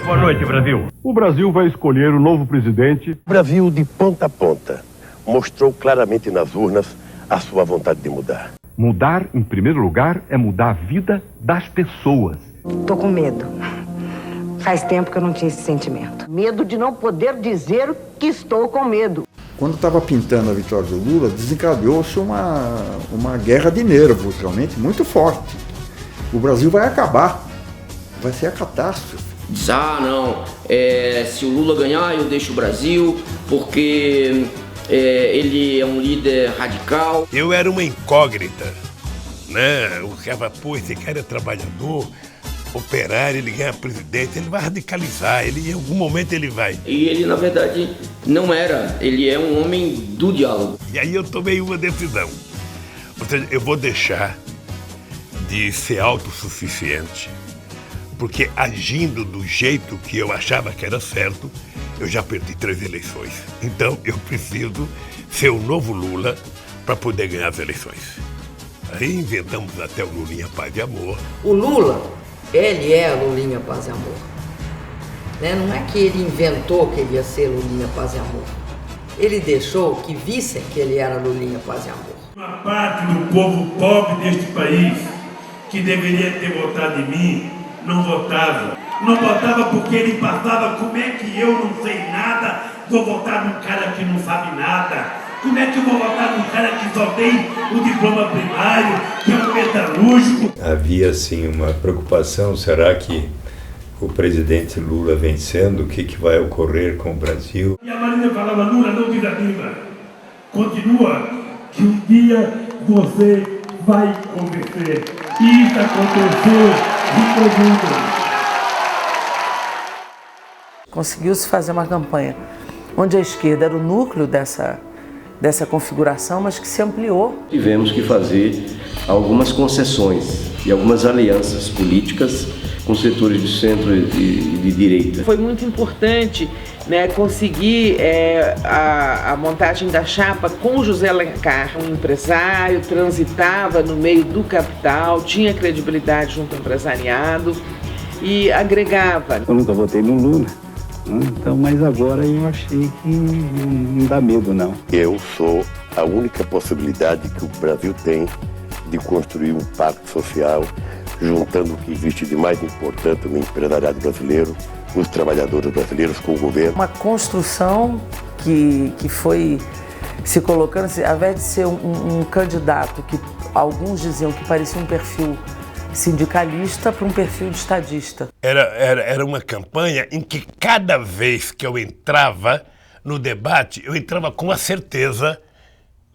Boa noite, Brasil. O Brasil vai escolher o novo presidente. O Brasil, de ponta a ponta, mostrou claramente nas urnas a sua vontade de mudar. Mudar, em primeiro lugar, é mudar a vida das pessoas. Tô com medo. Faz tempo que eu não tinha esse sentimento. Medo de não poder dizer que estou com medo. Quando estava pintando a vitória do Lula, desencadeou-se uma guerra de nervos, realmente, muito forte. O Brasil vai acabar. Vai ser a catástrofe. Diz, não, se o Lula ganhar eu deixo o Brasil, porque ele é um líder radical. Eu era uma incógnita, né? O cara, pô, esse cara é trabalhador, operário, ele ganha presidente, ele vai radicalizar, em algum momento ele vai. E ele, na verdade, não era, ele é um homem do diálogo. E aí eu tomei uma decisão, ou seja, eu vou deixar de ser autossuficiente, porque agindo do jeito que eu achava que era certo, eu já perdi 3 eleições. Então eu preciso ser o novo Lula para poder ganhar as eleições. Aí inventamos até o Lulinha Paz e Amor. O Lula, ele é Lulinha Paz e Amor. Né? Não é que ele inventou que ele ia ser Lulinha Paz e Amor. Ele deixou que vissem que ele era Lulinha Paz e Amor. Uma parte do povo pobre deste país, que deveria ter votado em mim, não votava. Não votava porque ele passava, como é que eu não sei nada, vou votar num cara que não sabe nada? Como é que eu vou votar num cara que só tem o diploma primário, que é um metalúrgico? Havia, sim, uma preocupação, será que o presidente Lula vencendo, o que vai ocorrer com o Brasil? E a Marina falava, Lula, não desanima, continua, que um dia você vai convencer. E isso aconteceu. Conseguiu-se fazer uma campanha onde a esquerda era o núcleo dessa configuração, mas que se ampliou. Tivemos que fazer algumas concessões e algumas alianças políticas com setores de centro e de direita. Foi muito importante, né, conseguir a montagem da chapa com José Alencar, um empresário, transitava no meio do capital, tinha credibilidade junto ao empresariado e agregava. Eu nunca votei no Lula, então, mas agora eu achei que não dá medo, não. Eu sou a única possibilidade que o Brasil tem de construir um pacto social, juntando o que existe de mais importante no empresariado brasileiro, os trabalhadores brasileiros com o governo. Uma construção que foi se colocando, ao invés de ser um candidato que alguns diziam que parecia um perfil sindicalista, para um perfil de estadista. Era uma campanha em que cada vez que eu entrava no debate, eu entrava com a certeza,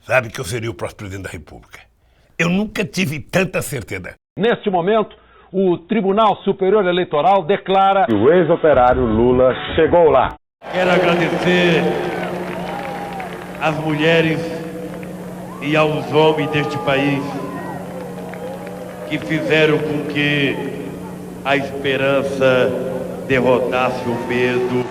sabe, que eu seria o próximo presidente da República. Eu nunca tive tanta certeza. Neste momento, o Tribunal Superior Eleitoral declara que o ex-operário Lula chegou lá. Quero agradecer às mulheres e aos homens deste país que fizeram com que a esperança derrotasse o medo.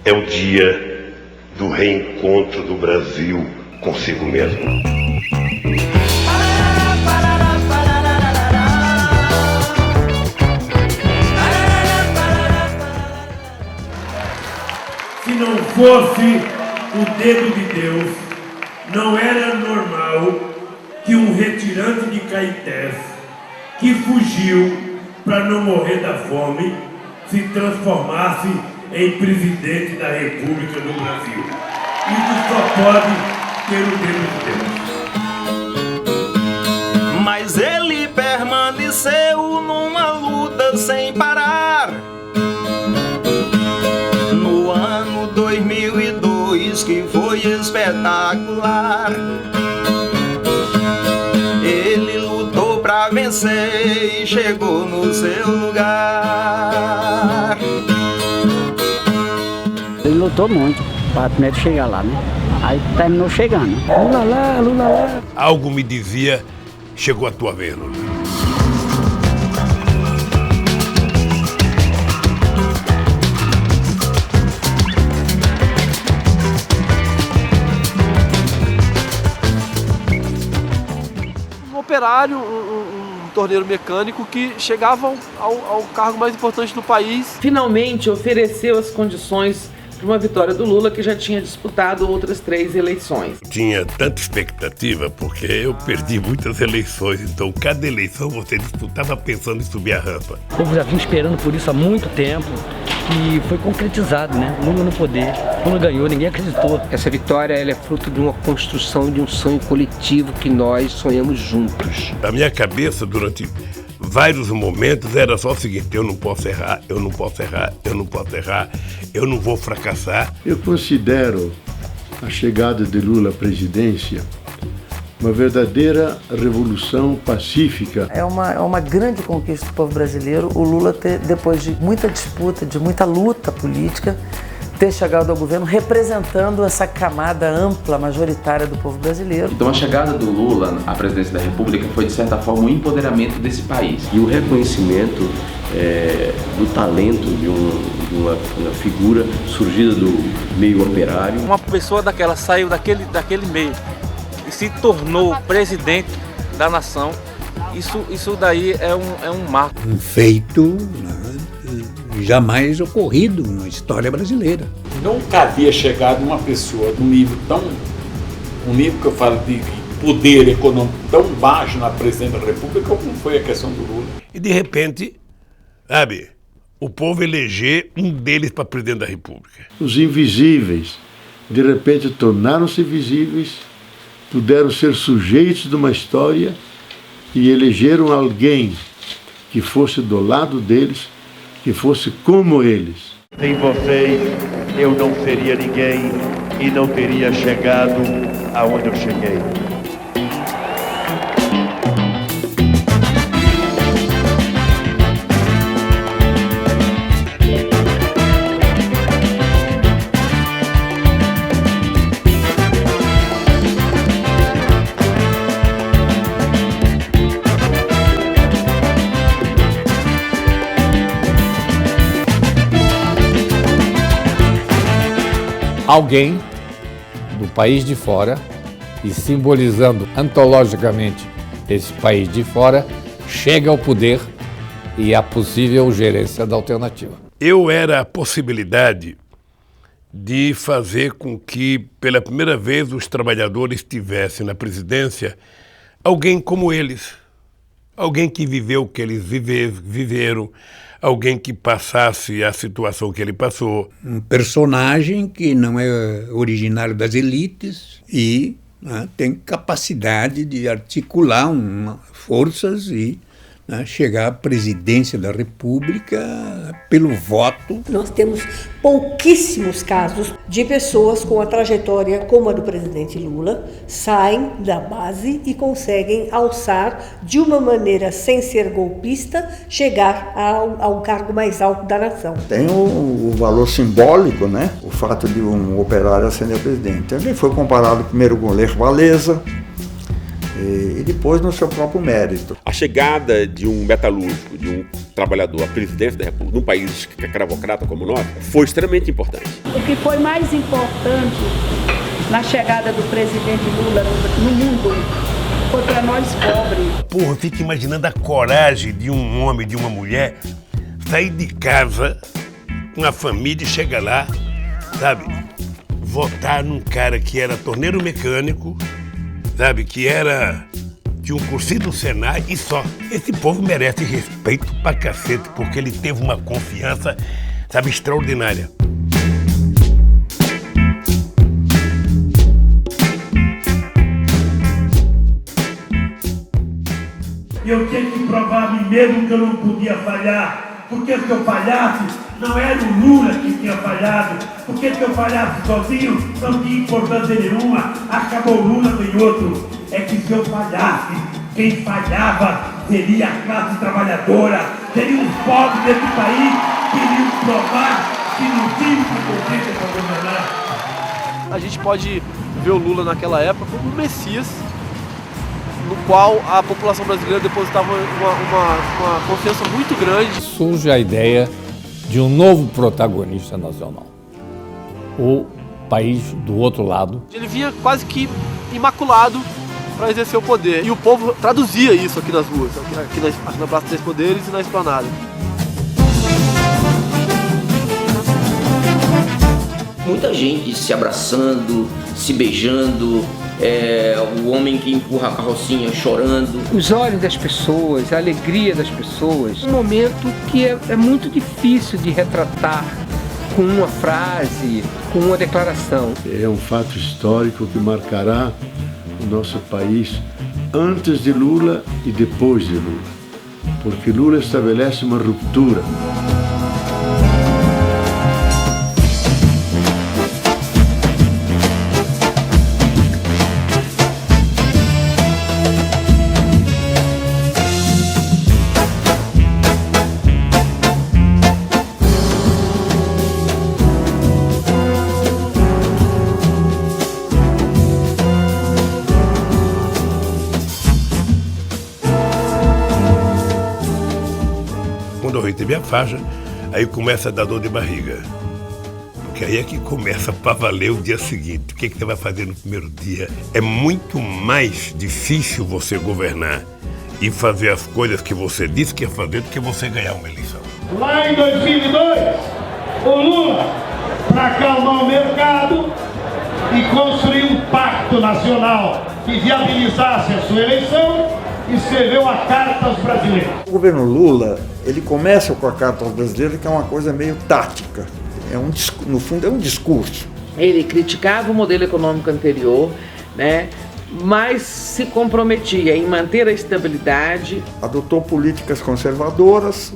É o dia do reencontro do Brasil consigo mesmo. fosse o dedo de Deus, não era normal que um retirante de Caetés, que fugiu para não morrer da fome, se transformasse em presidente da República do Brasil. Isso só pode ter o dedo de Deus. Mas ele permaneceu numa luta sem parar. No ano 2002, que foi espetacular, ele lutou pra vencer e chegou no seu lugar. Ele lutou muito para primeiro chegar lá, né? Aí terminou chegando. Lula lá, Lula lá. Algo me dizia, chegou a tua vez, Lula. Um operário, um torneiro mecânico que chegavam ao cargo mais importante do país. Finalmente ofereceu as condições para uma vitória do Lula, que já tinha disputado outras 3 eleições. Tinha tanta expectativa porque eu perdi muitas eleições, então cada eleição você disputava pensando em subir a rampa. O povo já vinha esperando por isso há muito tempo e foi concretizado, né? Lula no poder, Lula ganhou, ninguém acreditou. Essa vitória ela é fruto de uma construção de um sonho coletivo que nós sonhamos juntos. A minha cabeça durante vários momentos era só o seguinte: eu não posso errar, eu não posso errar, eu não posso errar, eu não vou fracassar. Eu considero a chegada de Lula à presidência uma verdadeira revolução pacífica. É uma grande conquista do povo brasileiro o Lula ter, depois de muita disputa, de muita luta política, ter chegado ao governo representando essa camada ampla, majoritária do povo brasileiro. Então a chegada do Lula à presidência da República foi, de certa forma, um empoderamento desse país. E o reconhecimento do talento de uma figura surgida do meio operário. Uma pessoa daquela saiu daquele meio e se tornou presidente da nação. Isso daí é um marco. Um feito jamais ocorrido na história brasileira. Nunca havia chegado uma pessoa num nível que eu falo de poder econômico tão baixo na presidência da República como foi a questão do Lula. E de repente, sabe, o povo eleger um deles para presidente da República. Os invisíveis, de repente, tornaram-se visíveis, puderam ser sujeitos de uma história e elegeram alguém que fosse do lado deles, que fosse como eles. Sem vocês, eu não seria ninguém e não teria chegado aonde eu cheguei. Alguém do país de fora, e simbolizando antologicamente esse país de fora, chega ao poder e a possível gerência da alternativa. Eu era a possibilidade de fazer com que, pela primeira vez, os trabalhadores tivessem na presidência alguém como eles, alguém que viveu o que eles viveram, alguém que passasse a situação que ele passou. Um personagem que não é originário das elites e tem capacidade de articular forças e chegar à presidência da República pelo voto. Nós temos pouquíssimos casos de pessoas com a trajetória como a do presidente Lula, saem da base e conseguem alçar de uma maneira sem ser golpista, chegar ao cargo mais alto da nação. Tem o valor simbólico, né? O fato de um operário ascender a presidente. Ele foi comparado primeiro com Lech Walesa, e depois no seu próprio mérito. A chegada de um metalúrgico, de um trabalhador à presidência da República, num país escravocrata como o nosso, foi extremamente importante. O que foi mais importante na chegada do presidente Lula no mundo foi para nós pobres. Porra, fica imaginando a coragem de um homem, de uma mulher, sair de casa com a família e chegar lá, sabe, votar num cara que era torneiro mecânico, sabe, que era de um cursinho do Senai e só. Esse povo merece respeito pra cacete, porque ele teve uma confiança, sabe, extraordinária. Eu tinha que provar a mim mesmo que eu não podia falhar, porque se eu falhasse, não era o Lula que tinha falhado, porque se eu falhasse sozinho, não tinha importância nenhuma, acabou o Lula, tem outro. É que se eu falhasse, quem falhava seria a classe trabalhadora, seriam os pobres desse país que iriam provar que não tinham competência para governar. A gente pode ver o Lula naquela época como um Messias, no qual a população brasileira depositava uma confiança muito grande. Surge a ideia de um novo protagonista nacional, o país do outro lado. Ele vinha quase que imaculado para exercer o poder, e o povo traduzia isso aqui nas ruas, aqui na Praça dos Três Poderes e na Esplanada. Muita gente se abraçando, se beijando, o homem que empurra a carrocinha chorando. Os olhos das pessoas, a alegria das pessoas. Um momento que é muito difícil de retratar com uma frase, com uma declaração. É um fato histórico que marcará o nosso país antes de Lula e depois de Lula. Porque Lula estabelece uma ruptura. Quando eu recebi a faixa, aí começa a dar dor de barriga. Porque aí é que começa para valer o dia seguinte. O que você vai fazer no primeiro dia? É muito mais difícil você governar e fazer as coisas que você disse que ia fazer do que você ganhar uma eleição. Lá em 2002, o Lula, para acalmar o mercado e construir um pacto nacional que viabilizasse a sua eleição, escreveu a Carta aos Brasileiros. O governo Lula, ele começa com a Carta aos Brasileiros, que é uma coisa meio tática. No fundo, é um discurso. Ele criticava o modelo econômico anterior, né, mas se comprometia em manter a estabilidade. Adotou políticas conservadoras,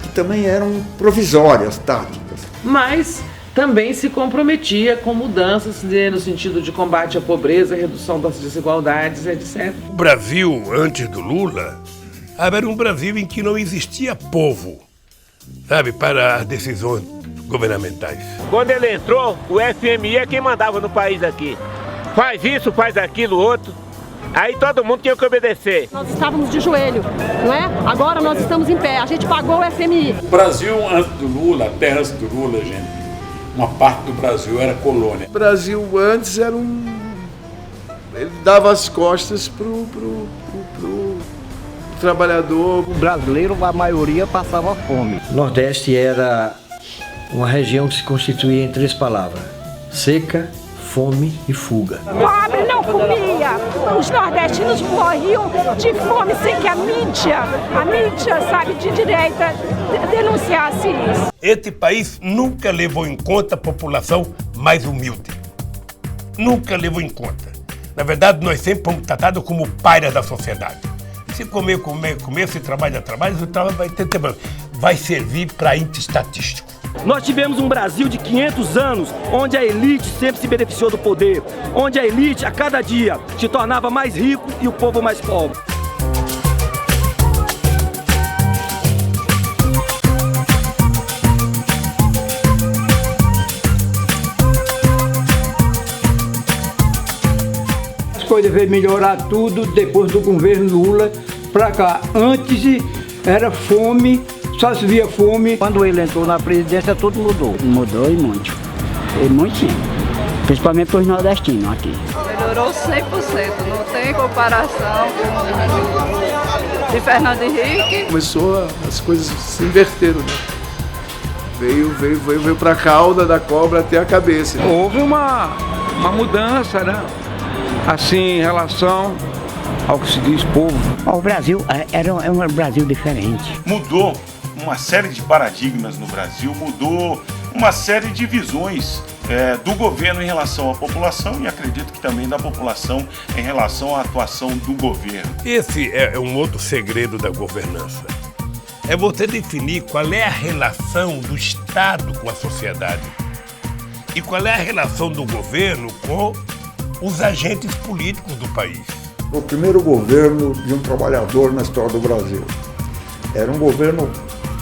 que também eram provisórias, táticas. Mas também se comprometia com mudanças no sentido de combate à pobreza, redução das desigualdades, etc. O Brasil, antes do Lula, era um Brasil em que não existia povo, sabe, para as decisões governamentais. Quando ele entrou, o FMI é quem mandava no país aqui. Faz isso, faz aquilo, outro. Aí todo mundo tinha que obedecer. Nós estávamos de joelho, não é? Agora nós estamos em pé. A gente pagou o FMI. O Brasil, antes do Lula, até antes do Lula, gente, uma parte do Brasil era colônia. O Brasil antes era ele dava as costas pro trabalhador. O brasileiro, a maioria, passava fome. O Nordeste era uma região que se constituía em 3 palavras: seca, fome e fuga. Pobre não comia. Os nordestinos morriam de fome sem que a mídia, sabe, de direita, denunciasse isso. Esse país nunca levou em conta a população mais humilde. Nunca levou em conta. Na verdade, nós sempre fomos tratados como pairas da sociedade. Se comer, se trabalha, o trabalho vai servir para índice estatístico. Nós tivemos um Brasil de 500 anos, onde a elite sempre se beneficiou do poder, onde a elite, a cada dia, se tornava mais rico e o povo mais pobre. As coisas veio melhorar tudo depois do governo Lula para cá. Antes era fome. Só se via fome. Quando ele entrou na presidência, tudo mudou. Mudou e muito. E muitinho. Principalmente para os nordestinos aqui. Melhorou 100%. Não tem comparação com de Fernando Henrique. Começou as coisas se inverteram, né? Veio para a cauda da cobra até a cabeça. Houve uma mudança, né? Assim, em relação ao que se diz povo. O Brasil é um Brasil diferente. Mudou uma série de paradigmas no Brasil, mudou uma série de visões do governo em relação à população e acredito que também da população em relação à atuação do governo. Esse é um outro segredo da governança. É você definir qual é a relação do Estado com a sociedade e qual é a relação do governo com os agentes políticos do país. O primeiro governo de um trabalhador na história do Brasil. Era um governo,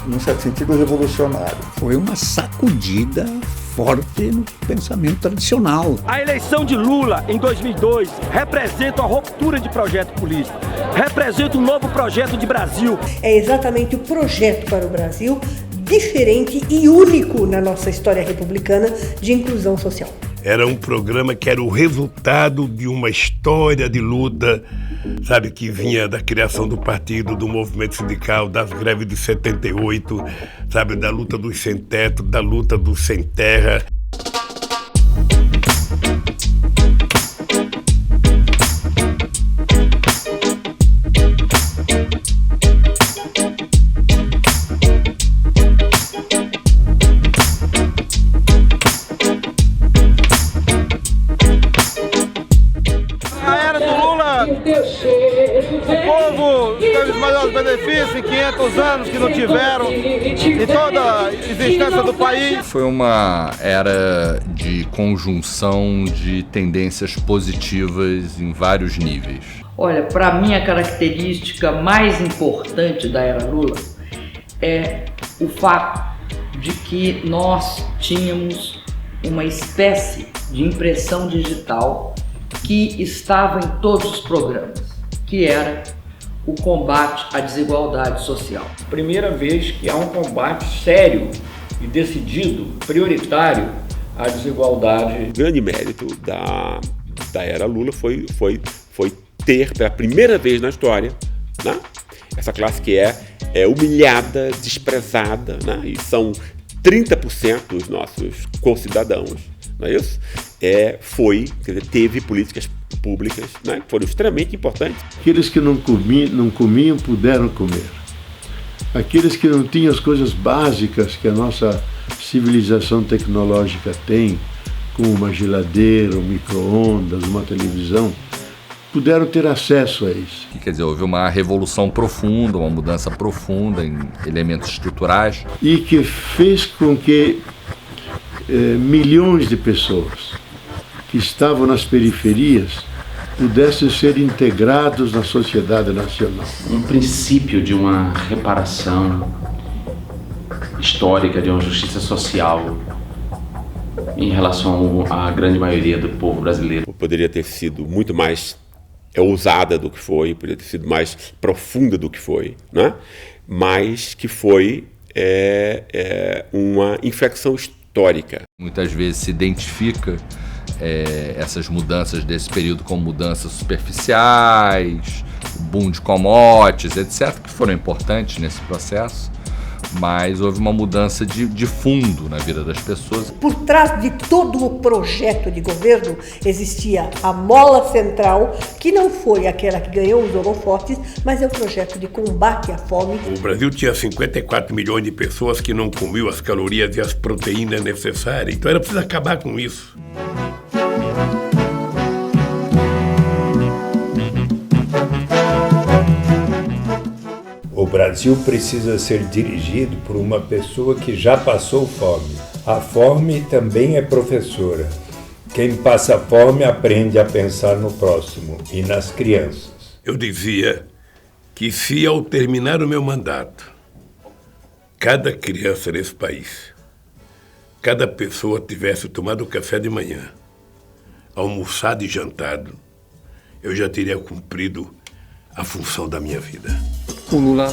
num certo sentido, revolucionário. Foi uma sacudida forte no pensamento tradicional. A eleição de Lula em 2002 representa uma ruptura de projeto político, representa um novo projeto de Brasil. É exatamente o projeto para o Brasil, diferente e único na nossa história republicana de inclusão social. Era um programa que era o resultado de uma história de luta, sabe, que vinha da criação do partido, do movimento sindical, das greves de 78, sabe, da luta dos sem teto, da luta dos sem terra. O povo teve os maiores benefícios em 500 anos que não tiveram em toda a existência do país. Foi uma era de conjunção de tendências positivas em vários níveis. Olha, para mim a característica mais importante da era Lula é o fato de que nós tínhamos uma espécie de impressão digital que estava em todos os programas, que era o combate à desigualdade social. Primeira vez que há um combate sério e decidido, prioritário, à desigualdade. O grande mérito da era Lula foi ter, pela primeira vez na história, né, essa classe que é humilhada, desprezada, né, e são 30% dos nossos concidadãos, não é isso? Teve políticas públicas, né, que foram extremamente importantes. Aqueles que não comiam puderam comer. Aqueles que não tinham as coisas básicas que a nossa civilização tecnológica tem, como uma geladeira, um micro-ondas, uma televisão, puderam ter acesso a isso. Quer dizer, houve uma revolução profunda, uma mudança profunda em elementos estruturais. E que fez com que milhões de pessoas que estavam nas periferias pudessem ser integrados na sociedade nacional. Um princípio de uma reparação histórica, de uma justiça social em relação à grande maioria do povo brasileiro. Poderia ter sido muito mais ousada do que foi, poderia ter sido mais profunda do que foi, né? Mas que foi uma inflexão histórica. Muitas vezes se identifica essas mudanças desse período como mudanças superficiais, boom de commodities, etc., que foram importantes nesse processo, mas houve uma mudança de fundo na vida das pessoas. Por trás de todo o projeto de governo existia a mola central, que não foi aquela que ganhou os holofotes, mas é o projeto de combate à fome. O Brasil tinha 54 milhões de pessoas que não comiam as calorias e as proteínas necessárias, então era preciso acabar com isso. O Brasil precisa ser dirigido por uma pessoa que já passou fome. A fome também é professora. Quem passa fome aprende a pensar no próximo e nas crianças. Eu dizia que se ao terminar o meu mandato, cada criança nesse país, cada pessoa tivesse tomado café de manhã, almoçado e jantado, eu já teria cumprido a função da minha vida. O Lula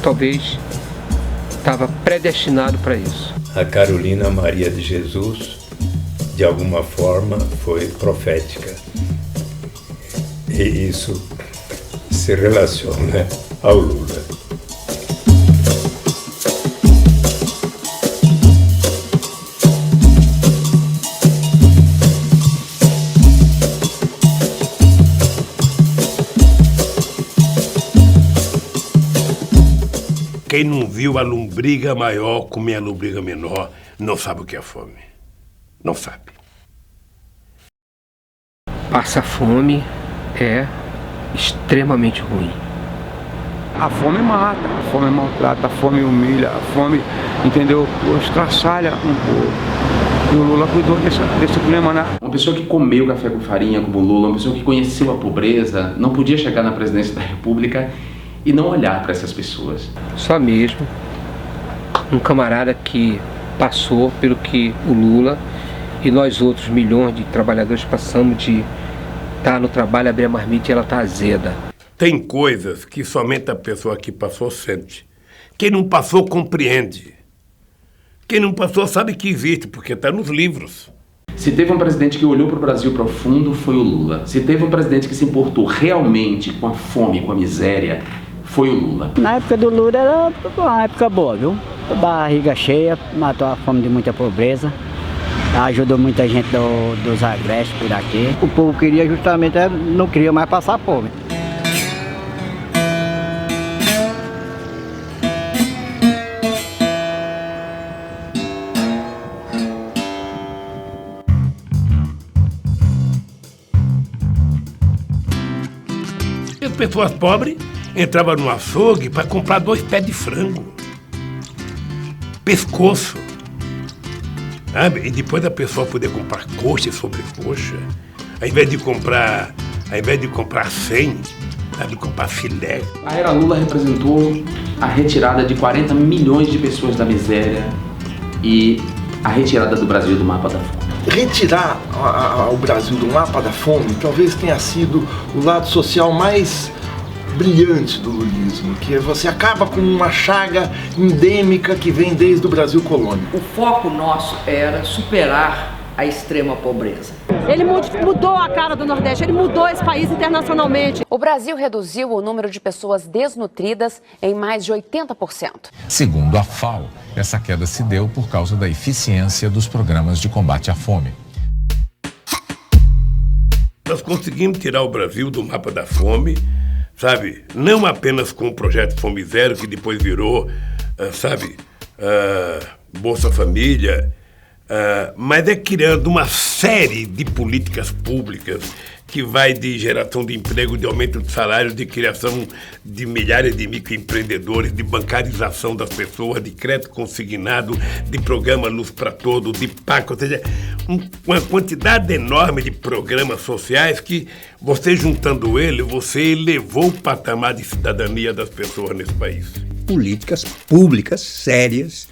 talvez estava predestinado para isso. A Carolina Maria de Jesus, de alguma forma, foi profética. E isso se relaciona ao Lula. Quem não viu a lombriga maior comer a lombriga menor não sabe o que é fome. Não sabe. Passar fome é extremamente ruim. A fome mata, a fome maltrata, a fome humilha, a fome, entendeu? Estraçalha um pouco. E o Lula cuidou desse problema, né? Uma pessoa que comeu café com farinha como o Lula, uma pessoa que conheceu a pobreza, não podia chegar na presidência da República e não olhar para essas pessoas. Só mesmo um camarada que passou pelo que o Lula e nós outros milhões de trabalhadores passamos de estar no trabalho, abrir a marmita e ela tá azeda. Tem coisas que somente a pessoa que passou sente. Quem não passou compreende. Quem não passou sabe que existe, porque está nos livros. Se teve um presidente que olhou para o Brasil profundo, foi o Lula. Se teve um presidente que se importou realmente com a fome, com a miséria, foi o Lula. Na época do Lula era uma época boa, viu? Barriga cheia, matou a fome de muita pobreza, ajudou muita gente dos agrestes por aqui. O povo queria justamente, não queria mais passar fome. As pessoas pobres entravam no açougue para comprar 2 pés de frango. Pescoço. Sabe? E depois a pessoa poder comprar coxa e sobrecoxa. Ao invés de comprar 100, sabe, comprar filé. A era Lula representou a retirada de 40 milhões de pessoas da miséria e a retirada do Brasil do mapa da fome. Retirar o Brasil do mapa da fome talvez tenha sido o lado social mais brilhante do lulismo, que você acaba com uma chaga endêmica que vem desde o Brasil colônia. O foco nosso era superar a extrema pobreza. Ele mudou a cara do Nordeste, ele mudou esse país internacionalmente. O Brasil reduziu o número de pessoas desnutridas em mais de 80%. Segundo a FAO, essa queda se deu por causa da eficiência dos programas de combate à fome. Nós conseguimos tirar o Brasil do mapa da fome, sabe? Não apenas com o projeto Fome Zero, que depois virou, Bolsa Família, mas é criando uma série de políticas públicas que vai de geração de emprego, de aumento de salário, de criação de milhares de microempreendedores, de bancarização das pessoas, de crédito consignado, de programa Luz para Todos, de PAC, ou seja, uma quantidade enorme de programas sociais que você juntando ele, você elevou o patamar de cidadania das pessoas nesse país. Políticas públicas sérias,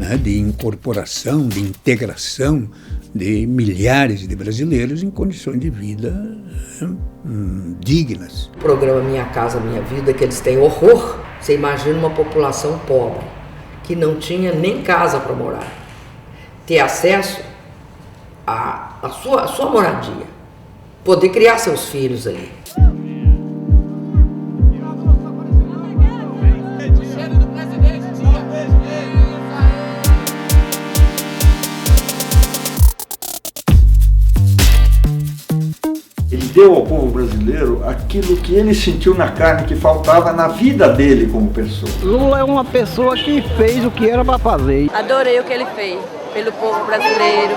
né, de incorporação, de integração de milhares de brasileiros em condições de vida dignas. O programa Minha Casa Minha Vida, que eles têm horror. Você imagina uma população pobre, que não tinha nem casa para morar, ter acesso à sua moradia, poder criar seus filhos ali. Ele deu ao povo brasileiro aquilo que ele sentiu na carne, que faltava na vida dele como pessoa. Lula é uma pessoa que fez o que era para fazer. Adorei o que ele fez pelo povo brasileiro.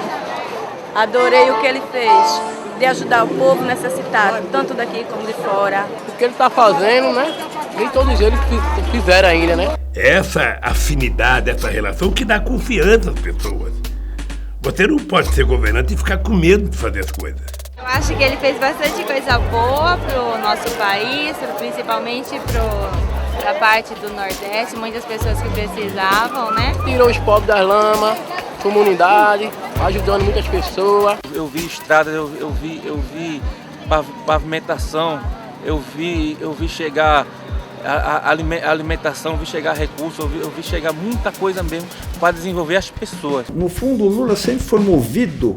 Adorei o que ele fez de ajudar o povo necessitado, tanto daqui como de fora. O que ele está fazendo, né? Nem todos eles fizeram ainda, né? Essa afinidade, essa relação que dá confiança às pessoas. Você não pode ser governante e ficar com medo de fazer as coisas. Eu acho que ele fez bastante coisa boa pro nosso país, principalmente pra parte do Nordeste, muitas pessoas que precisavam, né? Tirou os pobres das lamas, comunidade, ajudando muitas pessoas. Eu vi estrada, eu vi pavimentação, eu vi chegar a alimentação, eu vi chegar recursos, eu vi chegar muita coisa mesmo para desenvolver as pessoas. No fundo, o Lula sempre foi movido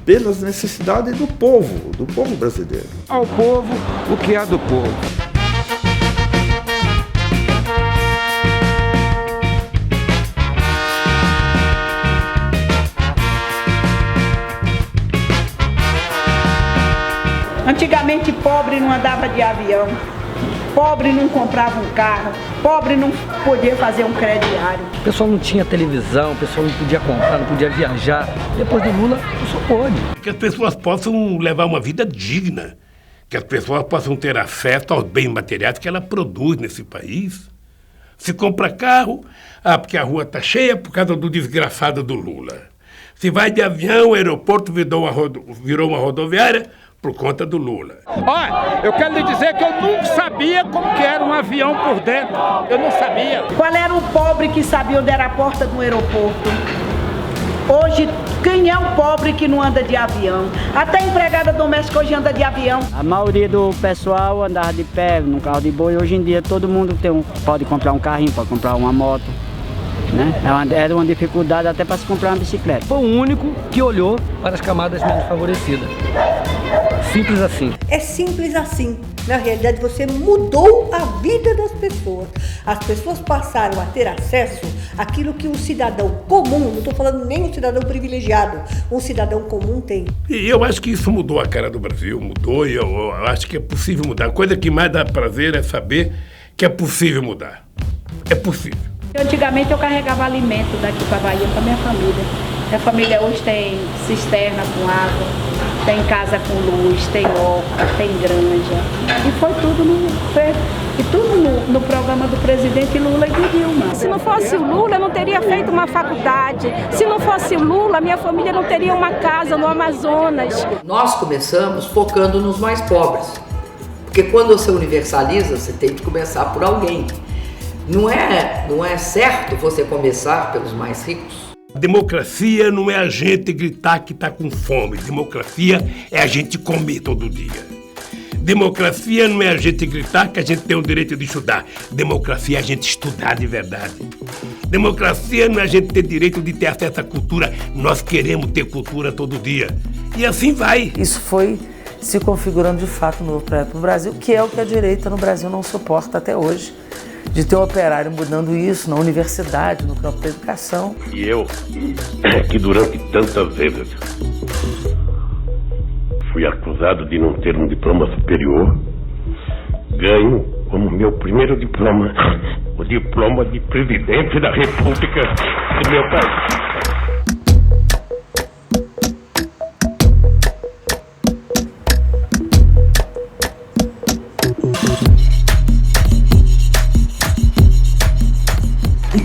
pelas necessidades do povo brasileiro. Ao povo, o que é do povo. Antigamente pobre não andava de avião, Pobre não comprava um carro, pobre não podia fazer um crediário. O pessoal não tinha televisão, o pessoal não podia comprar, não podia viajar. Depois do Lula, só pode. Que as pessoas possam levar uma vida digna, que as pessoas possam ter acesso aos bens materiais que ela produz nesse país. Se compra carro, porque a rua está cheia por causa do desgraçado do Lula. Se vai de avião, o aeroporto virou uma rodoviária por conta do Lula. Olha, eu quero lhe dizer que eu nunca sabia como que era um avião por dentro. Eu não sabia. Qual era o pobre que sabia onde era a porta do aeroporto? Hoje, quem é o pobre que não anda de avião? Até a empregada doméstica hoje anda de avião. A maioria do pessoal andava de pé, num carro de boi. Hoje em dia todo mundo pode comprar um carrinho, pode comprar uma moto. Né? Era uma dificuldade até para se comprar uma bicicleta. Foi o único que olhou para as camadas menos favorecidas. Simples assim. É simples assim. Na realidade, você mudou a vida das pessoas. As pessoas passaram a ter acesso àquilo que um cidadão comum, não estou falando nem um cidadão privilegiado, um cidadão comum tem. E eu acho que isso mudou a cara do Brasil, mudou, e eu acho que é possível mudar. A coisa que mais dá prazer é saber que é possível mudar. É possível. Antigamente eu carregava alimento daqui para a Bahia para minha família. Minha família hoje tem cisterna com água, tem casa com luz, tem horta, tem granja. E foi tudo no programa do presidente Lula e do Dilma. Se não fosse o Lula, eu não teria feito uma faculdade. Se não fosse o Lula, minha família não teria uma casa no Amazonas. Nós começamos focando nos mais pobres. Porque quando você universaliza, você tem que começar por alguém. Não é certo você começar pelos mais ricos. Democracia não é a gente gritar que está com fome. Democracia é a gente comer todo dia. Democracia não é a gente gritar que a gente tem o direito de estudar. Democracia é a gente estudar de verdade. Democracia não é a gente ter direito de ter acesso à cultura. Nós queremos ter cultura todo dia. E assim vai. Isso foi se configurando de fato no novo projeto do Brasil, que é o que a direita no Brasil não suporta até hoje. De ter um operário mudando isso na universidade, no campo da educação. E eu, que durante tantas vezes fui acusado de não ter um diploma superior, ganho como meu primeiro diploma, o diploma de presidente da República do meu país.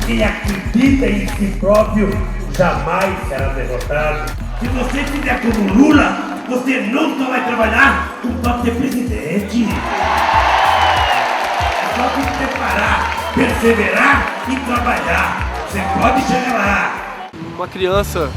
Quem acredita em si próprio jamais será derrotado. Se você fizer como Lula, você nunca vai trabalhar para ser presidente. É só se preparar, perseverar e trabalhar. Você pode chegar lá. Uma criança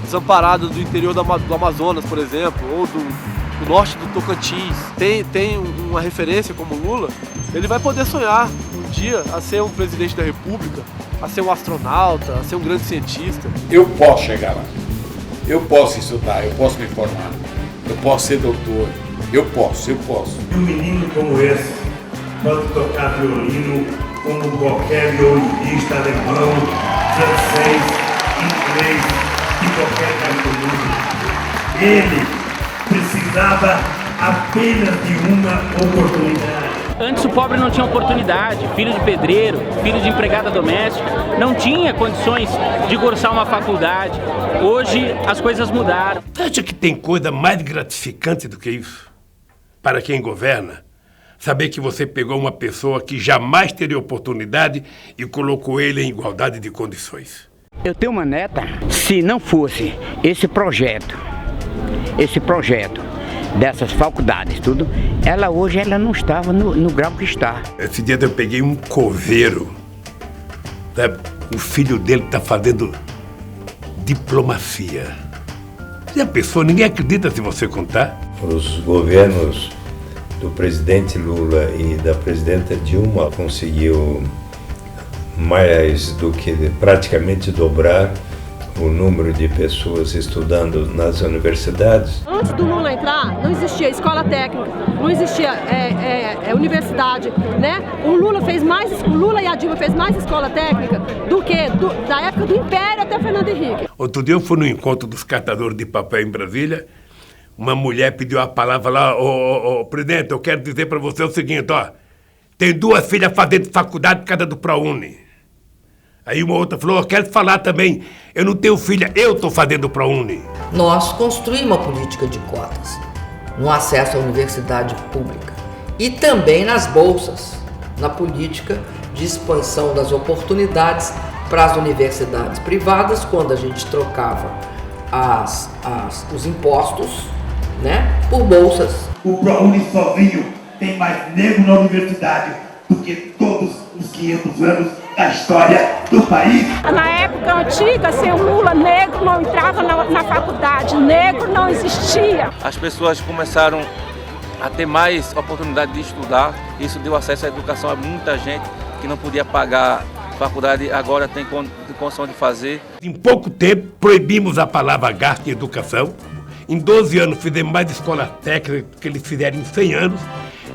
desamparada do interior do Amazonas, por exemplo, ou do norte do Tocantins, tem uma referência como Lula, ele vai poder sonhar um dia a ser um presidente da República, a ser um astronauta, a ser um grande cientista. Eu posso chegar lá. Eu posso estudar, eu posso me formar. Eu posso ser doutor. Eu posso. Um menino como esse pode tocar violino como qualquer violinista alemão, francês, inglês e qualquer canto do mundo. Ele precisava apenas de uma oportunidade. Antes o pobre não tinha oportunidade, filho de pedreiro, filho de empregada doméstica, não tinha condições de cursar uma faculdade. Hoje as coisas mudaram. Você acha que tem coisa mais gratificante do que isso? Para quem governa, saber que você pegou uma pessoa que jamais teria oportunidade e colocou ele em igualdade de condições. Eu tenho uma neta, se não fosse esse projeto dessas faculdades, tudo, ela hoje não estava no grau que está. Esse dia eu peguei um coveiro, sabe? O filho dele está fazendo diplomacia. Já pensou? Ninguém acredita se você contar. Os governos do presidente Lula e da presidenta Dilma conseguiu mais do que praticamente dobrar o número de pessoas estudando nas universidades. Antes do Lula entrar, não existia escola técnica, não existia universidade, né? O Lula e a Dilma fez mais escola técnica do que da época do Império até Fernando Henrique. Outro dia eu fui no encontro dos catadores de papel em Brasília, uma mulher pediu a palavra lá, presidente, eu quero dizer para você o seguinte, ó, Tenho 2 filhas fazendo faculdade por causa do ProUni. Aí uma outra falou, eu quero falar também, eu não tenho filha, eu estou fazendo o ProUni. Nós construímos uma política de cotas no acesso à universidade pública e também nas bolsas, na política de expansão das oportunidades para as universidades privadas, quando a gente trocava os impostos, né, por bolsas. O ProUni sozinho tem mais negro na universidade do que todos os 500 anos da história do país. Na época antiga, sem o Lula, negro não entrava na faculdade, negro não existia. As pessoas começaram a ter mais oportunidade de estudar, isso deu acesso à educação a muita gente que não podia pagar faculdade, agora tem condição de fazer. Em pouco tempo, proibimos a palavra gasto em educação. Em 12 anos, fizemos mais escolas técnicas do que eles fizeram em 100 anos.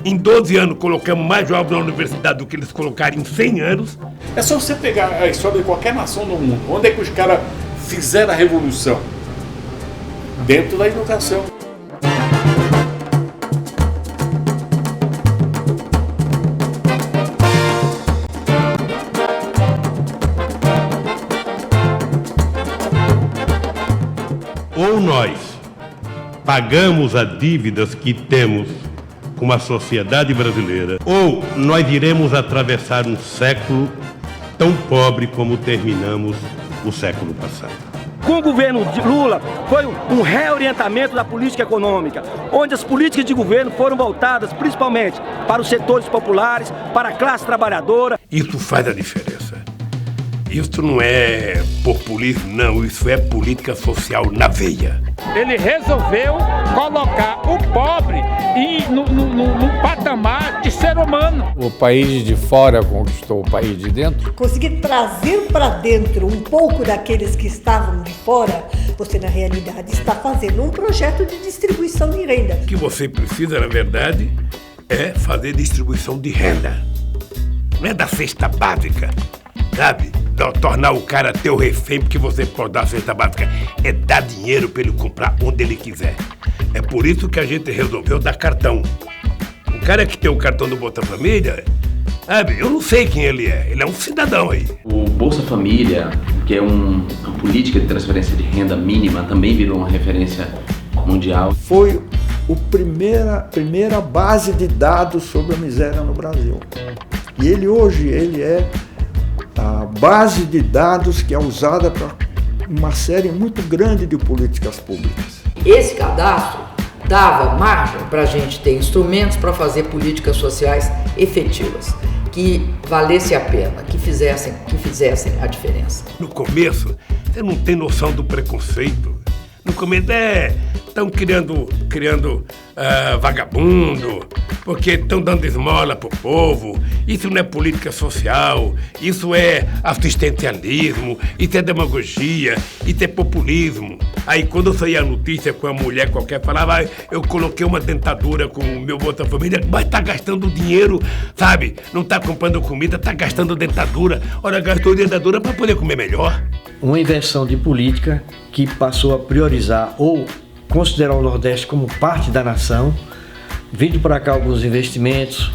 Em 12 anos, colocamos mais jovens na universidade do que eles colocaram em 100 anos. É só você pegar a história de qualquer nação do mundo. Onde é que os caras fizeram a revolução? Dentro da educação. Ou nós pagamos as dívidas que temos com a sociedade brasileira, ou nós iremos atravessar um século tão pobre como terminamos o século passado. Com o governo de Lula, foi um reorientamento da política econômica, onde as políticas de governo foram voltadas principalmente para os setores populares, para a classe trabalhadora. Isso faz a diferença. Isso não é populismo, não. Isso é política social na veia. Ele resolveu colocar o pobre no patamar de ser humano. O país de fora conquistou o país de dentro. Conseguir trazer para dentro um pouco daqueles que estavam de fora, você na realidade está fazendo um projeto de distribuição de renda. O que você precisa, na verdade, é fazer distribuição de renda. Não é da cesta básica, sabe? Tornar o cara teu refém porque você pode dar a cesta básica. É dar dinheiro para ele comprar onde ele quiser. É por isso que a gente resolveu dar cartão. O cara que tem o cartão do Bolsa Família, sabe, eu não sei quem ele é um cidadão aí. O Bolsa Família, que é uma política de transferência de renda mínima, também virou uma referência mundial. Foi a primeira base de dados sobre a miséria no Brasil. E hoje ele é a base de dados que é usada para uma série muito grande de políticas públicas. Esse cadastro dava margem para a gente ter instrumentos para fazer políticas sociais efetivas, que valesse a pena, que fizessem a diferença. No começo, você não tem noção do preconceito. No começo estão criando vagabundo, porque estão dando esmola pro povo. Isso não é política social, isso é assistencialismo, isso é demagogia, isso é populismo. Aí quando eu saía a notícia com a mulher qualquer, falava, eu coloquei uma dentadura com o meu Bolsa Família, mas tá gastando dinheiro, sabe? Não tá comprando comida, tá gastando dentadura. Ora, gastou dentadura para poder comer melhor. Uma inversão de política que passou a priorizar ou considerar o Nordeste como parte da nação, vindo para cá alguns investimentos,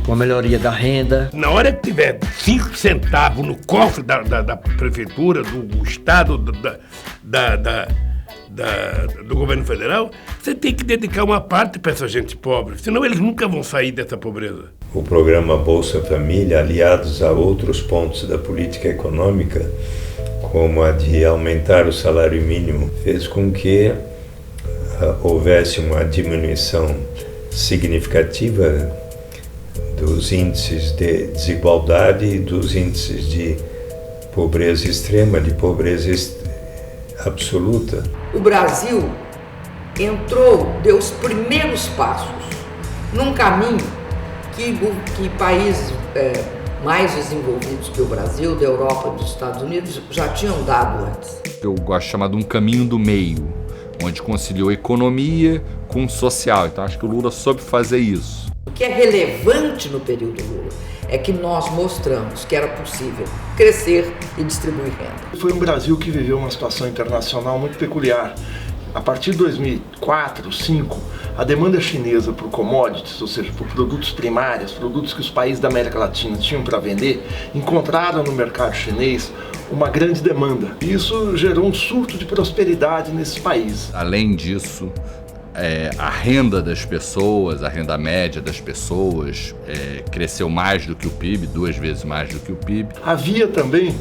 com a melhoria da renda. Na hora que tiver 5 centavos no cofre da prefeitura, do estado, do governo federal, você tem que dedicar uma parte para essa gente pobre, senão eles nunca vão sair dessa pobreza. O programa Bolsa Família, aliados a outros pontos da política econômica, como a de aumentar o salário mínimo, fez com que houvesse uma diminuição significativa dos índices de desigualdade e dos índices de pobreza extrema, de pobreza absoluta. O Brasil deu os primeiros passos num caminho que países mais desenvolvidos que o Brasil, da Europa e dos Estados Unidos, já tinham dado antes. Eu gosto de chamar de um caminho do meio, onde conciliou economia com social. Então acho que o Lula soube fazer isso. O que é relevante no período Lula é que nós mostramos que era possível crescer e distribuir renda. Foi um Brasil que viveu uma situação internacional muito peculiar. A partir de 2004, 2005, a demanda chinesa por commodities, ou seja, por produtos primários, produtos que os países da América Latina tinham para vender, encontraram no mercado chinês uma grande demanda. Isso gerou um surto de prosperidade nesses países. Além disso, a renda das pessoas, a renda média das pessoas cresceu mais do que o PIB, 2 vezes mais do que o PIB. Havia também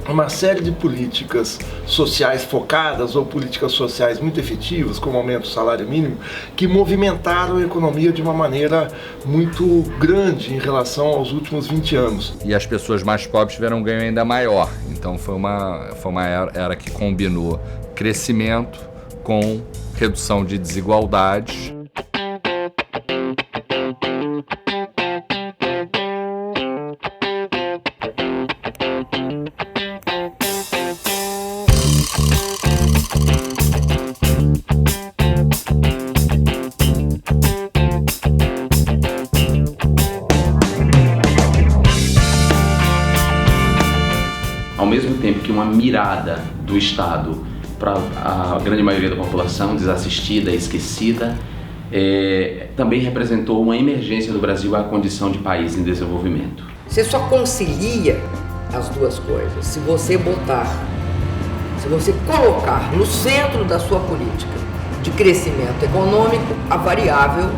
uma série de políticas sociais focadas ou políticas sociais muito efetivas, como o aumento do salário mínimo, que movimentaram a economia de uma maneira muito grande em relação aos últimos 20 anos. E as pessoas mais pobres tiveram um ganho ainda maior. Então foi uma era que combinou crescimento com redução de desigualdades. Ao mesmo tempo que uma mirada do Estado para a grande maioria da população desassistida, esquecida, também representou uma emergência do Brasil à condição de país em desenvolvimento. Você só concilia as duas coisas se você colocar no centro da sua política de crescimento econômico a variável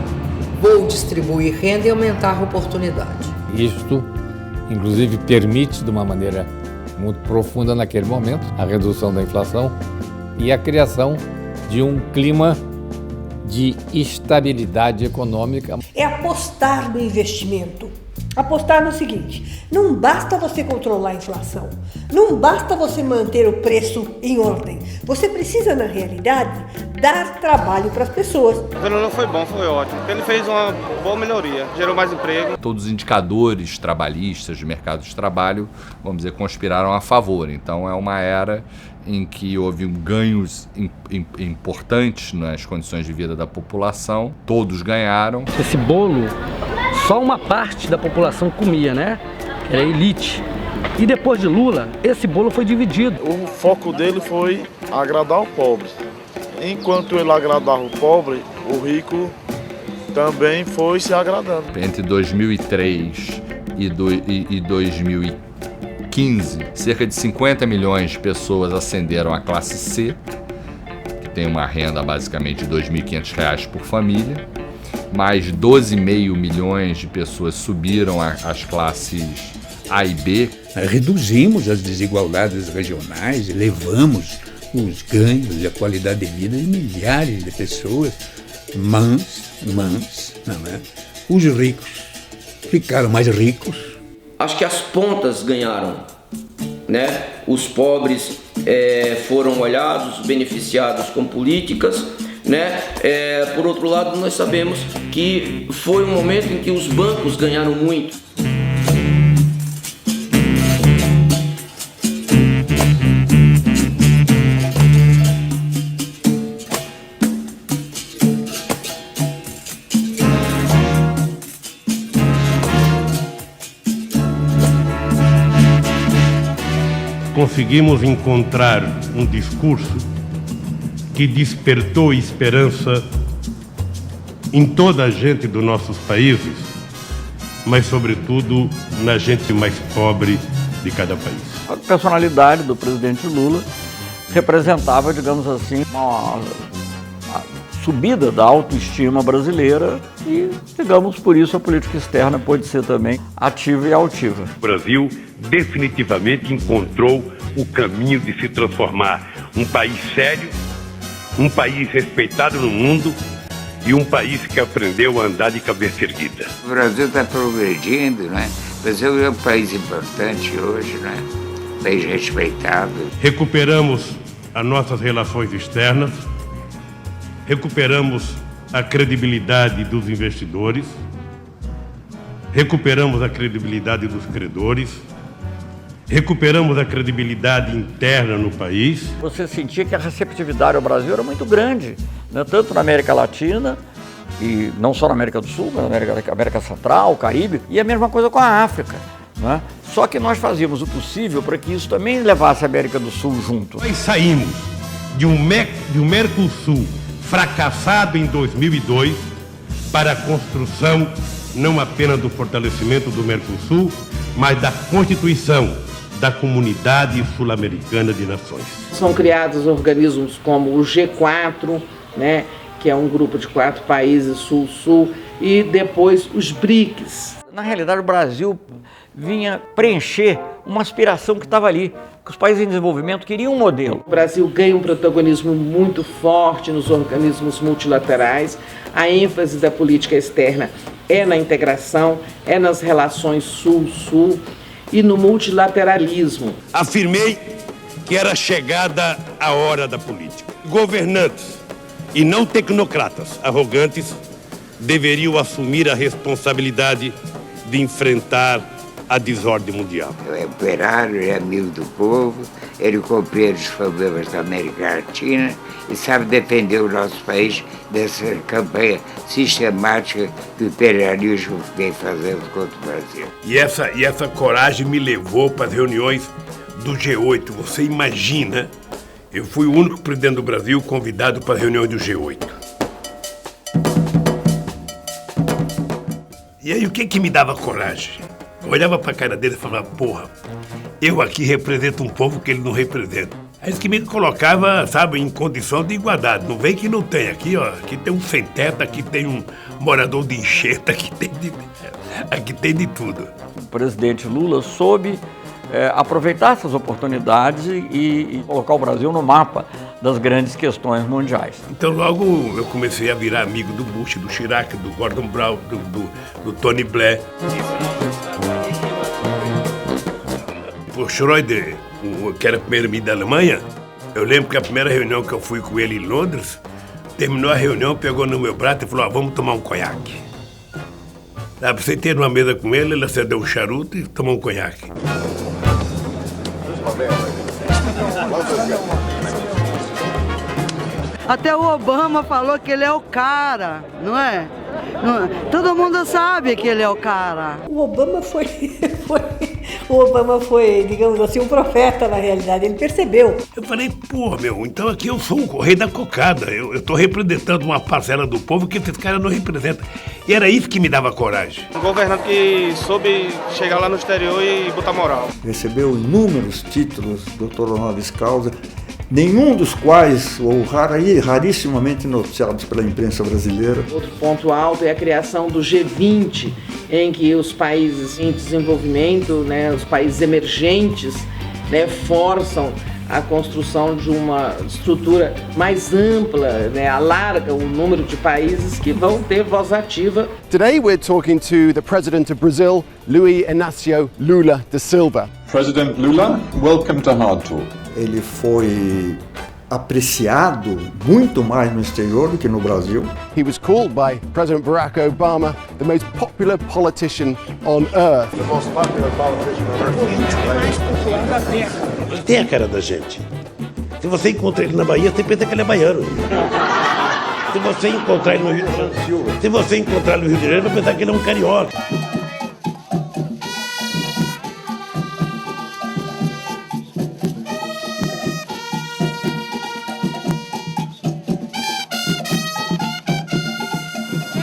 vou distribuir renda e aumentar a oportunidade. Isto, inclusive, permite de uma maneira muito profunda naquele momento a redução da inflação e a criação de um clima de estabilidade econômica. É apostar no investimento. Apostar no seguinte: não basta você controlar a inflação, não basta você manter o preço em ordem. Você precisa, na realidade, dar trabalho para as pessoas. O Lula foi bom, foi ótimo. Ele fez uma boa melhoria, gerou mais emprego. Todos os indicadores trabalhistas de mercado de trabalho, vamos dizer, conspiraram a favor. Então é uma era em que houve ganhos importantes nas condições de vida da população. Todos ganharam. Esse bolo, só uma parte da população comia, né? Era a elite. E depois de Lula, esse bolo foi dividido. O foco dele foi agradar o pobre. Enquanto ele agradava o pobre, o rico também foi se agradando. Entre 2003 e 2015, cerca de 50 milhões de pessoas ascenderam à classe C, que tem uma renda basicamente de R$ 2.500 por família. Mais 12,5 milhões de pessoas subiram às classes A e B. Reduzimos as desigualdades regionais, elevamos os ganhos e a qualidade de vida de milhares de pessoas, mas não é? Os ricos ficaram mais ricos. Acho que as pontas ganharam, né? Os pobres foram olhados, beneficiados com políticas, né? Por outro lado, nós sabemos que foi um momento em que os bancos ganharam muito. Conseguimos encontrar um discurso que despertou esperança em toda a gente dos nossos países, mas sobretudo na gente mais pobre de cada país. A personalidade do presidente Lula representava, digamos assim, uma subida da autoestima brasileira e, digamos, por isso a política externa pode ser também ativa e altiva. O Brasil definitivamente encontrou o caminho de se transformar um país sério, um país respeitado no mundo e um país que aprendeu a andar de cabeça erguida. O Brasil está progredindo, né? O Brasil é um país importante hoje, né? País respeitado. Recuperamos as nossas relações externas, recuperamos a credibilidade dos investidores, recuperamos a credibilidade dos credores, recuperamos a credibilidade interna no país. Você sentia que a receptividade ao Brasil era muito grande, né? Tanto na América Latina, e não só na América do Sul, mas na América Central, Caribe, e a mesma coisa com a África, né? Só que nós fazíamos o possível para que isso também levasse a América do Sul junto. Nós saímos de um Mercosul fracassado em 2002 para a construção não apenas do fortalecimento do Mercosul, mas da constituição da Comunidade Sul-Americana de Nações. São criados organismos como o G4, né, que é um grupo de 4 países Sul-Sul, e depois os BRICS. Na realidade, o Brasil vinha preencher uma aspiração que estava ali, que os países em desenvolvimento queriam um modelo. O Brasil ganha um protagonismo muito forte nos organismos multilaterais. A ênfase da política externa é na integração, é nas relações Sul-Sul e no multilateralismo. Afirmei que era chegada a hora da política. Governantes e não tecnocratas arrogantes deveriam assumir a responsabilidade de enfrentar a desordem mundial. É operário, é amigo do povo, ele compreende os problemas da América Latina e sabe defender o nosso país dessa campanha sistemática que o imperialismo vem fazendo contra o Brasil. E essa coragem me levou para as reuniões do G8. Você imagina, eu fui o único presidente do Brasil convidado para as reuniões do G8. E aí o que me dava coragem? Eu olhava para a cara dele e falava, porra, eu aqui represento um povo que ele não representa. É isso que me colocava, sabe, em condição de igualdade. Não vem que não tem aqui, ó. Aqui tem um sem-teto, aqui tem um morador de enxerta, aqui tem de tudo. O presidente Lula soube aproveitar essas oportunidades e colocar o Brasil no mapa das grandes questões mundiais. Então logo eu comecei a virar amigo do Bush, do Chirac, do Gordon Brown, do Tony Blair. O Schroeder, que era primeiro-ministro da Alemanha, eu lembro que a primeira reunião que eu fui com ele em Londres, terminou a reunião, pegou no meu prato e falou, vamos tomar um conhaque. Sentei numa mesa com ele, ele acendeu um charuto e tomou um conhaque. Até o Obama falou que ele é o cara, não é? Todo mundo sabe que ele é o cara. O Obama foi, digamos assim, um profeta na realidade, ele percebeu. Eu falei, pô, então aqui eu sou o rei da cocada, eu estou representando uma parcela do povo que esses caras não representam. E era isso que me dava coragem. Um governante que soube chegar lá no exterior e botar moral. Recebeu inúmeros títulos, doutor honoris causa, nenhum dos quais, ou rarissimamente noticiados pela imprensa brasileira. Outro ponto alto é a criação do G20, em que os países em desenvolvimento, né, os países emergentes, né, forçam a construção de uma estrutura mais ampla, né, alarga o número de países que vão ter voz ativa. Today we're talking to the President of Brazil, Luiz Inácio Lula da Silva. President Lula, welcome to Hard Talk. Ele foi apreciado muito mais no exterior do que no Brasil. He was called by President Barack Obama the most popular politician on earth. The most popular politician on earth. Ele tem a cara da gente. Se você encontra ele na Bahia, você pensa que ele é baiano. Se você encontrar ele no Rio de Janeiro, vai pensar que ele é um carioca.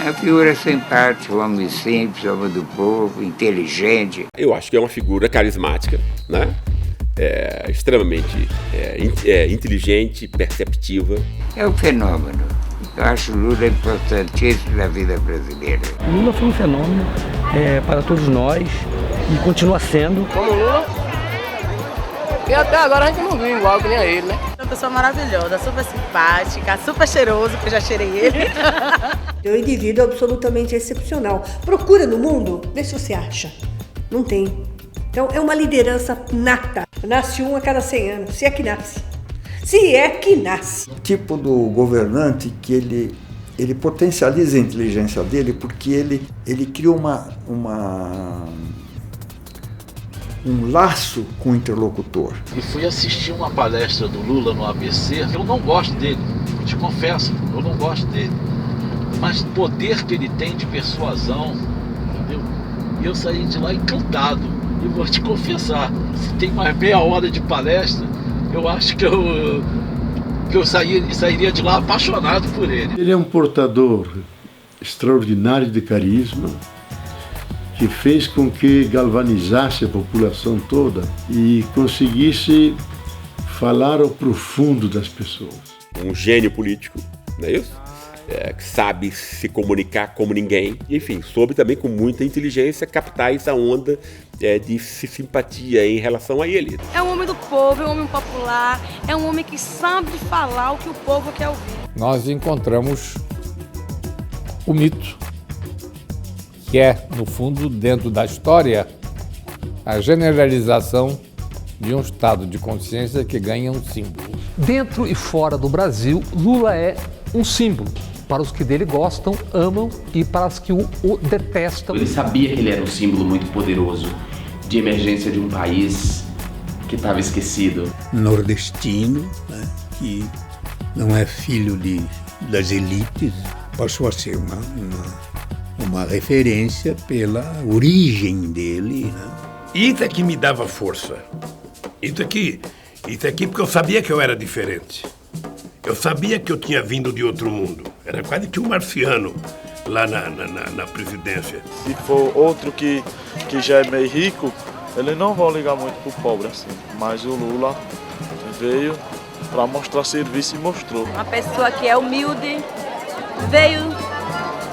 Uma figura simpática, um homem simples, homem do povo, inteligente. Eu acho que é uma figura carismática, né? Extremamente inteligente, perceptiva. É um fenômeno. Eu acho o Lula importantíssimo na vida brasileira. Lula foi um fenômeno para todos nós e continua sendo. Como Lula? E até agora a gente não viu igual que nem a ele, né? Uma pessoa maravilhosa, super simpática, super cheiroso, que eu já cheirei ele. É um indivíduo absolutamente excepcional. Procura no mundo, vê se você acha. Não tem. Então é uma liderança nata. Nasce um a cada 100 anos, se é que nasce. Se é que nasce. O tipo do governante que ele potencializa a inteligência dele porque ele cria um laço com o interlocutor. E fui assistir uma palestra do Lula no ABC. Eu não gosto dele, te confesso, eu não gosto dele. Mas o poder que ele tem de persuasão, entendeu? E eu saí de lá encantado. E vou te confessar, se tem mais meia hora de palestra, eu acho que eu que eu sairia de lá apaixonado por ele. Ele é um portador extraordinário de carisma, que fez com que galvanizasse a população toda e conseguisse falar ao profundo das pessoas. Um gênio político, não é isso? Que sabe se comunicar como ninguém. E, enfim, soube também com muita inteligência captar essa onda de simpatia em relação a ele. É um homem do povo, é um homem popular, é um homem que sabe falar o que o povo quer ouvir. Nós encontramos o mito, que é, no fundo, dentro da história, a generalização de um estado de consciência que ganha um símbolo. Dentro e fora do Brasil, Lula é um símbolo para os que dele gostam, amam e para os que o detestam. Ele sabia que ele era um símbolo muito poderoso de emergência de um país que estava esquecido. Nordestino, né, que não é filho das elites, passou a ser uma referência pela origem dele, né? Isso aqui me dava força. Isso aqui porque eu sabia que eu era diferente. Eu sabia que eu tinha vindo de outro mundo. Era quase que um marciano lá na presidência. Se for outro que já é meio rico, ele não vai ligar muito pro pobre assim. Mas o Lula veio para mostrar serviço e mostrou. Uma pessoa que é humilde, veio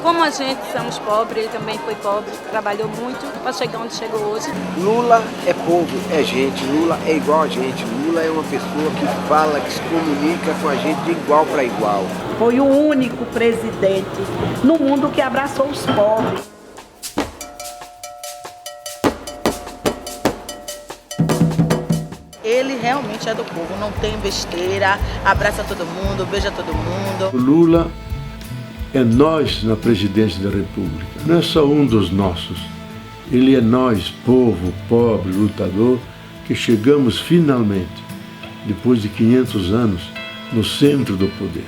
como a gente, somos pobres, ele também foi pobre, trabalhou muito para chegar onde chegou hoje. Lula é povo, é gente, Lula é igual a gente, Lula é uma pessoa que fala, que se comunica com a gente de igual para igual. Foi o único presidente no mundo que abraçou os pobres. Ele realmente é do povo, não tem besteira, abraça todo mundo, beija todo mundo. O Lula é nós na presidência da República, não é só um dos nossos. Ele é nós, povo, pobre, lutador, que chegamos finalmente, depois de 500 anos, no centro do poder.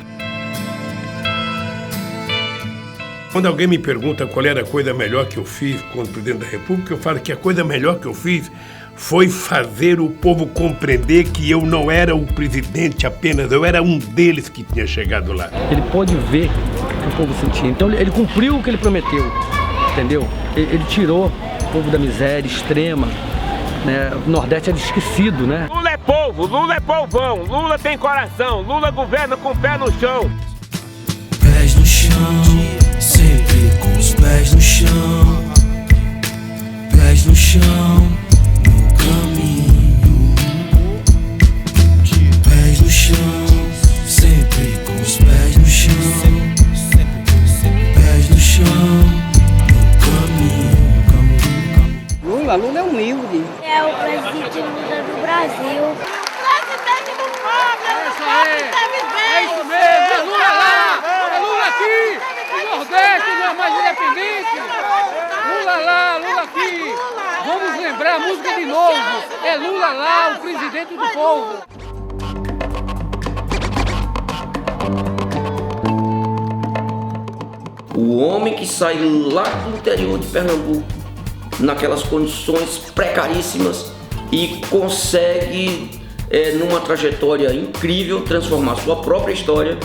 Quando alguém me pergunta qual era a coisa melhor que eu fiz como presidente da República, eu falo que a coisa melhor que eu fiz foi fazer o povo compreender que eu não era o presidente apenas, eu era um deles que tinha chegado lá. Ele pôde ver o que o povo sentia, então ele cumpriu o que ele prometeu, entendeu? Ele tirou o povo da miséria extrema, né? O Nordeste era esquecido, né? Lula é povo, Lula é povão, Lula tem coração, Lula governa com o pé no chão. Pés no chão, sempre com os pés no chão, pés no chão. Pés no chão, sempre com os pés no chão. Pés no chão, no caminho. Lula é humilde. É o presidente Lula do Brasil. Presidente do povo, é isso mesmo, é Lula lá, é Lula aqui, o Nordeste não é mais independente. Lula lá, Lula aqui. Vamos lembrar a música de novo. É Lula lá, o presidente do povo. O homem que sai lá do interior de Pernambuco, naquelas condições precaríssimas, e consegue, numa trajetória incrível, transformar sua própria história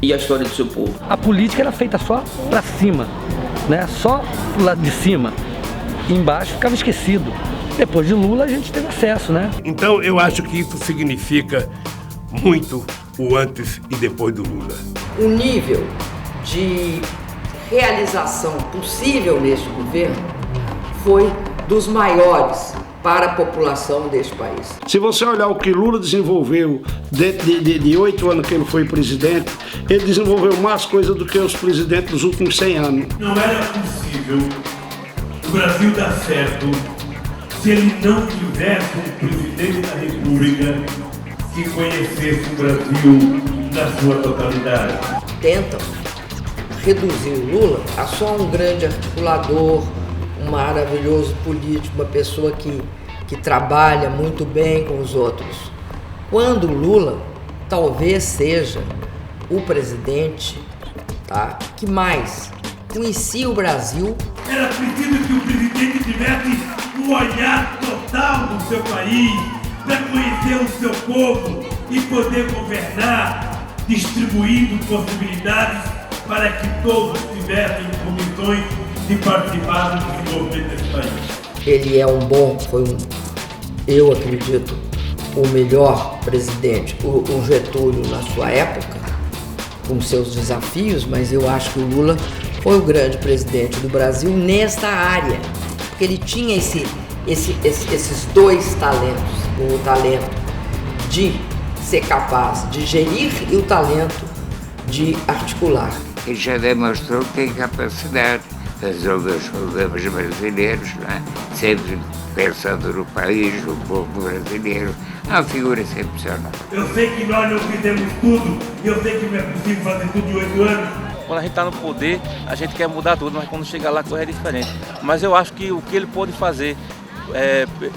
e a história do seu povo. A política era feita só para cima, né? Só lá de cima. Embaixo ficava esquecido. Depois de Lula a gente teve acesso, né? Então eu acho que isso significa muito o antes e depois do Lula. O nível de realização possível neste governo foi dos maiores para a população deste país. Se você olhar o que Lula desenvolveu dentro de 8 anos que ele foi presidente, ele desenvolveu mais coisa do que os presidentes dos últimos 100 anos. Não era possível o Brasil dar certo se ele não tivesse um presidente da República que conhecesse o Brasil na sua totalidade. Tentam reduzir o Lula a só um grande articulador, um maravilhoso político, uma pessoa que trabalha muito bem com os outros. Quando Lula talvez seja o presidente, tá, que mais conhecia o Brasil. Era preciso que o presidente tivesse um olhar total do seu país, para conhecer o seu povo e poder governar distribuindo possibilidades para que todos tivessem condições de participar do desenvolvimento desse país. Ele é eu acredito, o melhor presidente, o Getúlio na sua época, com seus desafios, mas eu acho que o Lula foi o grande presidente do Brasil nesta área, porque ele tinha esses dois talentos, o talento de ser capaz de gerir e o talento de articular. Ele já demonstrou que tem capacidade de resolver os problemas brasileiros, né? Sempre pensando no país, no povo brasileiro. É uma figura excepcional. Eu sei que nós não fizemos tudo, e eu sei que não é possível fazer tudo em 8 anos. Quando a gente está no poder, a gente quer mudar tudo, mas quando chega lá a coisa é diferente. Mas eu acho que o que ele pôde fazer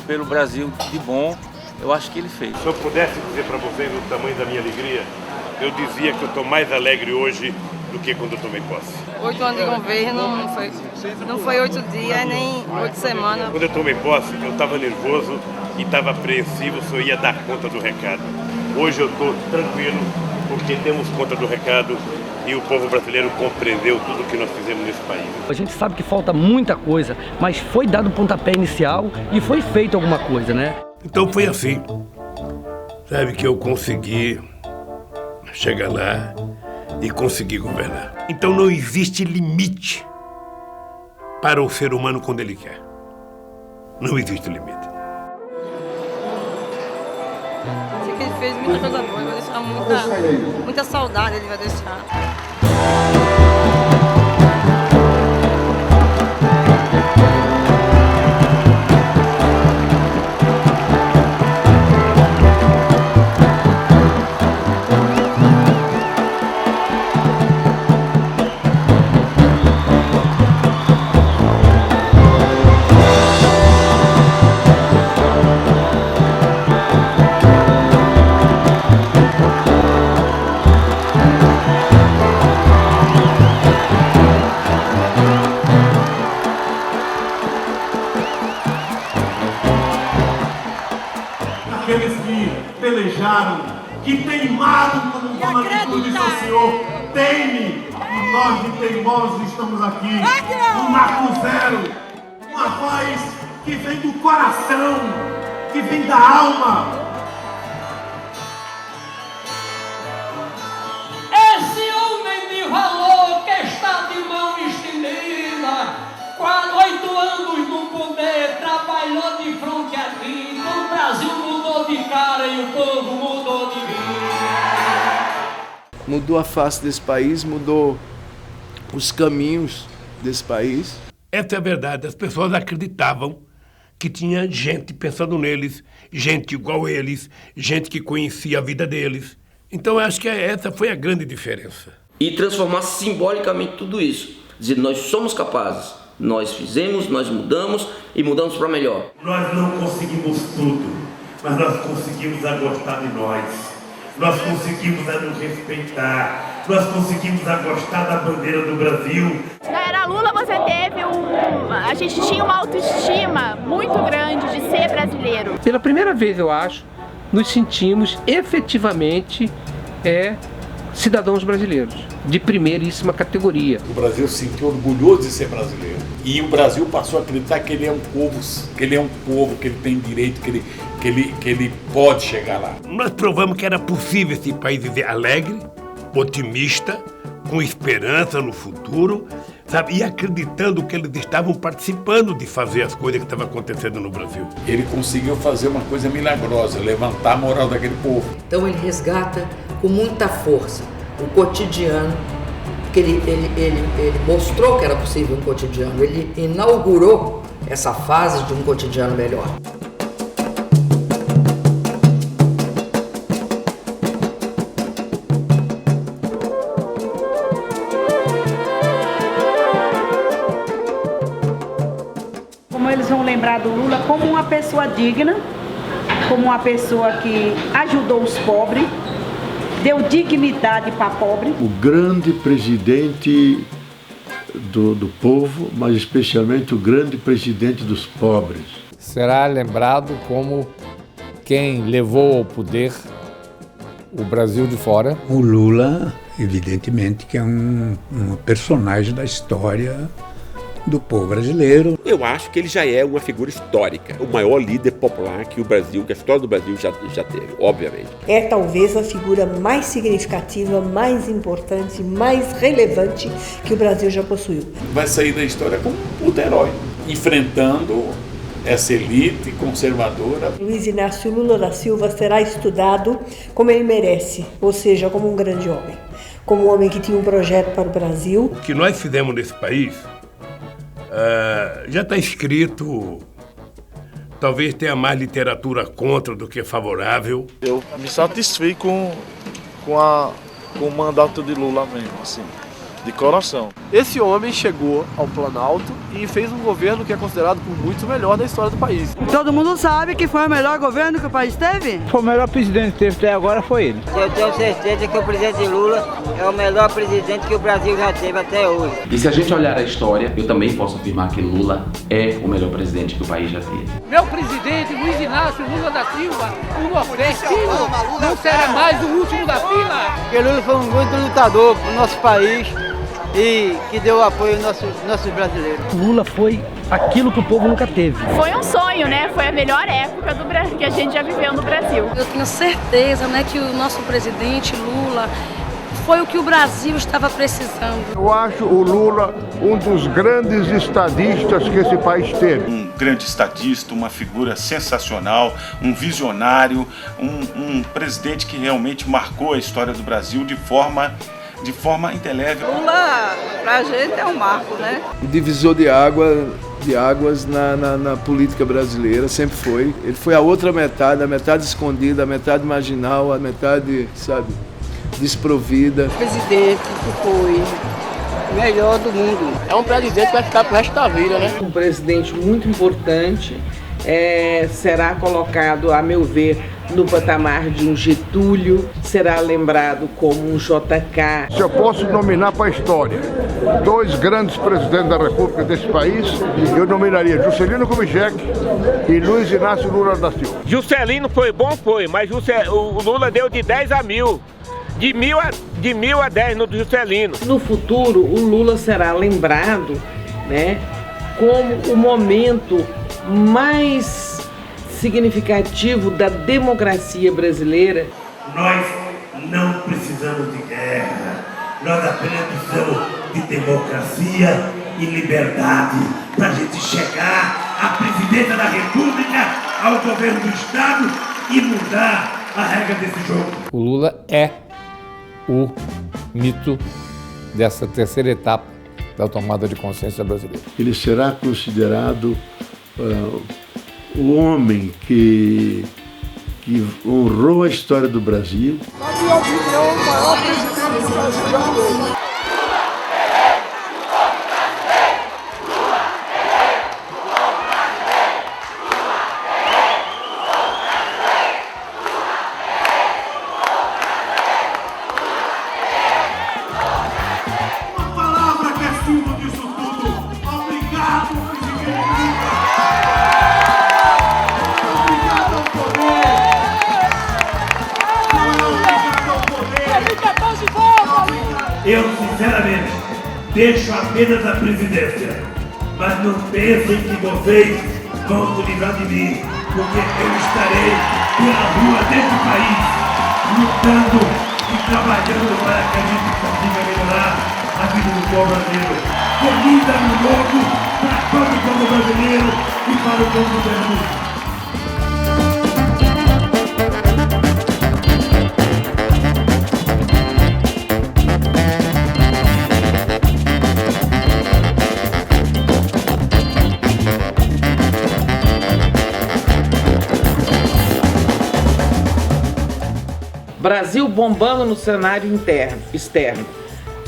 pelo Brasil de bom, eu acho que ele fez. Se eu pudesse dizer para vocês o tamanho da minha alegria, eu dizia que eu estou mais alegre hoje do que quando eu tomei posse. 8 anos de governo não foi 8 dias, nem 8 semanas. Quando eu tomei posse, eu estava nervoso e estava apreensivo se eu ia dar conta do recado. Hoje eu estou tranquilo, porque temos conta do recado e o povo brasileiro compreendeu tudo o que nós fizemos nesse país. A gente sabe que falta muita coisa, mas foi dado o pontapé inicial e foi feito alguma coisa, né? Então foi assim, sabe, que eu consegui chegar lá e conseguir governar. Então não existe limite para o ser humano quando ele quer. Não existe limite. Sei que ele fez muita coisa boa, vai deixar muita saudade, ele vai deixar. Aqueles que pelejaram, que teimaram como a atitude do senhor, teime, e nós de teimosos estamos aqui, no Marco Zero, uma voz que vem do coração, que vem da alma. Esse homem de valor que está de mão estendida, 8 anos no poder, trabalhou de frente aqui, o Brasil mudou de cara e o povo mudou de vida. Mudou a face desse país, mudou os caminhos desse país. Essa é a verdade, as pessoas acreditavam que tinha gente pensando neles, gente igual a eles, gente que conhecia a vida deles. Então eu acho que essa foi a grande diferença. E transformar simbolicamente tudo isso, dizer, nós somos capazes. Nós fizemos, nós mudamos e mudamos para melhor. Nós não conseguimos tudo, mas nós conseguimos a gostar de nós. Nós conseguimos a nos respeitar. Nós conseguimos a gostar da bandeira do Brasil. Na era Lula você teve a gente tinha uma autoestima muito grande de ser brasileiro. Pela primeira vez, eu acho, nos sentimos efetivamente cidadãos brasileiros, de primeiríssima categoria. O Brasil se sentiu orgulhoso de ser brasileiro. E o Brasil passou a acreditar que ele é um povo, que ele tem direito, que ele pode chegar lá. Nós provamos que era possível esse país viver alegre, otimista, com esperança no futuro, sabe? E acreditando que eles estavam participando de fazer as coisas que estavam acontecendo no Brasil. Ele conseguiu fazer uma coisa milagrosa, levantar a moral daquele povo. Então ele resgata com muita força o cotidiano, que ele mostrou que era possível um cotidiano, ele inaugurou essa fase de um cotidiano melhor. Como eles vão lembrar do Lula como uma pessoa digna, como uma pessoa que ajudou os pobres, deu dignidade para pobre. O grande presidente do povo, mas especialmente o grande presidente dos pobres. Será lembrado como quem levou ao poder o Brasil de fora. O Lula, evidentemente, que é um personagem da história do povo brasileiro. Eu acho que ele já é uma figura histórica, o maior líder popular que a história do Brasil já teve, obviamente. É talvez a figura mais significativa, mais importante, mais relevante que o Brasil já possuiu. Vai sair da história como um puto herói, enfrentando essa elite conservadora. Luiz Inácio Lula da Silva será estudado como ele merece, ou seja, como um grande homem, como um homem que tinha um projeto para o Brasil. O que nós fizemos nesse país já está escrito, talvez tenha mais literatura contra do que favorável. Eu me satisfei com o mandato de Lula mesmo, assim, de coração. Esse homem chegou ao Planalto e fez um governo que é considerado por muitos o melhor da história do país. Todo mundo sabe que foi o melhor governo que o país teve? Foi o melhor presidente que teve até agora, foi ele. Eu tenho certeza que o presidente Lula é o melhor presidente que o Brasil já teve até hoje. E se a gente olhar a história, eu também posso afirmar que Lula é o melhor presidente que o país já teve. Meu presidente, Luiz Inácio Lula da Silva, o nordestino, não será mais o último da fila. Porque Lula foi um grande lutador para o nosso país e que deu apoio aos nossos brasileiros. Lula foi aquilo que o povo nunca teve. Foi um sonho, né? Foi a melhor época que a gente já viveu no Brasil. Eu tenho certeza, né, que o nosso presidente Lula foi o que o Brasil estava precisando. Eu acho o Lula um dos grandes estadistas que esse país teve. Um grande estadista, uma figura sensacional, um visionário, um presidente que realmente marcou a história do Brasil de forma indelével. Lula, pra gente, é um marco, né? O divisor de águas na política brasileira, sempre foi. Ele foi a outra metade, a metade escondida, a metade marginal, a metade, sabe, desprovida. O presidente que foi o melhor do mundo. É um presidente que vai ficar pro resto da vida, né? Um presidente muito importante, será colocado, a meu ver, no patamar de um Getúlio, será lembrado como um JK. Se eu posso nominar para a história 2 grandes presidentes da República desse país, eu nominaria Juscelino Kubitschek e Luiz Inácio Lula da Silva. Juscelino foi bom, mas o Lula deu de 10 a 1000. De 1000 a 10 no Juscelino. No futuro, o Lula será lembrado, né, como o momento mais significativo da democracia brasileira. Nós não precisamos de guerra, nós apenas precisamos de democracia e liberdade para a gente chegar à presidência da República, ao governo do Estado e mudar a regra desse jogo. O Lula é o mito dessa terceira etapa da tomada de consciência brasileira. Ele será considerado o homem que honrou a história do Brasil. Na minha opinião, o maior presidente que o Brasil já teve. Eu, sinceramente, deixo apenas a presidência, mas não pensem que vocês vão se livrar de mim, porque eu estarei pela rua desse país, lutando e trabalhando para que a gente consiga melhorar a vida do povo brasileiro. Feliz ano novo para todo o povo brasileiro e para o povo brasileiro. Brasil bombando no cenário externo,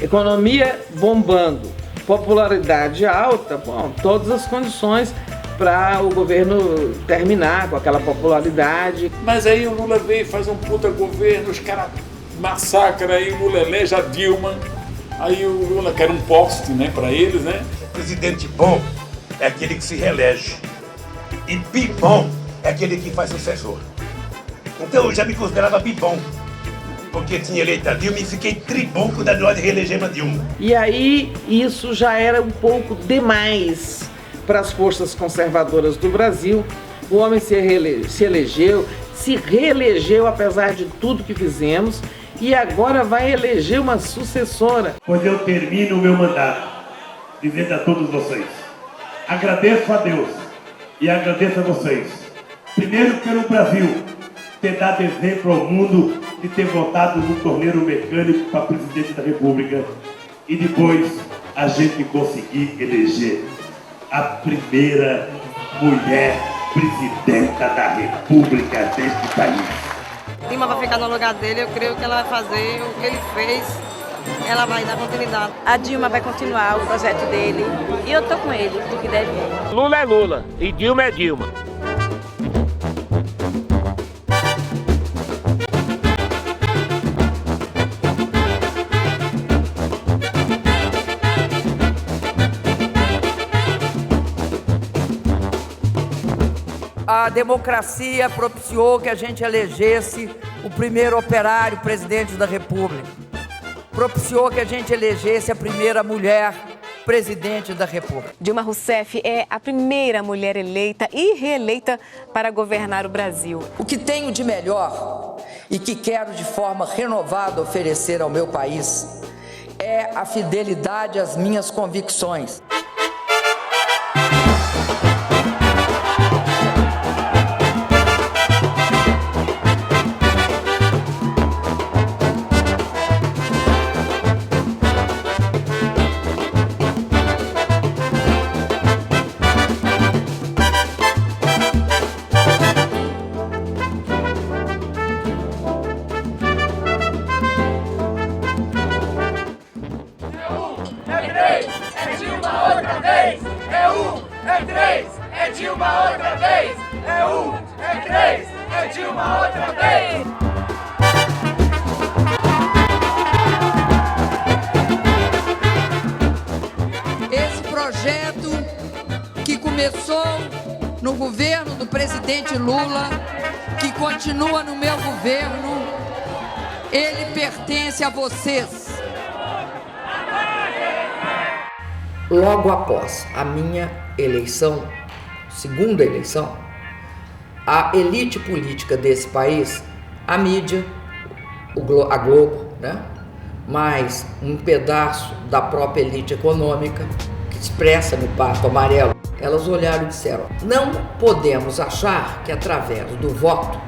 economia bombando, popularidade alta, todas as condições para o governo terminar com aquela popularidade. Mas aí o Lula veio e faz um puta governo, os caras massacram, aí o Lula elege a Dilma, aí o Lula quer um poste, né, para eles, né? Presidente bom é aquele que se reelege. E bibom é aquele que faz sucessor. Então eu já me considerava bibom. porque tinha eleito a Dilma e fiquei tribuco da hora de reeleger a Dilma. E aí isso já era um pouco demais para as forças conservadoras do Brasil. O homem se reelegeu apesar de tudo que fizemos e agora vai eleger uma sucessora. Pois eu termino o meu mandato dizendo a todos vocês, agradeço a Deus e agradeço a vocês, primeiro pelo Brasil ter dado exemplo ao mundo de ter votado no torneiro mecânico para presidente da República e depois a gente conseguir eleger a primeira mulher presidenta da República deste país. Dilma vai ficar no lugar dele, eu creio que ela vai fazer o que ele fez, ela vai dar continuidade. A Dilma vai continuar o projeto dele e eu tô com ele, do que deve ir. Lula é Lula e Dilma é Dilma. A democracia propiciou que a gente elegesse o primeiro operário presidente da República. Propiciou que a gente elegesse a primeira mulher presidente da República. Dilma Rousseff é a primeira mulher eleita e reeleita para governar o Brasil. O que tenho de melhor e que quero de forma renovada oferecer ao meu país é a fidelidade às minhas convicções. Esse projeto que começou no governo do presidente Lula, que continua no meu governo, ele pertence a vocês. Logo após a minha eleição, segunda eleição, a elite política desse país, a mídia, a Globo, né? Mais um pedaço da própria elite econômica, que expressa no Pato Amarelo, elas olharam e disseram: não podemos achar que através do voto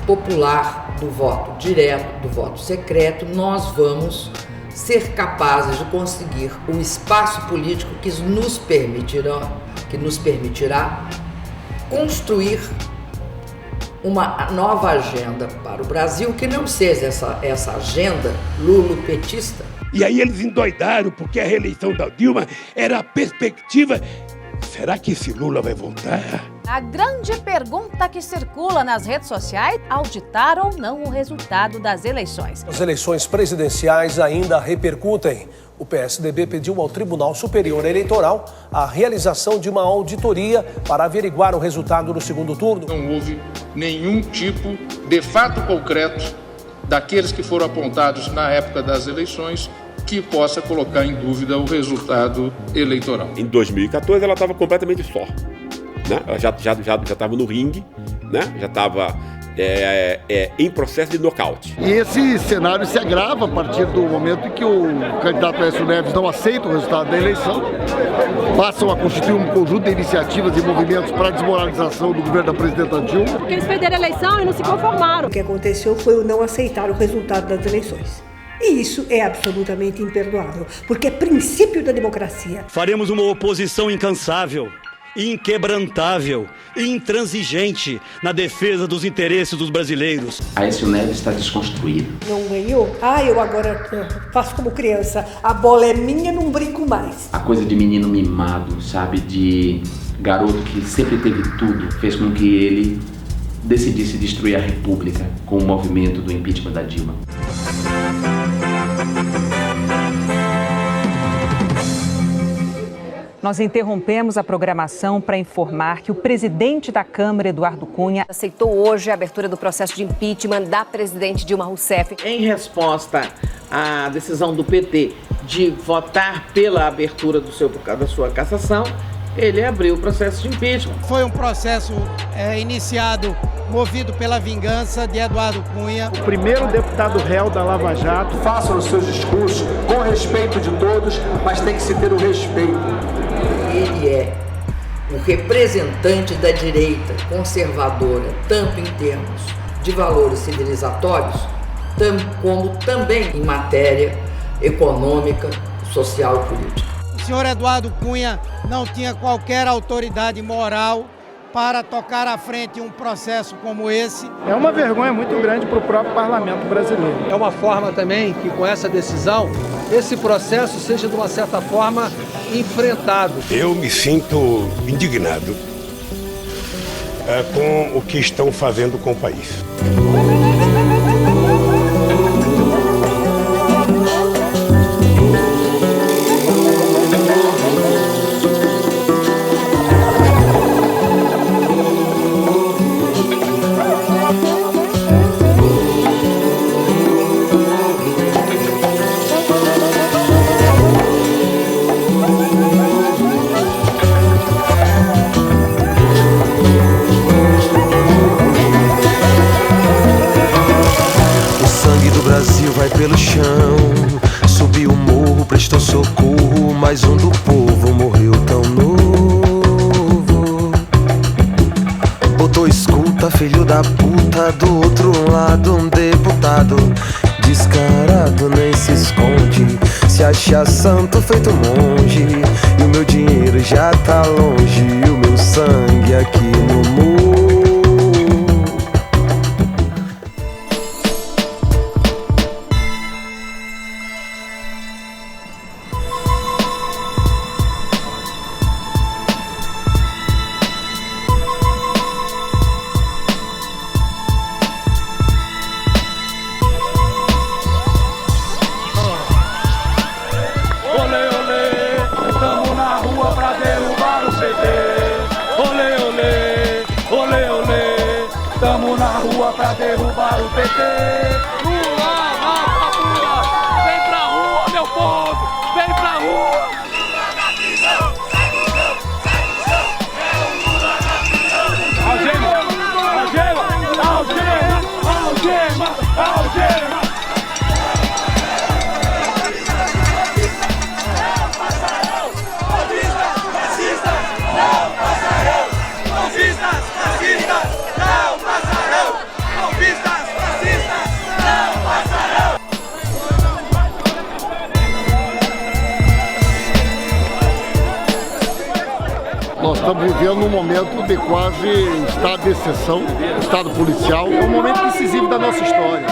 popular, do voto direto, do voto secreto, nós vamos ser capazes de conseguir o espaço político que nos permitirá construir uma nova agenda para o Brasil, que não seja essa agenda lulopetista. E aí eles endoidaram porque a reeleição da Dilma era a perspectiva. Será que esse Lula vai voltar? A grande pergunta que circula nas redes sociais: auditar ou não o resultado das eleições? As eleições presidenciais ainda repercutem. O PSDB pediu ao Tribunal Superior Eleitoral a realização de uma auditoria para averiguar o resultado do segundo turno. Não houve nenhum tipo de fato concreto daqueles que foram apontados na época das eleições que possa colocar em dúvida o resultado eleitoral. Em 2014 ela estava completamente só, né? Ela já estava no ringue, né? Já estava em processo de nocaute. E esse cenário se agrava a partir do momento em que o candidato Aécio Neves não aceita o resultado da eleição, passam a constituir um conjunto de iniciativas e movimentos para a desmoralização do governo da presidenta Dilma. Porque eles perderam a eleição e não se conformaram. O que aconteceu foi o não aceitar o resultado das eleições. E isso é absolutamente imperdoável, porque é princípio da democracia. Faremos uma oposição incansável, inquebrantável e intransigente na defesa dos interesses dos brasileiros. Aécio Neves está desconstruído. Não ganhou? Eu agora faço como criança. A bola é minha, não brinco mais. A coisa de menino mimado, sabe? De garoto que sempre teve tudo, fez com que ele decidisse destruir a República com o movimento do impeachment da Dilma. Nós interrompemos a programação para informar que o presidente da Câmara, Eduardo Cunha, aceitou hoje a abertura do processo de impeachment da presidente Dilma Rousseff. Em resposta à decisão do PT de votar pela abertura da sua cassação, ele abriu o processo de impeachment. Foi um processo iniciado, movido pela vingança de Eduardo Cunha. O primeiro deputado réu da Lava Jato. Façam os seus discursos com respeito de todos, mas tem que se ter o respeito. Ele é o representante da direita conservadora, tanto em termos de valores civilizatórios, como também em matéria econômica, social e política. O senhor Eduardo Cunha não tinha qualquer autoridade moral para tocar à frente um processo como esse. É uma vergonha muito grande para o próprio parlamento brasileiro. É uma forma também que, com essa decisão, esse processo seja, de uma certa forma, enfrentado. Eu me sinto indignado com o que estão fazendo com o país. Vai pelo chão, subiu o morro, prestou socorro, mais um do povo morreu tão novo. Botou escuta, filho da puta, do outro lado um deputado descarado, nem se esconde, se acha santo feito monge, e o meu dinheiro já tá longe, e o meu sangue aqui no morro. Pra derrubar o PT. Lula na rua, vem pra rua, meu povo, vem pra rua. Lula na prisão, sai do chão, Lula na prisão. Algema, algema, algema, algema, algema. Não passarão, golpistas, fascistas, não passarão, golpistas, fascistas, não passarão. Golpistas, fascistas, não passarão! Nós estamos vivendo um momento de quase estado de exceção, estado policial. É um momento decisivo da nossa história.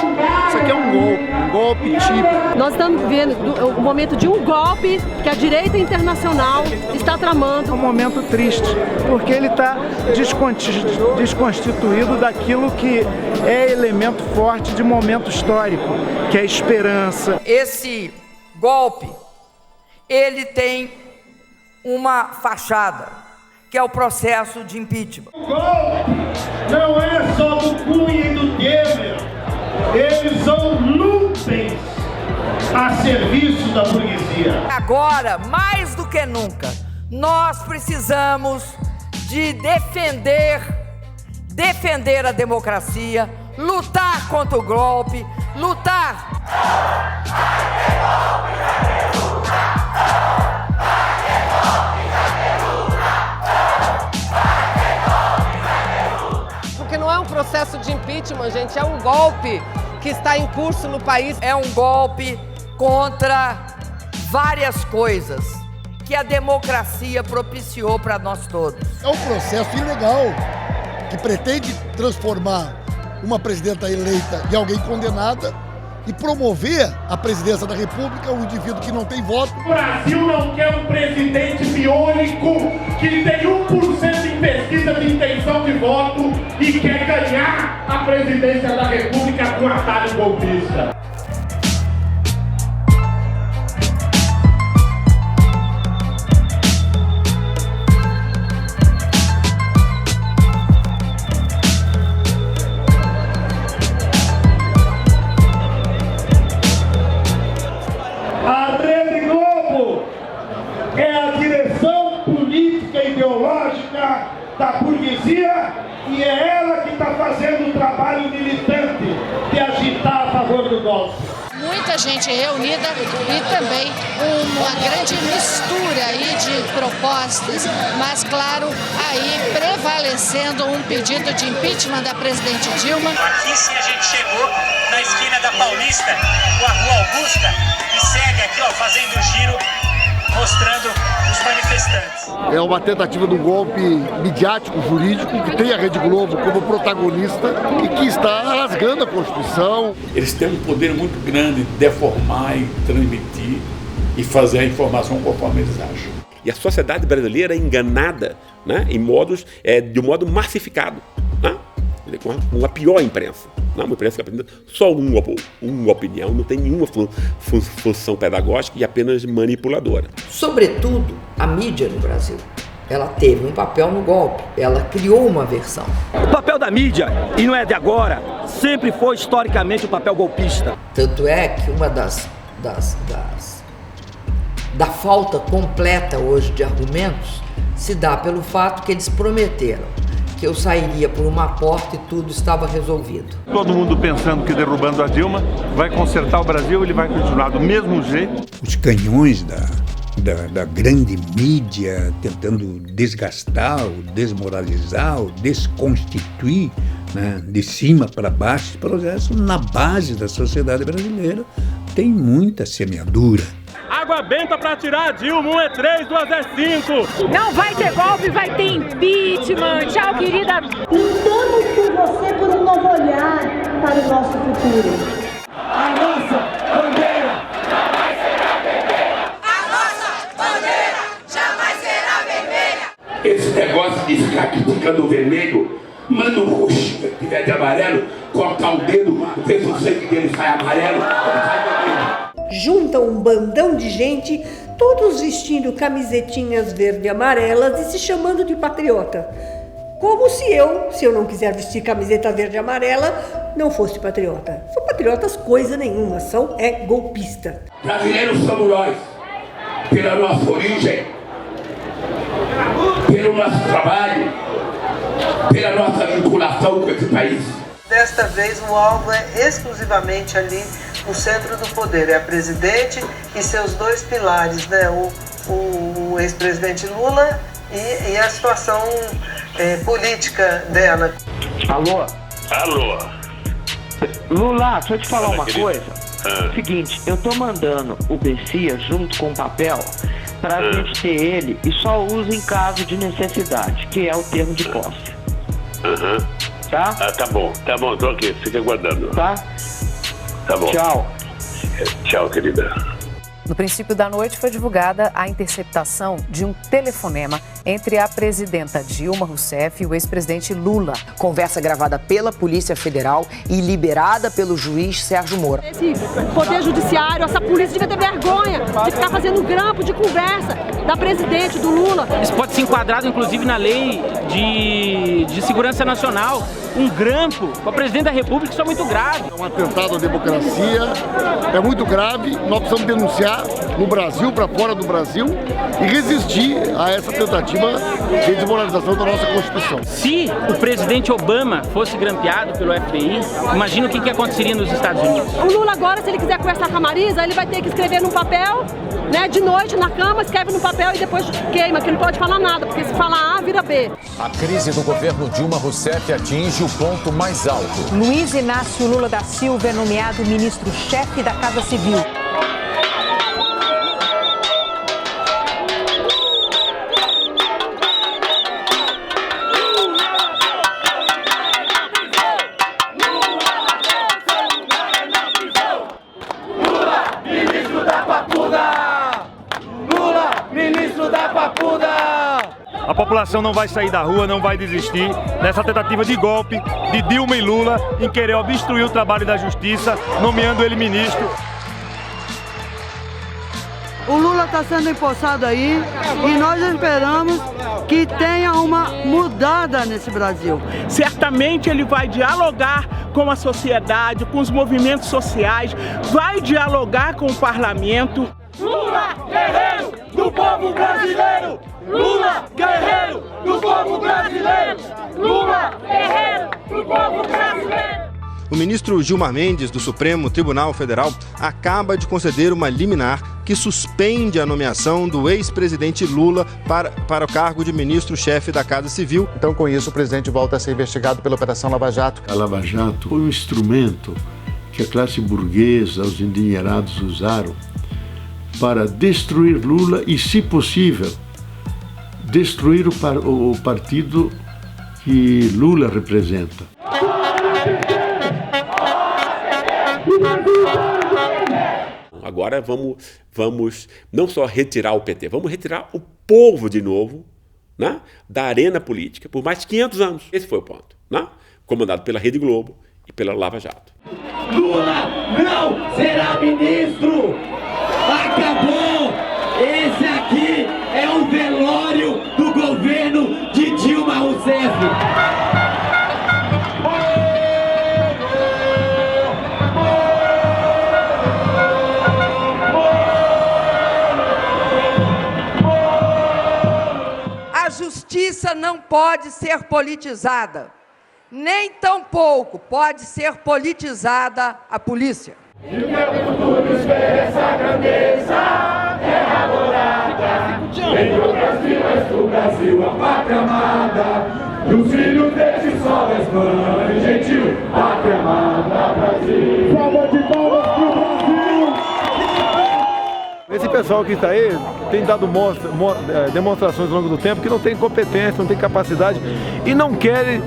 Isso aqui é um golpe típico. Nós estamos vivendo o momento de um golpe que a direita internacional está tramando. É um momento triste, porque ele está desconstituído daquilo que é elemento forte de momento histórico, que é a esperança. Esse golpe, ele tem uma fachada, que é o processo de impeachment. O golpe não é só do Cunha e do Temer, eles são lumens a serviço da burguesia. Agora, mais do que nunca, nós precisamos de defender a democracia, lutar contra o golpe, lutar. Porque não é um processo de impeachment, gente, é um golpe que está em curso no país. É um golpe contra várias coisas que a democracia propiciou para nós todos. É um processo ilegal que pretende transformar uma presidenta eleita em alguém condenada e promover a presidência da República um indivíduo que não tem voto. O Brasil não quer um presidente biônico que tem 1% em pesquisa de intenção de voto e quer ganhar a presidência da República com atalho golpista. lógica da burguesia e é ela que está fazendo o trabalho militante de agitar a favor do golpe. Muita gente reunida e também uma grande mistura aí de propostas, mas claro, aí prevalecendo um pedido de impeachment da presidente Dilma. Aqui sim a gente chegou na esquina da Paulista com a Rua Augusta e segue aqui, ó, fazendo o giro, mostrando os manifestantes. É uma tentativa de um golpe midiático, jurídico, que tem a Rede Globo como protagonista e que está rasgando a Constituição. Eles têm um poder muito grande de deformar e transmitir e fazer a informação conforme eles acham. E a sociedade brasileira é enganada, né, de um modo massificado, né, com a pior imprensa. Não, uma imprensa que apresenta só uma opinião, não tem nenhuma função pedagógica e apenas manipuladora. Sobretudo, a mídia no Brasil, ela teve um papel no golpe, ela criou uma versão. O papel da mídia, e não é de agora, sempre foi historicamente o papel golpista. Tanto é que uma da falta completa hoje de argumentos se dá pelo fato que eles prometeram que eu sairia por uma porta e tudo estava resolvido. Todo mundo pensando que derrubando a Dilma vai consertar o Brasil, ele vai continuar do mesmo jeito. Os canhões da grande mídia tentando desgastar, desmoralizar, desconstituir, né, de cima para baixo, esse processo na base da sociedade brasileira tem muita semeadura. Água benta para tirar a Dilma, 1 é 3, 2 é 5. Não vai ter golpe, vai ter impeachment. Tchau, querida. Lutamos por você por um novo olhar para o nosso futuro. A nossa bandeira jamais será vermelha. A nossa bandeira jamais será vermelha. Esse negócio de ficar aqui ficando vermelho, manda o roxo que tiver de amarelo, cortar o dedo, ver se o sangue dele sai amarelo, sai vermelho. Juntam um bandão de gente, todos vestindo camisetinhas verde e amarelas e se chamando de patriota. Como se eu não quiser vestir camiseta verde e amarela, não fosse patriota. São patriotas coisa nenhuma, golpista. Brasileiros somos nós, pela nossa origem, pelo nosso trabalho, pela nossa vinculação com esse país. Desta vez o alvo é exclusivamente ali o centro do poder, é a presidente e seus dois pilares, né? O ex-presidente Lula e a situação política dela. Alô? Alô? Lula, deixa eu te falar uma coisa. Seguinte, eu tô mandando o Bessia junto com o papel pra gente ter ele e só usa em caso de necessidade, que é o termo de posse. Tá? Tá bom, tô aqui, fica aguardando. Tá? Tá bom. Tchau. Tchau, querida. No princípio da noite foi divulgada a interceptação de um telefonema entre a presidenta Dilma Rousseff e o ex-presidente Lula. Conversa gravada pela Polícia Federal e liberada pelo juiz Sérgio Moro. Esse poder judiciário, essa polícia devia ter vergonha de ficar fazendo grampo de conversa da presidente, do Lula. Isso pode ser enquadrado, inclusive, na lei de segurança nacional. Um grampo com a presidente da República, isso é muito grave. É um atentado à democracia, é muito grave. Nós precisamos denunciar no Brasil, para fora do Brasil, e resistir a essa tentativa de desmoralização da nossa Constituição. Se o presidente Obama fosse grampeado pelo FBI, imagina o que aconteceria nos Estados Unidos. O Lula agora, se ele quiser conversar com a Marisa, ele vai ter que escrever num papel, né, de noite na cama, escreve no papel e depois queima, que não pode falar nada, porque se falar A, vira B. A crise do governo Dilma Rousseff atinge o ponto mais alto. Luiz Inácio Lula da Silva é nomeado ministro-chefe da Casa Civil. A população não vai sair da rua, não vai desistir nessa tentativa de golpe de Dilma e Lula em querer obstruir o trabalho da justiça, nomeando ele ministro. O Lula está sendo empossado aí e nós esperamos que tenha uma mudada nesse Brasil. Certamente ele vai dialogar com a sociedade, com os movimentos sociais, vai dialogar com o parlamento. Lula, guerreiro do povo brasileiro! Lula, guerreiro do povo brasileiro! Lula, guerreiro do povo brasileiro! O ministro Gilmar Mendes, do Supremo Tribunal Federal, acaba de conceder uma liminar que suspende a nomeação do ex-presidente Lula para o cargo de ministro-chefe da Casa Civil. Então, com isso, o presidente volta a ser investigado pela Operação Lava Jato. A Lava Jato foi um instrumento que a classe burguesa, os endinheirados usaram para destruir Lula e, se possível, destruir o partido que Lula representa. Agora vamos não só retirar o PT, vamos retirar o povo de novo, né, da arena política por mais de 500 anos. Esse foi o ponto, né? Comandado pela Rede Globo e pela Lava Jato. Lula não será ministro! Acabou! Esse aqui é o velório do governo de Dilma Rousseff! A justiça não pode ser politizada, nem tampouco pode ser politizada a polícia. E o meu futuro espera essa grandeza, terra dourada, em outras vilas do Brasil, a pátria amada, dos filhos desse sol espanha, gentil, pátria amada, Brasil. Salva de palmas pro Brasil! Esse pessoal que está aí tem dado demonstrações ao longo do tempo que não tem competência, não tem capacidade e não querem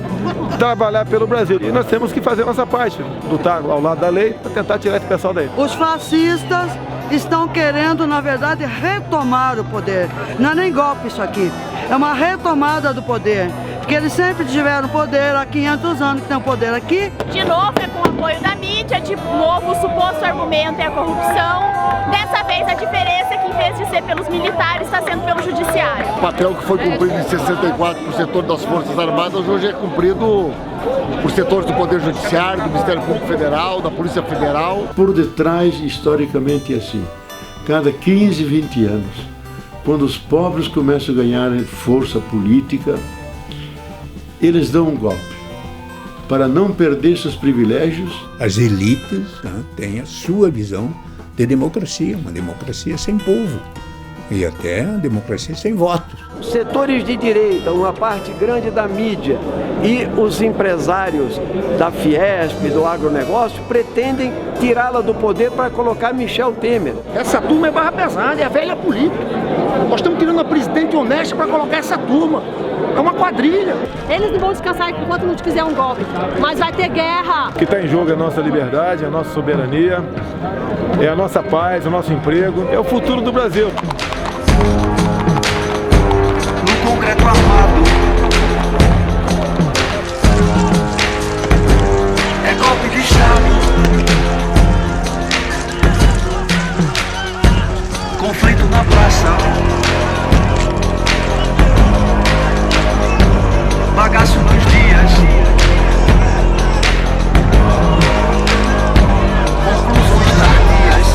trabalhar pelo Brasil. E nós temos que fazer a nossa parte, lutar ao lado da lei para tentar tirar esse pessoal daí. Os fascistas estão querendo, na verdade, retomar o poder. Não é nem golpe isso aqui, é uma retomada do poder. Porque eles sempre tiveram poder há 500 anos que tem o poder aqui. De novo é com o apoio da mídia, de novo o suposto argumento é a corrupção. Dessa vez a diferença é que em vez de ser pelos militares, está sendo pelo judiciário. O papel que foi cumprido em 64 por setor das Forças Armadas, hoje é cumprido por setores do Poder Judiciário, do Ministério Público Federal, da Polícia Federal. Por detrás, historicamente, é assim. Cada 15, 20 anos, quando os pobres começam a ganhar força política, eles dão um golpe para não perder seus privilégios. As elites têm a sua visão de democracia, uma democracia sem povo e até a democracia sem votos. Setores de direita, uma parte grande da mídia e os empresários da Fiesp, do agronegócio, pretendem tirá-la do poder para colocar Michel Temer. Essa turma é barra pesada, é a velha política. Nós estamos tirando a presidente honesta para colocar essa turma. É uma quadrilha. Eles não vão descansar enquanto não fizer um golpe, mas vai ter guerra. O que está em jogo é a nossa liberdade, a nossa soberania, é a nossa paz, o nosso emprego, é o futuro do Brasil. No concreto armado, é golpe de Estado. Conflito na praça, bagaço nos dias, conclusões tardias,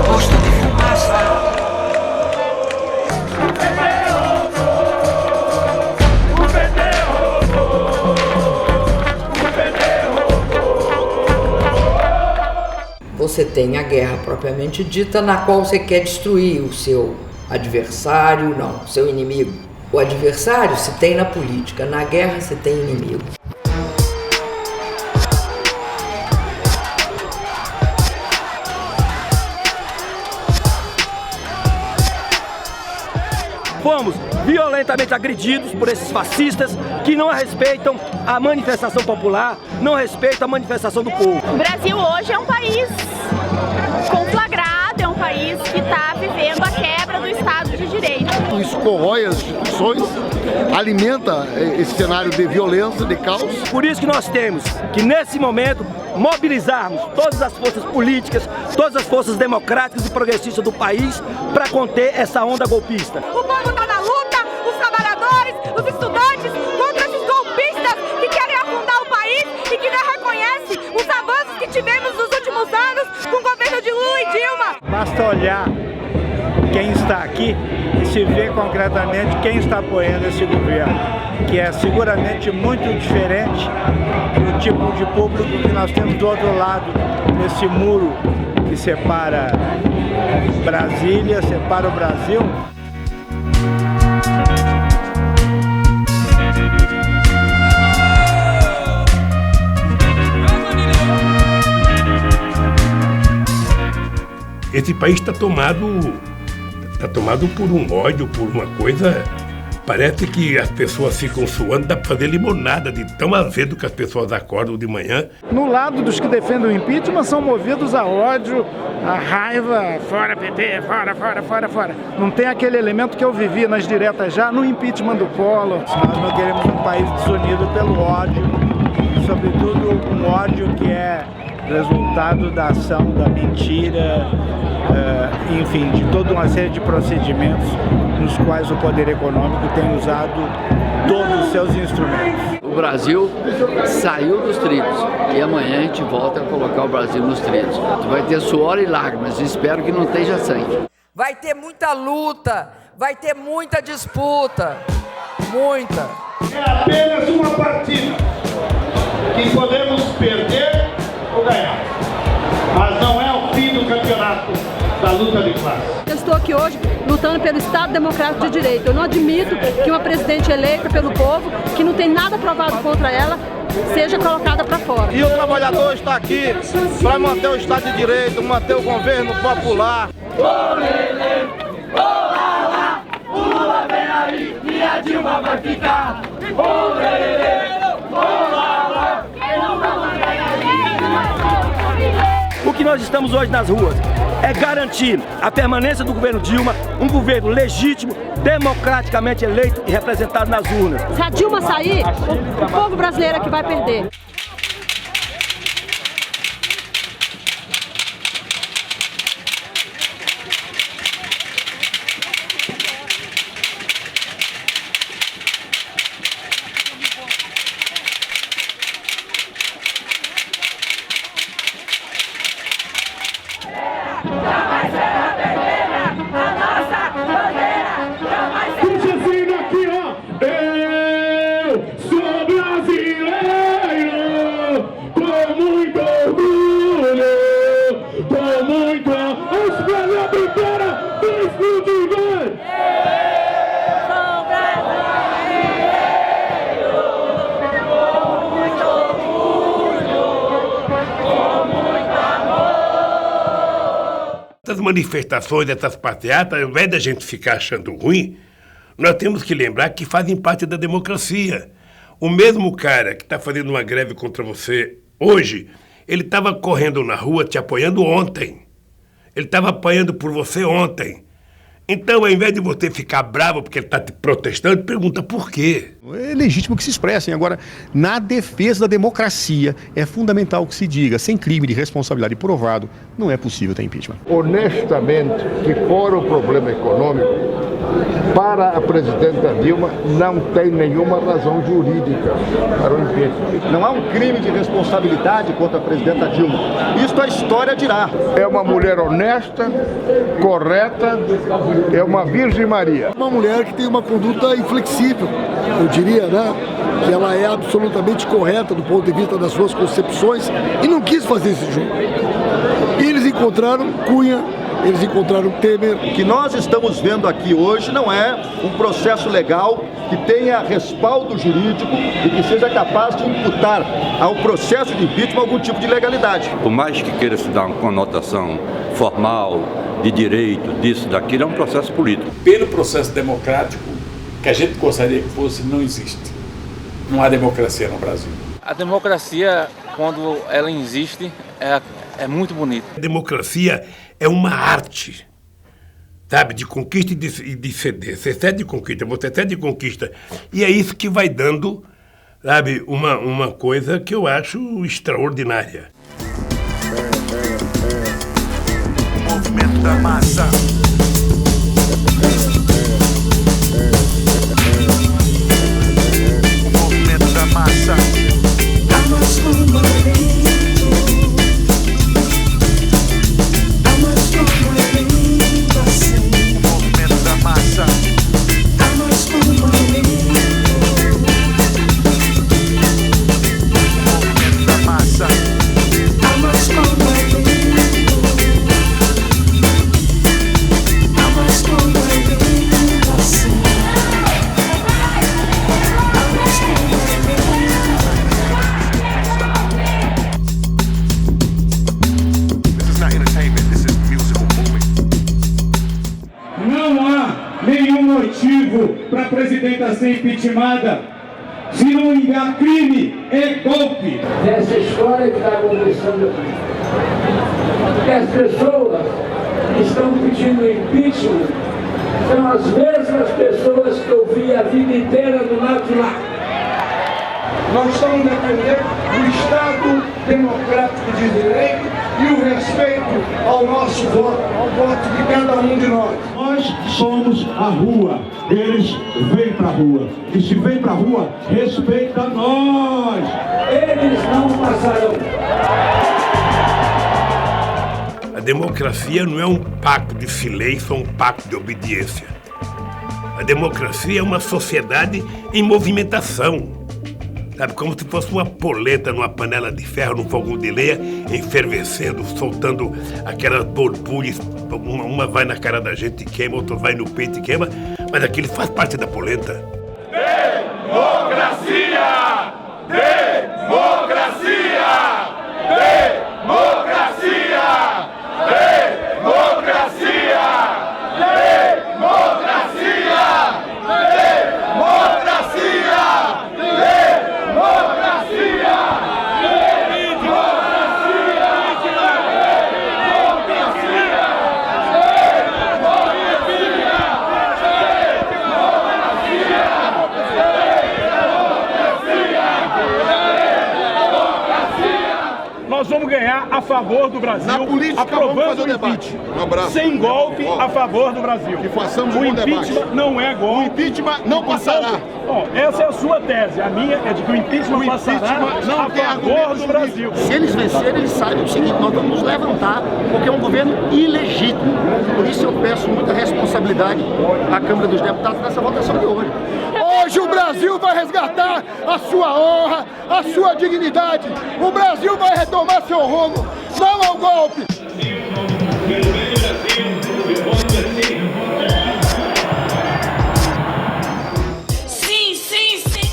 posto de fumaça. Você tem a guerra propriamente dita, na qual você quer destruir o seu adversário, não, seu inimigo. O adversário se tem na política, na guerra se tem inimigo. Fomos violentamente agredidos por esses fascistas que não respeitam a manifestação popular, não respeitam a manifestação do povo. O Brasil hoje é um país conflagrado, é um país que está vivendo a quebra do Estado de Direito. Isso corrói as instituições, alimenta esse cenário de violência, de caos. Por isso que nós temos que, nesse momento, mobilizarmos todas as forças políticas, todas as forças democráticas e progressistas do país para conter essa onda golpista. O povo está na luta, os trabalhadores, os estudantes, contra esses golpistas que querem afundar o país e que não reconhecem os avanços que tivemos nos últimos anos com o governo de Lula e Dilma. Basta olhar quem está aqui e se ver concretamente quem está apoiando esse governo, que é seguramente muito diferente do tipo de público que nós temos do outro lado desse muro que separa Brasília, separa o Brasil. Esse país está tomado por um ódio, por uma coisa. Parece que as pessoas ficam suando, dá para fazer limonada de tão azedo que as pessoas acordam de manhã. No lado dos que defendem o impeachment são movidos a ódio, a raiva, fora PT, fora. Não tem aquele elemento que eu vivi nas diretas já no impeachment do Collor. Nós não queremos um país desunido pelo ódio, e sobretudo um ódio que é resultado da ação, da mentira, enfim, de toda uma série de procedimentos nos quais o poder econômico tem usado todos os seus instrumentos. O Brasil saiu dos trilhos e amanhã a gente volta a colocar o Brasil nos trilhos. Vai ter suor e lágrimas, espero que não esteja sangue. Vai ter muita luta, vai ter muita disputa, muita. É apenas uma partida que podemos perder ou ganhar, mas não é o fim do campeonato da luta de classe. Eu estou aqui hoje lutando pelo Estado Democrático de Direito. Eu não admito que uma presidente eleita pelo povo, que não tem nada provado contra ela, seja colocada para fora. E o trabalhador está aqui para manter o Estado de Direito, manter o governo popular. O Lula vem aí e a Dilma vai ficar. O que nós estamos hoje nas ruas é garantir a permanência do governo Dilma, um governo legítimo, democraticamente eleito e representado nas urnas. Se a Dilma sair, o povo brasileiro é que vai perder. Essas manifestações, essas passeatas, ao invés da gente ficar achando ruim, nós temos que lembrar que fazem parte da democracia. O mesmo cara que está fazendo uma greve contra você hoje, ele estava correndo na rua te apoiando ontem. Ele estava apoiando por você ontem. Então, ao invés de você ficar bravo porque ele está te protestando, pergunta por quê. É legítimo que se expressem. Agora, na defesa da democracia, é fundamental que se diga, sem crime de responsabilidade provado, não é possível ter impeachment. Honestamente, que fora o problema econômico, para a presidenta Dilma não tem nenhuma razão jurídica para o impeachment. Não há um crime de responsabilidade contra a presidenta Dilma. Isto a história dirá. É uma mulher honesta, correta, é uma Virgem Maria. Uma mulher que tem uma conduta inflexível, eu diria, né? Que ela é absolutamente correta do ponto de vista das suas concepções e não quis fazer esse jogo. E eles encontraram Cunha, eles encontraram Temer. O que nós estamos vendo aqui hoje não é um processo legal que tenha respaldo jurídico e que seja capaz de imputar ao processo de impeachment algum tipo de legalidade. Por mais que queira se dar uma conotação formal, de direito, disso, daquilo, é um processo político. Pelo processo democrático, que a gente gostaria que fosse, não existe. Não há democracia no Brasil. A democracia, quando ela existe, é muito bonita. A democracia é uma arte, sabe, de conquista e de ceder. Você cede de conquista, você cede de conquista. E é isso que vai dando, sabe, uma coisa que eu acho extraordinária. Movimento da massa. Movimento da massa. I'm a strong motivo para a presidenta ser impeachmentada. Se não há crime, é golpe. Essa história que está acontecendo aqui, que as pessoas que estão pedindo impeachment são as mesmas pessoas que eu vi a vida inteira do lado de lá. Nós estamos defendendo o Estado democrático de direito e o respeito ao nosso voto, ao voto de cada um de nós. Nós somos a rua, eles vêm para a rua. E se vêm para a rua, respeita nós. Eles não passarão. A democracia não é um pacto de silêncio ou um pacto de obediência. A democracia é uma sociedade em movimentação. Sabe, como se fosse uma polenta numa panela de ferro, num fogão de lenha, enfervescendo, soltando aquelas borbulhas. Uma vai na cara da gente e queima, outra vai no peito e queima, mas aquilo faz parte da polenta. Democracia! Democracia! Democracia! Democracia! Nós vamos ganhar a favor do Brasil. Na política, aprovando o impeachment. Sem golpe, a favor do Brasil. Que façamos o impeachment não é golpe. O impeachment não passará. Bom, essa é a sua tese. A minha é de que o impeachment passará a favor do Brasil. Se eles vencerem, eles sabem o seguinte: nós vamos nos levantar, porque é um governo ilegítimo. Por isso eu peço muita responsabilidade à Câmara dos Deputados nessa votação de hoje. Hoje o Brasil vai resgatar a sua honra, a sua dignidade. O Brasil vai retomar seu rumo, não ao golpe. Sim, sim, sim, sim.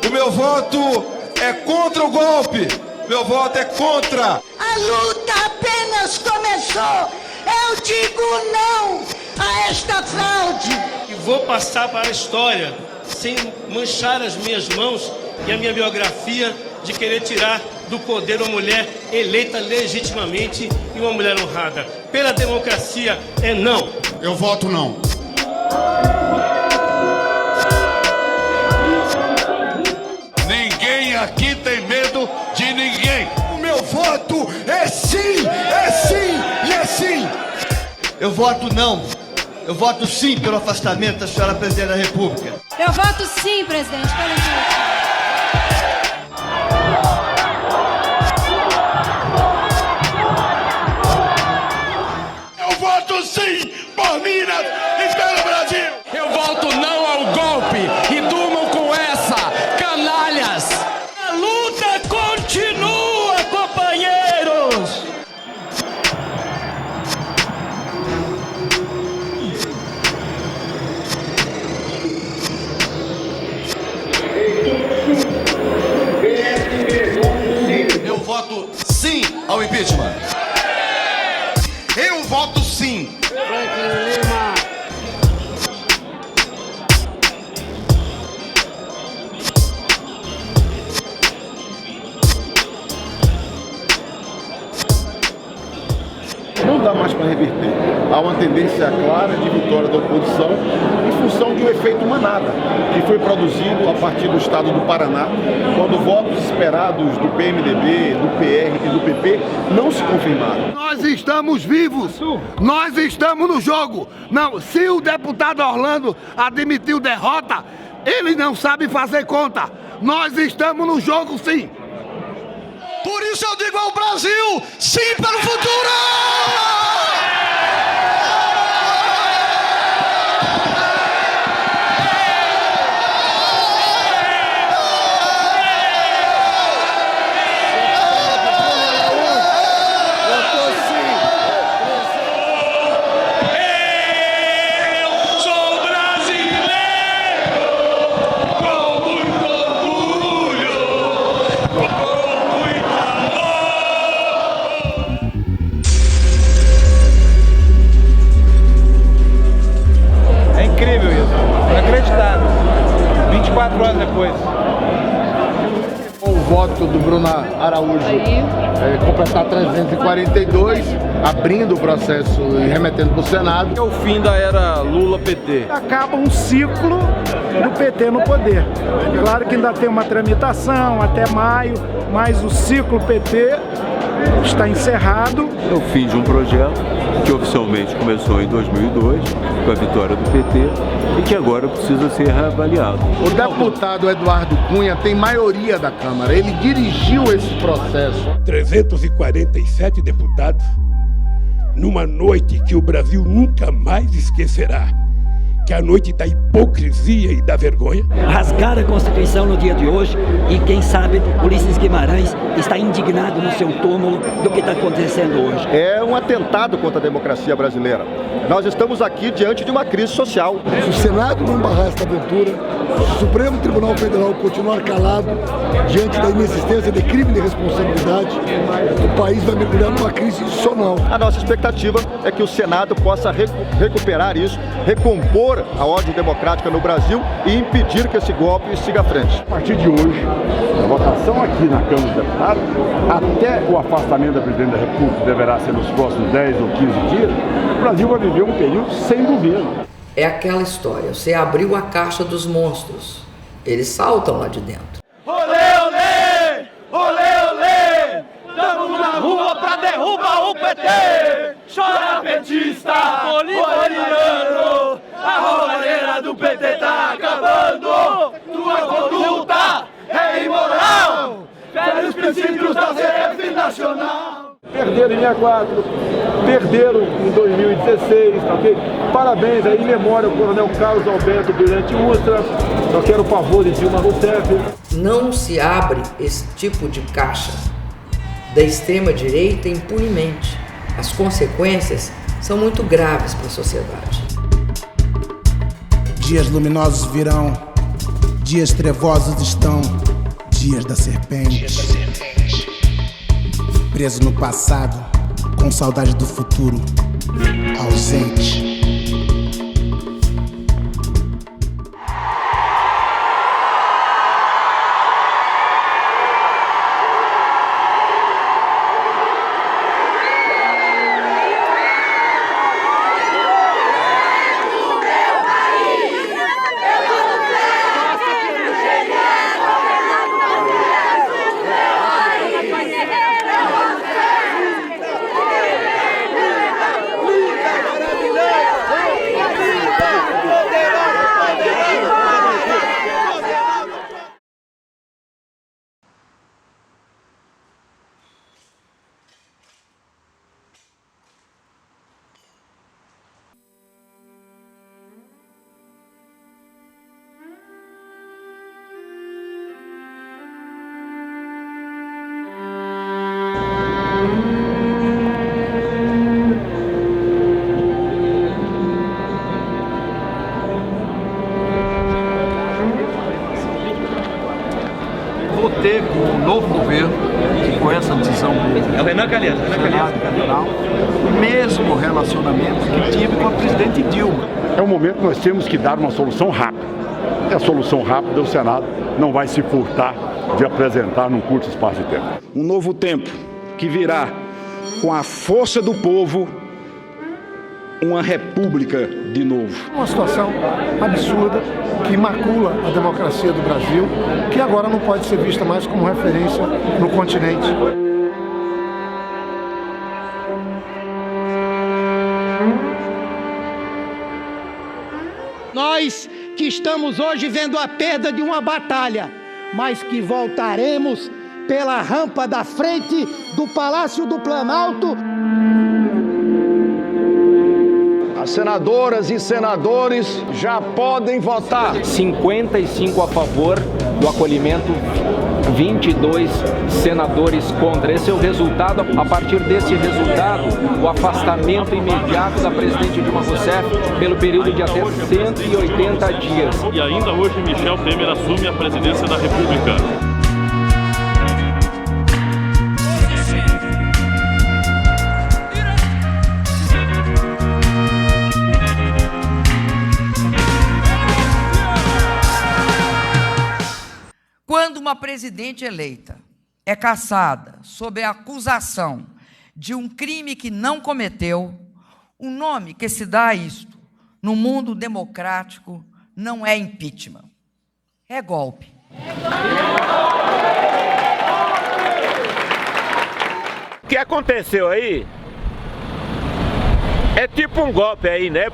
O meu voto é contra o golpe. Meu voto é contra. A luta apenas começou. Eu digo não a esta fraude. E vou passar para a história, sem manchar as minhas mãos e a minha biografia de querer tirar do poder uma mulher eleita legitimamente e uma mulher honrada. Pela democracia é não. Eu voto não. Ninguém aqui tem medo de ninguém. O meu voto é sim, é sim e é sim. Eu voto não. Eu voto sim pelo afastamento da senhora Presidente da República. Eu voto sim, presidente, pelo impeachment. Eu voto sim por Minas e pelo Brasil. Eu voto não ao golpe e durmam com essa, canalhas. A luta continua, companheiros. Eu voto sim ao impeachment. Eu voto sim. Franklin Lima. Não dá mais para reverter. Há uma tendência clara de vitória da oposição em função de um efeito manada, que foi produzido a partir do estado do Paraná, quando votos esperados do PMDB, do PR e do PP não se confirmaram. Nós estamos vivos, nós estamos no jogo. Não, se o deputado Orlando admitiu derrota, ele não sabe fazer conta. Nós estamos no jogo, sim. Por isso eu digo ao Brasil, sim para o futuro! completar 342, abrindo o processo e remetendo para o Senado. É o fim da era Lula-PT. Acaba um ciclo do PT no poder. Claro que ainda tem uma tramitação até maio, mas o ciclo PT está encerrado. É o fim de um projeto que oficialmente começou em 2002, com a vitória do PT, e que agora precisa ser reavaliado. O deputado Eduardo Cunha tem maioria da Câmara, ele dirigiu esse processo. 347 deputados, numa noite que o Brasil nunca mais esquecerá, que é a noite da hipocrisia e da vergonha. Rasgar a Constituição no dia de hoje e, quem sabe, Ulisses Guimarães está indignado no seu túmulo do que está acontecendo hoje. É um atentado contra a democracia brasileira. Nós estamos aqui diante de uma crise social. Se o Senado não barrar esta aventura, se o Supremo Tribunal Federal continuar calado diante da inexistência de crime de responsabilidade, o país vai mergulhar numa crise institucional. A nossa expectativa é que o Senado possa recuperar isso, recompor a ordem democrática no Brasil e impedir que esse golpe siga à frente. A partir de hoje, a votação aqui na Câmara dos Deputados, até o afastamento da Presidente da República deverá ser nos próximos 10 ou 15 dias, o Brasil vai viver um período sem governo. É aquela história, você abriu a caixa dos monstros, eles saltam lá de dentro. Olê, olê! Olê, olê! Tamo na rua pra derrubar o PT! Chora petista, bolivariano! A roubalheira do PT tá acabando! Tua conduta é imoral! Fere os princípios da CF Nacional! Perderam em 64, perderam em 2016, tá ok? Parabéns aí, em memória ao Coronel Carlos Alberto Brilhante Ustra, eu quero o favor de Dilma Rousseff. Não se abre esse tipo de caixa da extrema-direita impunemente. As consequências são muito graves para a sociedade. Dias luminosos virão, dias trevosos estão, dias da serpente. Preso no passado, com saudade do futuro, ausente. Vou ter com um novo governo, que com essa decisão é o Renan Calheiros, o mesmo relacionamento que tive com a presidente Dilma. É um momento que nós temos que dar uma solução rápida. E a solução rápida o Senado não vai se furtar de apresentar num curto espaço de tempo. Um novo tempo que virá com a força do povo, uma república de novo. Uma situação absurda que macula a democracia do Brasil, que agora não pode ser vista mais como referência no continente. Nós que estamos hoje vendo a perda de uma batalha, mas que voltaremos pela rampa da frente do Palácio do Planalto. As senadoras e senadores já podem votar. 55 a favor do acolhimento, 22 senadores contra. Esse é o resultado. A partir desse resultado, o afastamento imediato da presidente Dilma Rousseff pelo período de até 180 dias. E ainda hoje, Michel Temer assume a presidência da República. Quando uma presidente eleita é cassada sob a acusação de um crime que não cometeu, o nome que se dá a isto no mundo democrático não é impeachment, é golpe. O que aconteceu aí é tipo um golpe aí, né?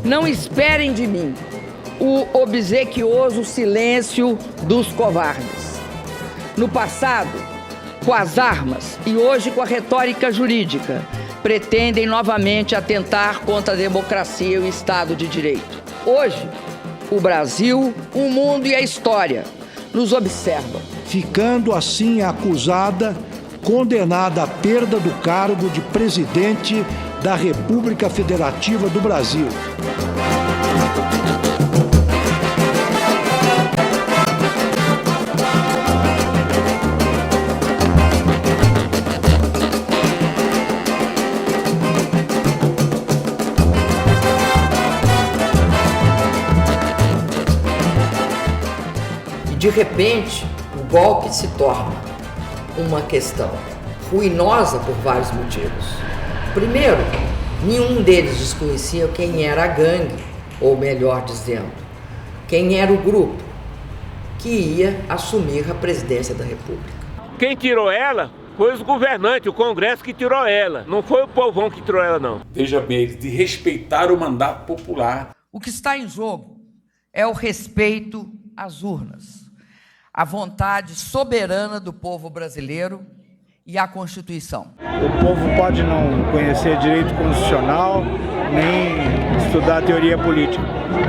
Não esperem de mim o obsequioso silêncio dos covardes. No passado, com as armas e hoje com a retórica jurídica, pretendem novamente atentar contra a democracia e o Estado de Direito. Hoje, o Brasil, o mundo e a história nos observam. Ficando assim acusada, condenada à perda do cargo de presidente da República Federativa do Brasil. E de repente, o golpe se torna uma questão ruinosa por vários motivos. Primeiro, nenhum deles desconhecia quem era a gangue, ou melhor dizendo, quem era o grupo que ia assumir a presidência da República. Quem tirou ela foi os governantes, o Congresso que tirou ela. Não foi o povão que tirou ela, não. Veja bem, de respeitar o mandato popular. O que está em jogo é o respeito às urnas, a vontade soberana do povo brasileiro e a Constituição. O povo pode não conhecer direito constitucional, nem estudar teoria política,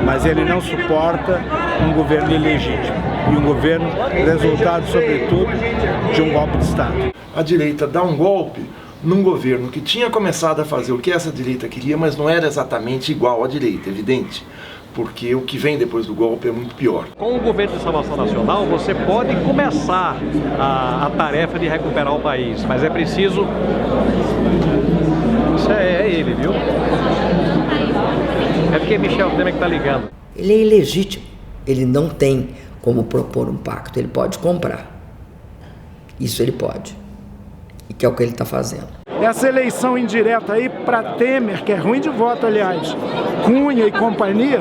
mas ele não suporta um governo ilegítimo e um governo resultado, sobretudo, de um golpe de Estado. A direita dá um golpe num governo que tinha começado a fazer o que essa direita queria, mas não era exatamente igual à direita, evidente. Porque o que vem depois do golpe é muito pior. Com o governo de salvação nacional, você pode começar a tarefa de recuperar o país, mas é preciso... Isso é ele, viu? É porque Michel Temer que está ligando. Ele é ilegítimo, ele não tem como propor um pacto, ele pode comprar. Isso ele pode, e que é o que ele está fazendo. Essa eleição indireta aí para Temer, que é ruim de voto, aliás, Cunha e companhia,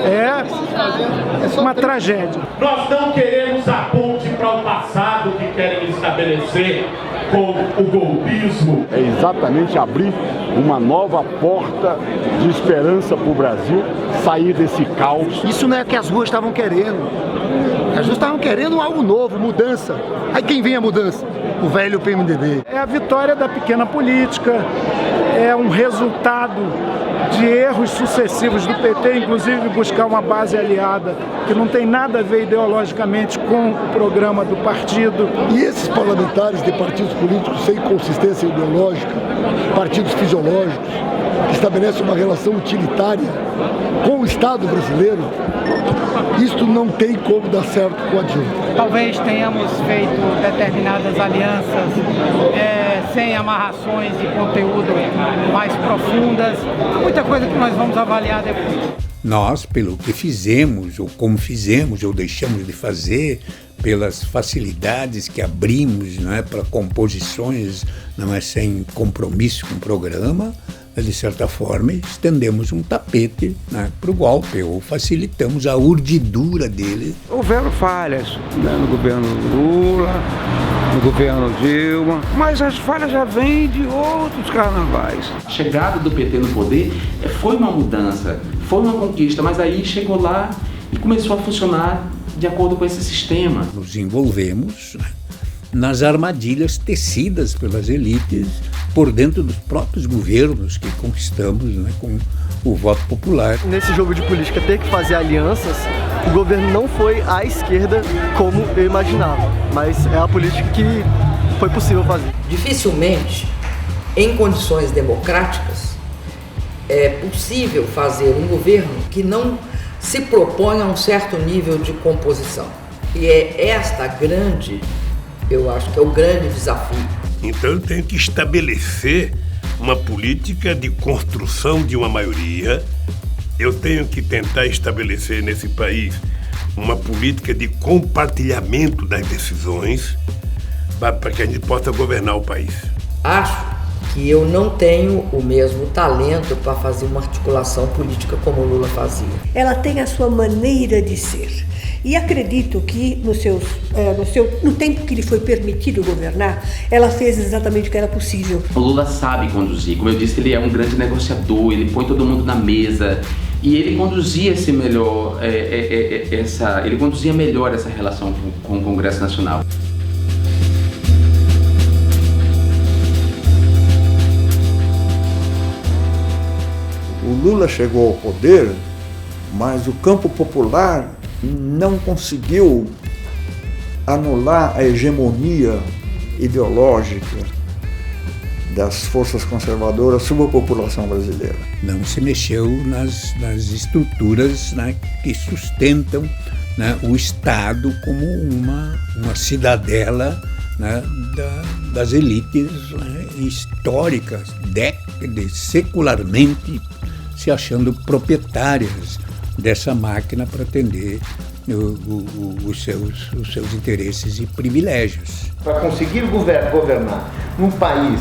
é uma tragédia. Nós não queremos a ponte para o passado que querem estabelecer com o golpismo. É exatamente abrir uma nova porta de esperança para o Brasil sair desse caos. Isso não é o que as ruas estavam querendo. As ruas estavam querendo algo novo, mudança. Aí quem vem a mudança? O velho PMDB. É a vitória da pequena política, é um resultado de erros sucessivos do PT, inclusive buscar uma base aliada que não tem nada a ver ideologicamente com o programa do partido. E esses parlamentares de partidos políticos sem consistência ideológica, partidos fisiológicos, que estabelecem uma relação utilitária com o Estado brasileiro, isto não tem como dar certo com a Dilma. Talvez tenhamos feito determinadas alianças sem amarrações de conteúdo mais profundas. Muita coisa que nós vamos avaliar depois. Nós, pelo que fizemos, ou como fizemos, ou deixamos de fazer, pelas facilidades que abrimos, não é, para composições, não é, sem compromisso com o programa, de certa forma, estendemos um tapete, né, para o golpe, ou facilitamos a urdidura dele. Houveram falhas, né, no governo Lula, no governo Dilma, mas as falhas já vêm de outros carnavais. A chegada do PT no poder foi uma mudança, foi uma conquista, mas aí chegou lá e começou a funcionar de acordo com esse sistema. Nos envolvemos, né, nas armadilhas tecidas pelas elites por dentro dos próprios governos que conquistamos, né, com o voto popular. Nesse jogo de política, ter que fazer alianças, o governo não foi à esquerda como eu imaginava, mas é a política que foi possível fazer. Dificilmente em condições democráticas, é possível fazer um governo que não se propõe a um certo nível de composição. E é esta grande, eu acho que é o grande desafio. Então eu tenho que estabelecer uma política de construção de uma maioria. Eu tenho que tentar estabelecer nesse país uma política de compartilhamento das decisões para que a gente possa governar o país. Acho que eu não tenho o mesmo talento para fazer uma articulação política como o Lula fazia. Ela tem a sua maneira de ser. E acredito que no tempo que lhe foi permitido governar, ela fez exatamente o que era possível. O Lula sabe conduzir. Como eu disse, ele é um grande negociador, ele põe todo mundo na mesa. E ele conduzia ele conduzia melhor essa relação com o Congresso Nacional. O Lula chegou ao poder, mas o campo popular não conseguiu anular a hegemonia ideológica das forças conservadoras sobre a população brasileira. Não se mexeu nas estruturas, né, que sustentam, né, o Estado como uma cidadela, né, das elites, né, históricas, secularmente se achando proprietárias dessa máquina para atender os seus interesses e privilégios. Para conseguir governar num país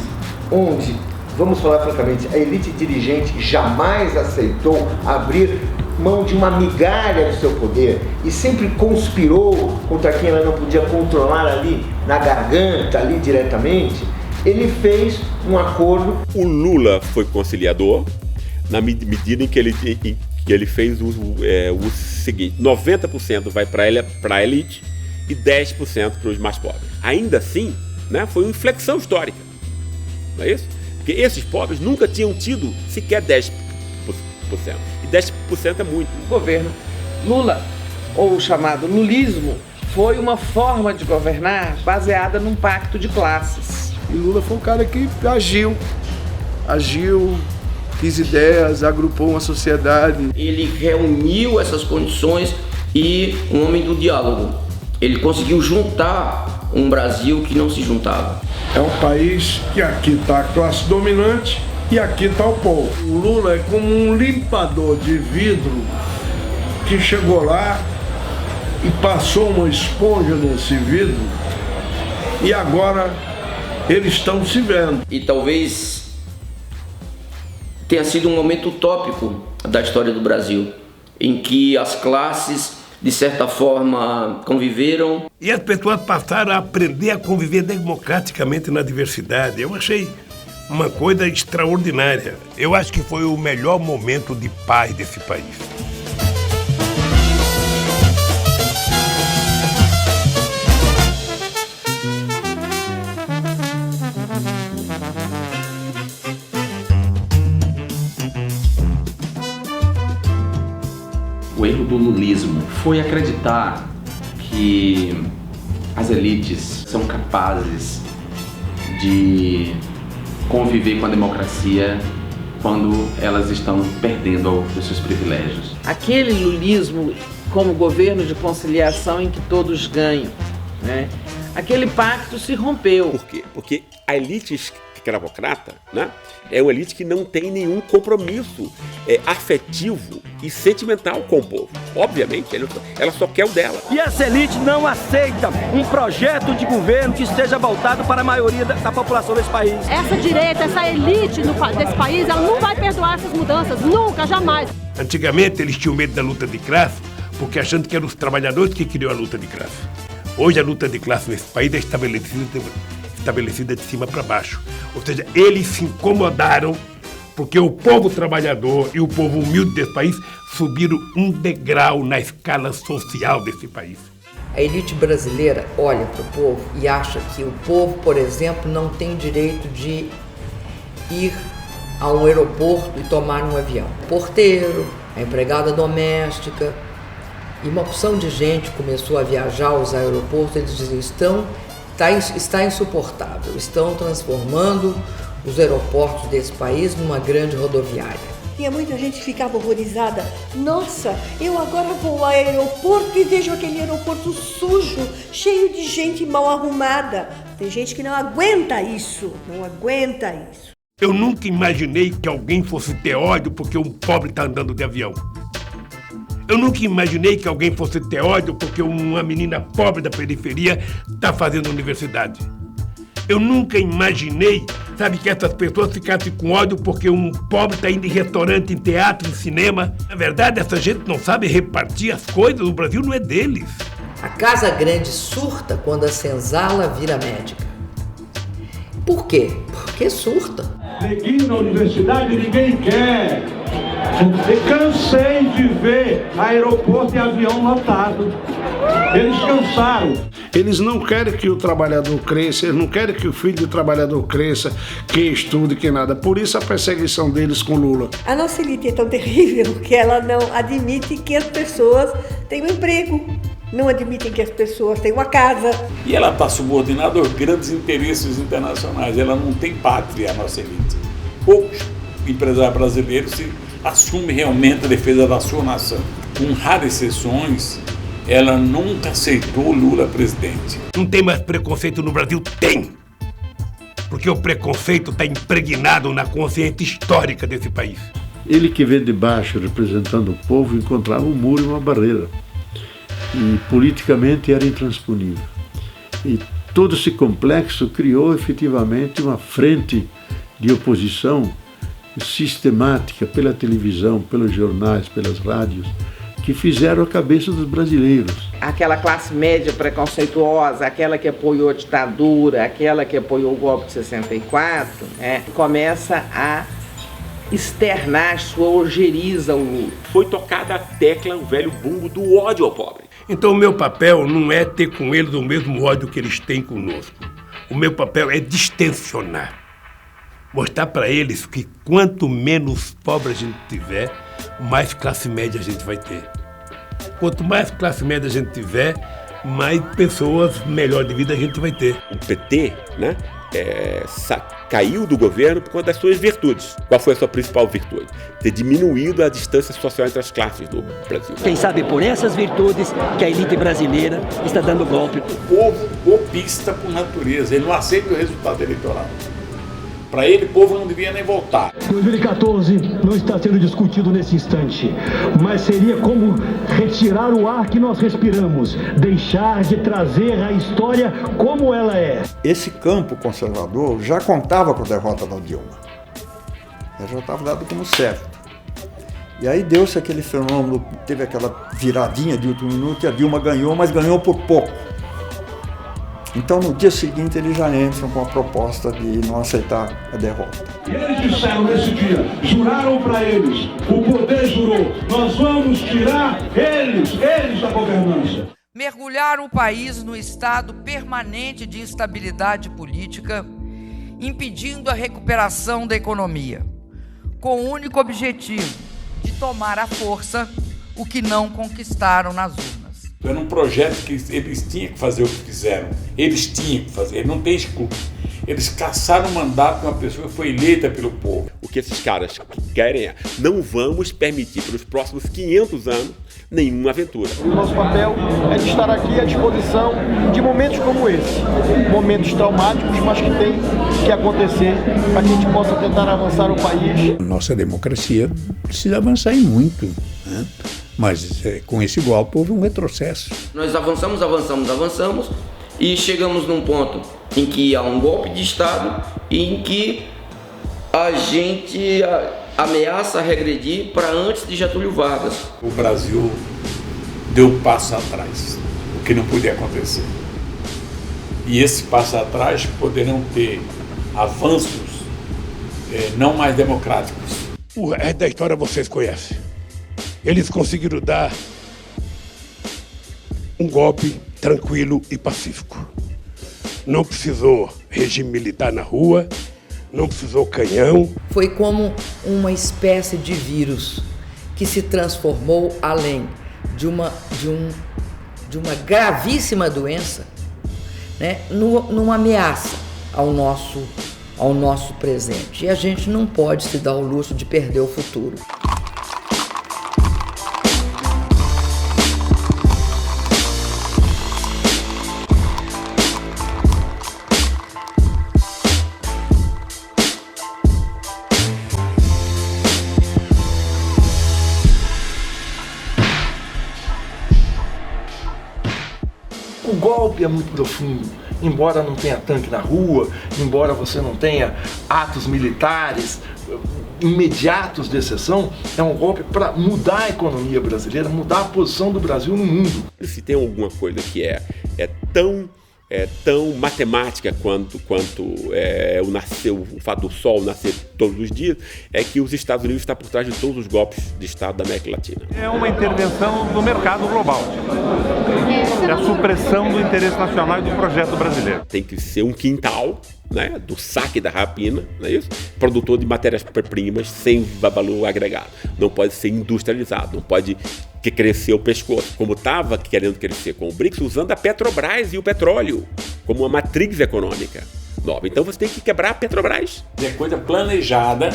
onde, vamos falar francamente, a elite dirigente jamais aceitou abrir mão de uma migalha do seu poder e sempre conspirou contra quem ela não podia controlar ali na garganta, ali diretamente, ele fez um acordo. O Lula foi conciliador na medida em que ele fez o seguinte: 90% vai para a elite e 10% para os mais pobres. Ainda assim, né, foi uma inflexão histórica, não é isso? Porque esses pobres nunca tinham tido sequer 10%. E 10% é muito. O governo Lula, ou o chamado lulismo, foi uma forma de governar baseada num pacto de classes. E Lula foi um cara que agiu, quis ideias, agrupou uma sociedade. Ele reuniu essas condições e um homem do diálogo. Ele conseguiu juntar um Brasil que não se juntava. É um país que aqui está a classe dominante e aqui está o povo. O Lula é como um limpador de vidro que chegou lá e passou uma esponja nesse vidro e agora eles estão se vendo. E talvez tenha sido um momento utópico da história do Brasil, em que as classes, de certa forma, conviveram. E as pessoas passaram a aprender a conviver democraticamente na diversidade. Eu achei uma coisa extraordinária. Eu acho que foi o melhor momento de paz desse país. O erro do lulismo foi acreditar que as elites são capazes de conviver com a democracia quando elas estão perdendo os seus privilégios. Aquele lulismo como governo de conciliação em que todos ganham, né? Aquele pacto se rompeu. Por quê? Porque a elite escravocrata, né, é uma elite que não tem nenhum compromisso afetivo e sentimental com o povo. Obviamente, ela só quer o dela. E essa elite não aceita um projeto de governo que esteja voltado para a maioria da população desse país. Essa direita, essa elite desse país, ela não vai perdoar essas mudanças, nunca, jamais. Antigamente, eles tinham medo da luta de classe, porque achando que eram os trabalhadores que queriam a luta de classe. Hoje, a luta de classe nesse país é estabelecida de cima para baixo. Ou seja, eles se incomodaram porque o povo trabalhador e o povo humilde desse país subiram um degrau na escala social desse país. A elite brasileira olha para o povo e acha que o povo, por exemplo, não tem direito de ir a um aeroporto e tomar um avião. O porteiro, a empregada doméstica e uma opção de gente começou a viajar aos aeroportos. Eles diziam, está insuportável, estão transformando os aeroportos desse país numa grande rodoviária. Tinha muita gente que ficava horrorizada. Nossa, eu agora vou ao aeroporto e vejo aquele aeroporto sujo, cheio de gente mal arrumada. Tem gente que não aguenta isso, não aguenta isso. Eu nunca imaginei que alguém fosse ter ódio porque um pobre está andando de avião. Eu nunca imaginei que alguém fosse ter ódio porque uma menina pobre da periferia está fazendo universidade. Eu nunca imaginei, sabe, que essas pessoas ficassem com ódio porque um pobre está indo em restaurante, em teatro, em cinema. Na verdade, essa gente não sabe repartir as coisas, o Brasil não é deles. A Casa Grande surta quando a senzala vira médica. Por quê? Porque surta. Neguinho na universidade ninguém quer. Eu cansei de ver aeroporto e avião lotado. Eles cansaram. Eles não querem que o trabalhador cresça, eles não querem que o filho do trabalhador cresça, que estude, que nada. Por isso a perseguição deles com Lula. A nossa elite é tão terrível que ela não admite que as pessoas tenham um emprego. Não admitem que as pessoas tenham uma casa. E ela está subordinada aos grandes interesses internacionais. Ela não tem pátria, a nossa elite. Poucos empresários brasileiros se assumem realmente a defesa da sua nação. Com raras exceções, ela nunca aceitou Lula presidente. Não tem mais preconceito no Brasil? Tem! Porque o preconceito está impregnado na consciência histórica desse país. Ele que veio de baixo representando o povo encontrava um muro e uma barreira. E politicamente era intransponível. E todo esse complexo criou efetivamente uma frente de oposição sistemática pela televisão, pelos jornais, pelas rádios, que fizeram a cabeça dos brasileiros. Aquela classe média preconceituosa, aquela que apoiou a ditadura, aquela que apoiou o golpe de 64, começa a externar sua ojeriza ao Lula. Foi tocada a tecla, o velho bumbo do ódio ao pobre. Então o meu papel não é ter com eles o mesmo ódio que eles têm conosco. O meu papel é distensionar. Mostrar para eles que quanto menos pobre a gente tiver, mais classe média a gente vai ter. Quanto mais classe média a gente tiver, mais pessoas melhor de vida a gente vai ter. O PT, né, caiu do governo por conta das suas virtudes. Qual foi a sua principal virtude? Ter diminuído a distância social entre as classes do Brasil. Quem sabe por essas virtudes que a elite brasileira está dando golpe. O povo golpista por natureza, ele não aceita o resultado eleitoral. Para ele, o povo não devia nem votar. 2014 não está sendo discutido nesse instante, mas seria como retirar o ar que nós respiramos, deixar de trazer a história como ela é. Esse campo conservador já contava com a derrota da Dilma. Já estava dado como certo. E aí deu-se aquele fenômeno, teve aquela viradinha de último minuto e a Dilma ganhou, mas ganhou por pouco. Então, no dia seguinte, eles já entram com a proposta de não aceitar a derrota. E eles disseram nesse dia, juraram para eles, o poder jurou, nós vamos tirar eles da governança. Mergulhar o país no estado permanente de instabilidade política, impedindo a recuperação da economia, com o único objetivo de tomar à força o que não conquistaram nas urnas. Era um projeto que eles tinham que fazer o que fizeram. Eles tinham que fazer, ele não tem desculpa. Eles caçaram o mandato de uma pessoa que foi eleita pelo povo. O que esses caras querem é, não vamos permitir para os próximos 500 anos nenhuma aventura. O nosso papel é de estar aqui à disposição de momentos como esse. Momentos traumáticos, mas que tem que acontecer para que a gente possa tentar avançar o país. Nossa democracia precisa avançar em muito, né? Mas com esse golpe houve um retrocesso. Nós avançamos e chegamos num ponto em que há um golpe de Estado e em que a gente ameaça regredir para antes de Getúlio Vargas. O Brasil deu passo atrás, o que não podia acontecer. E esse passo atrás poderão ter avanços não mais democráticos. O resto da história vocês conhecem. Eles conseguiram dar um golpe tranquilo e pacífico. Não precisou regime militar na rua, não precisou canhão. Foi como uma espécie de vírus que se transformou além de uma gravíssima doença, né, numa ameaça ao nosso ao nosso presente. E a gente não pode se dar o luxo de perder o futuro. O golpe é muito profundo, embora não tenha tanque na rua, embora você não tenha atos militares imediatos de exceção, é um golpe para mudar a economia brasileira, mudar a posição do Brasil no mundo. Se tem alguma coisa que é tão matemática quanto o fato do sol nascer todos os dias, é que os Estados Unidos estão por trás de todos os golpes de Estado da América Latina. É uma intervenção no mercado global. É a supressão do interesse nacional e do projeto brasileiro. Tem que ser um quintal, né, do saque da rapina, não é isso? Produtor de matérias-primas sem valor agregado. Não pode ser industrializado, não pode crescer o pescoço, como estava querendo crescer com o BRICS, usando a Petrobras e o petróleo como uma matriz econômica nova. Então você tem que quebrar a Petrobras. É coisa planejada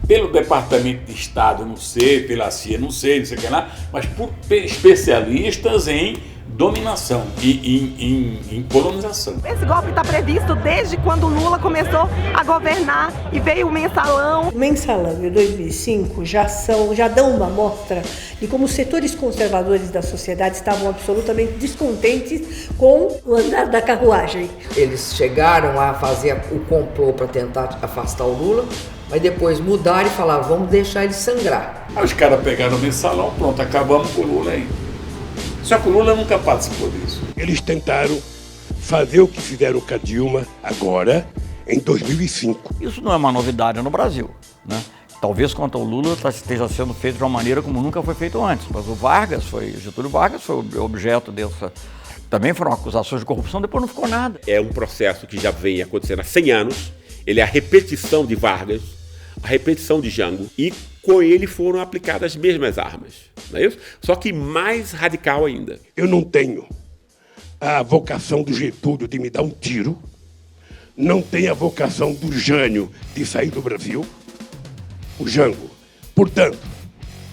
pelo Departamento de Estado, não sei, pela CIA, não sei o que lá, mas por especialistas em dominação e em colonização. Esse golpe está previsto desde quando Lula começou a governar e veio o mensalão. O mensalão de 2005 já dão uma amostra de como os setores conservadores da sociedade estavam absolutamente descontentes com o andar da carruagem. Eles chegaram a fazer o complô para tentar afastar o Lula, mas depois mudaram e falaram, vamos deixar ele sangrar. Aí os caras pegaram o mensalão, pronto, acabamos com o Lula aí. Só que o Lula nunca participou disso. Eles tentaram fazer o que fizeram com a Dilma agora, em 2005. Isso não é uma novidade no Brasil, né? Talvez quanto ao Lula esteja sendo feito de uma maneira como nunca foi feito antes. Mas o Getúlio Vargas foi objeto dessa... Também foram acusações de corrupção, depois não ficou nada. É um processo que já vem acontecendo há 100 anos. Ele é a repetição de Vargas, a repetição de Jango, e com ele foram aplicadas as mesmas armas, não é isso? Só que mais radical ainda. Eu não tenho a vocação do Getúlio de me dar um tiro, não tenho a vocação do Jânio de sair do Brasil, o Jango. Portanto,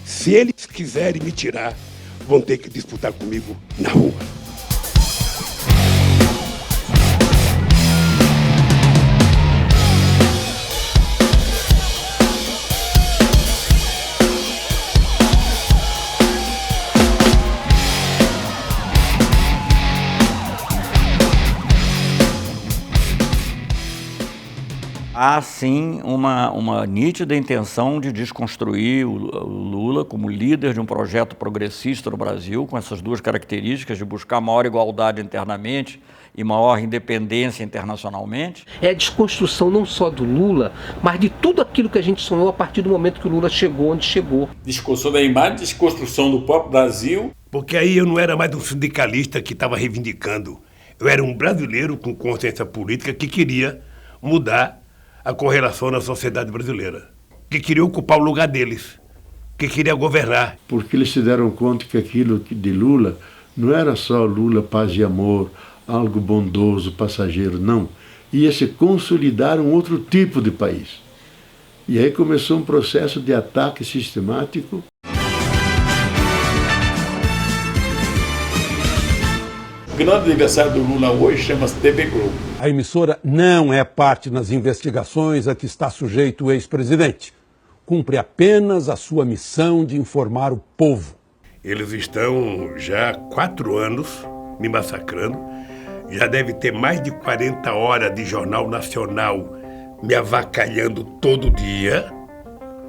se eles quiserem me tirar, vão ter que disputar comigo na rua. Há sim uma nítida intenção de desconstruir o Lula como líder de um projeto progressista no Brasil, com essas duas características de buscar maior igualdade internamente e maior independência internacionalmente. É a desconstrução não só do Lula, mas de tudo aquilo que a gente sonhou a partir do momento que o Lula chegou onde chegou. Desconstrução da imagem, desconstrução do próprio Brasil. Porque aí eu não era mais um sindicalista que estava reivindicando. Eu era um brasileiro com consciência política que queria mudar a correlação na sociedade brasileira, que queria ocupar o lugar deles, que queria governar. Porque eles se deram conta que aquilo de Lula não era só Lula, paz e amor, algo bondoso, passageiro, não. Ia se consolidar um outro tipo de país. E aí começou um processo de ataque sistemático. O grande aniversário do Lula hoje chama-se TV Globo. A emissora não é parte nas investigações a que está sujeito o ex-presidente. Cumpre apenas a sua missão de informar o povo. Eles estão já há 4 anos me massacrando. Já deve ter mais de 40 horas de jornal nacional me avacalhando todo dia,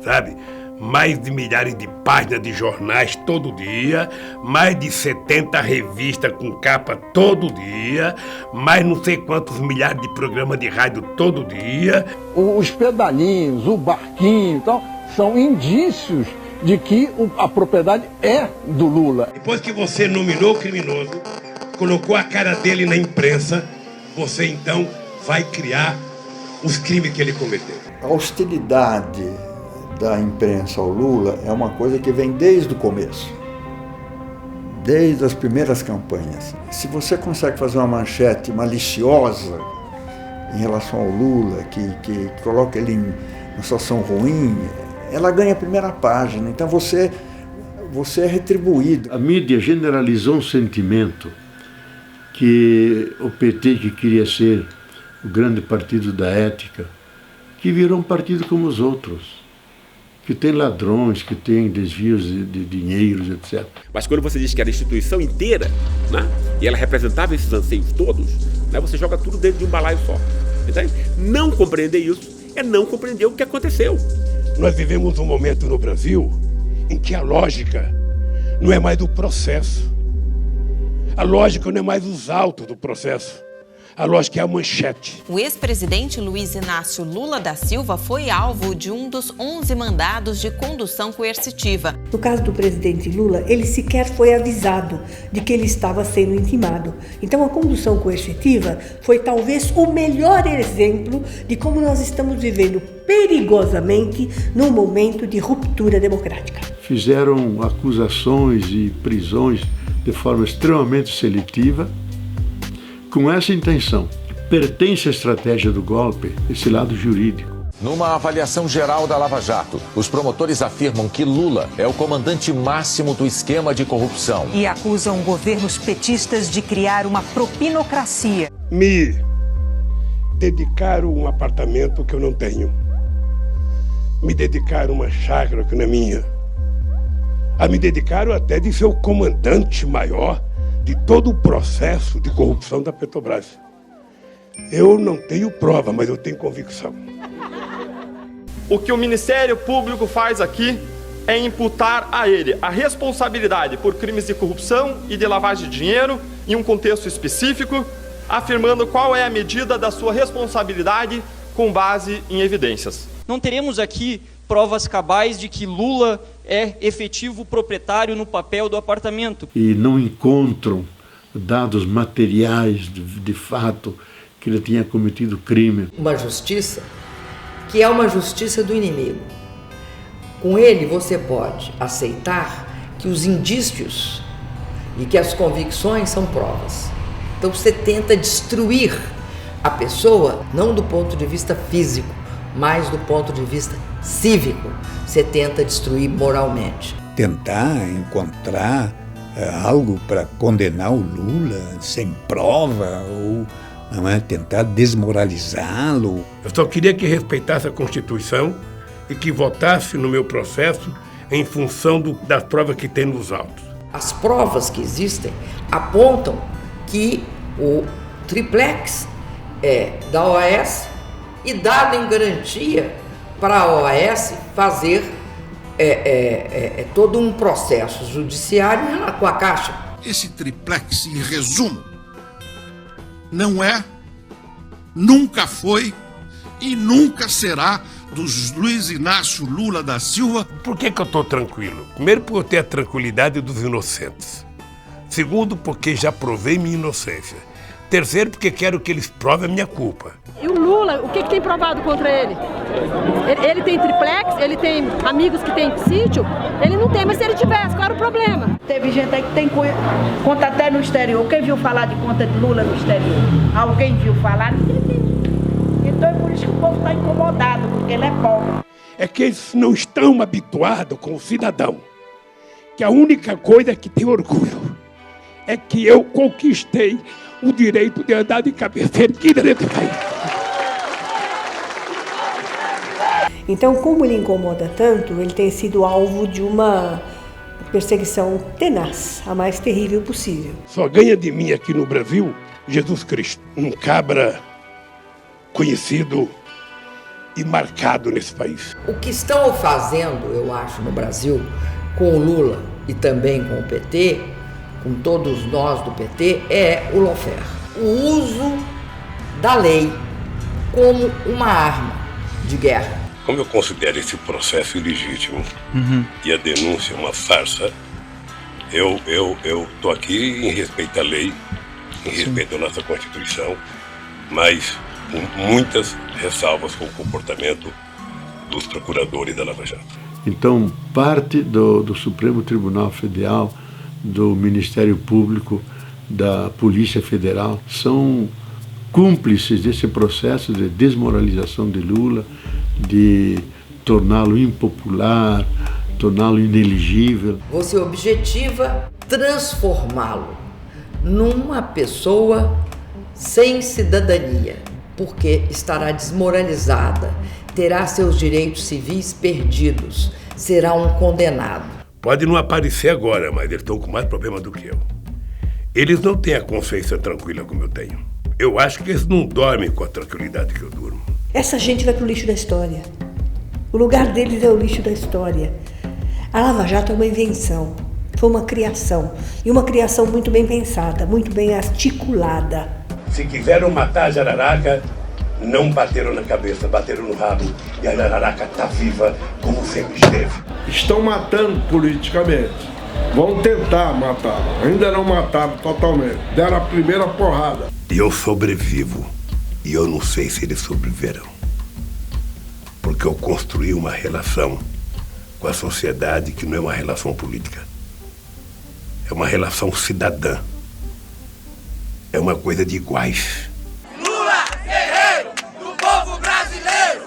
sabe? Mais de milhares de páginas de jornais todo dia, mais de 70 revistas com capa todo dia, mais não sei quantos milhares de programas de rádio todo dia. Os pedalinhos, o barquinho, então, são indícios de que a propriedade é do Lula. Depois que você nominou o criminoso, colocou a cara dele na imprensa, você então vai criar os crimes que ele cometeu. A hostilidade da imprensa ao Lula é uma coisa que vem desde o começo, desde as primeiras campanhas. Se você consegue fazer uma manchete maliciosa, em relação ao Lula, que coloca ele em uma situação ruim, ela ganha a primeira página. Então você é retribuído. A mídia generalizou um sentimento que o PT, que queria ser o grande partido da ética, que virou um partido como os outros, que tem ladrões, que tem desvios de dinheiros, etc. Mas quando você diz que era a instituição inteira, né, e ela representava esses anseios todos, né, você joga tudo dentro de um balaio só. Entende? Não compreender isso é não compreender o que aconteceu. Nós vivemos um momento no Brasil em que a lógica não é mais o processo. A lógica não é mais os autos do processo. A lógica é a manchete. O ex-presidente Luiz Inácio Lula da Silva foi alvo de um dos 11 mandados de condução coercitiva. No caso do presidente Lula, ele sequer foi avisado de que ele estava sendo intimado. Então a condução coercitiva foi talvez o melhor exemplo de como nós estamos vivendo perigosamente num momento de ruptura democrática. Fizeram acusações e prisões de forma extremamente seletiva, com essa intenção. Pertence à estratégia do golpe esse lado jurídico. Numa avaliação geral da Lava Jato, os promotores afirmam que Lula é o comandante máximo do esquema de corrupção. E acusam governos petistas de criar uma propinocracia. Me dedicaram um apartamento que eu não tenho. Me dedicaram uma chácara que não é minha. Me dedicaram até de ser o comandante maior de todo o processo de corrupção da Petrobras. Eu não tenho prova, mas eu tenho convicção. O que o Ministério Público faz aqui é imputar a ele a responsabilidade por crimes de corrupção e de lavagem de dinheiro em um contexto específico, afirmando qual é a medida da sua responsabilidade com base em evidências. Não teremos aqui provas cabais de que Lula é efetivo proprietário no papel do apartamento. E não encontram dados materiais de fato que ele tinha cometido crime. Uma justiça que é uma justiça do inimigo. Com ele você pode aceitar que os indícios e que as convicções são provas. Então você tenta destruir a pessoa não do ponto de vista físico, mas do ponto de vista cívico. Você tenta destruir moralmente. Tentar encontrar algo para condenar o Lula sem prova ou não é, tentar desmoralizá-lo. Eu só queria que respeitasse a Constituição e que votasse no meu processo em função das provas que tem nos autos. As provas que existem apontam que o triplex é da OAS e dado em garantia para a OAS fazer todo um processo judiciário com a Caixa. Esse triplex, em resumo, não é, nunca foi e nunca será dos Luiz Inácio Lula da Silva. Por que eu estou tranquilo? Primeiro, por eu ter a tranquilidade dos inocentes. Segundo, porque já provei minha inocência. Terceiro, porque quero que eles provem a minha culpa. E o Lula, o que tem provado contra ele? Ele tem triplex, ele tem amigos que tem sítio, ele não tem, mas se ele tivesse, qual era o problema? Teve gente aí que tem conta até no exterior. Quem viu falar de conta de Lula no exterior? Alguém viu falar? Ninguém viu. Então é por isso que o povo está incomodado, porque ele é pobre. É que eles não estão habituados com o cidadão, que a única coisa que tem orgulho é que eu conquistei o direito de andar de cabeça erguida dentro do país. Então, como ele incomoda tanto, ele tem sido alvo de uma perseguição tenaz, a mais terrível possível. Só ganha de mim aqui no Brasil Jesus Cristo, um cabra conhecido e marcado nesse país. O que estão fazendo, eu acho, no Brasil, com o Lula e também com o PT, com todos nós do PT, é o lawfare. O uso da lei como uma arma de guerra. Como eu considero esse processo ilegítimo e a denúncia uma farsa, eu estou aqui em respeito à lei, em respeito à nossa Constituição, mas com muitas ressalvas com o comportamento dos procuradores da Lava Jato. Então, parte do Supremo Tribunal Federal, do Ministério Público, da Polícia Federal, são cúmplices desse processo de desmoralização de Lula, de torná-lo impopular, torná-lo inelegível. Você objetiva transformá-lo numa pessoa sem cidadania, porque estará desmoralizada, terá seus direitos civis perdidos, será um condenado. Pode não aparecer agora, mas eles estão com mais problema do que eu. Eles não têm a consciência tranquila como eu tenho. Eu acho que eles não dormem com a tranquilidade que eu durmo. Essa gente vai pro lixo da história. O lugar deles é o lixo da história. A Lava Jato é uma invenção, foi uma criação. E uma criação muito bem pensada, muito bem articulada. Se quiseram matar a Jararaca, não bateram na cabeça, bateram no rabo. E a Jararaca está viva como sempre esteve. Estão matando politicamente. Vão tentar matá-lo. Ainda não mataram totalmente. Deram a primeira porrada. Eu sobrevivo. E eu não sei se eles sobreviverão. Porque eu construí uma relação com a sociedade que não é uma relação política. É uma relação cidadã. É uma coisa de iguais. Lula, guerreiro do povo brasileiro!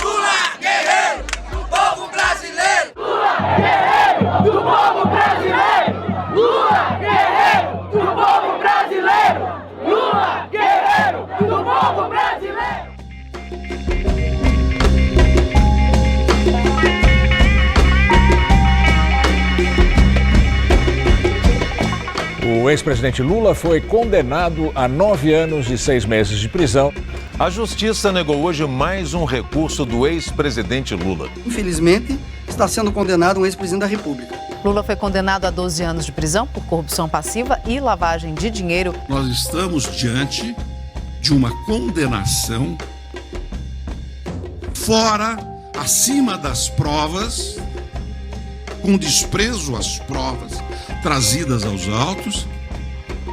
Lula, guerreiro do povo brasileiro! Lula, guerreiro do povo brasileiro! Lula, guerreiro do povo brasileiro! Lula, guerreiro do povo brasileiro! O ex-presidente Lula foi condenado a 9 anos e 6 meses de prisão. A Justiça negou hoje mais um recurso do ex-presidente Lula. Infelizmente, está sendo condenado um ex-presidente da República. Lula foi condenado a 12 anos de prisão por corrupção passiva e lavagem de dinheiro. Nós estamos diante de uma condenação fora, acima das provas, com desprezo às provas trazidas aos autos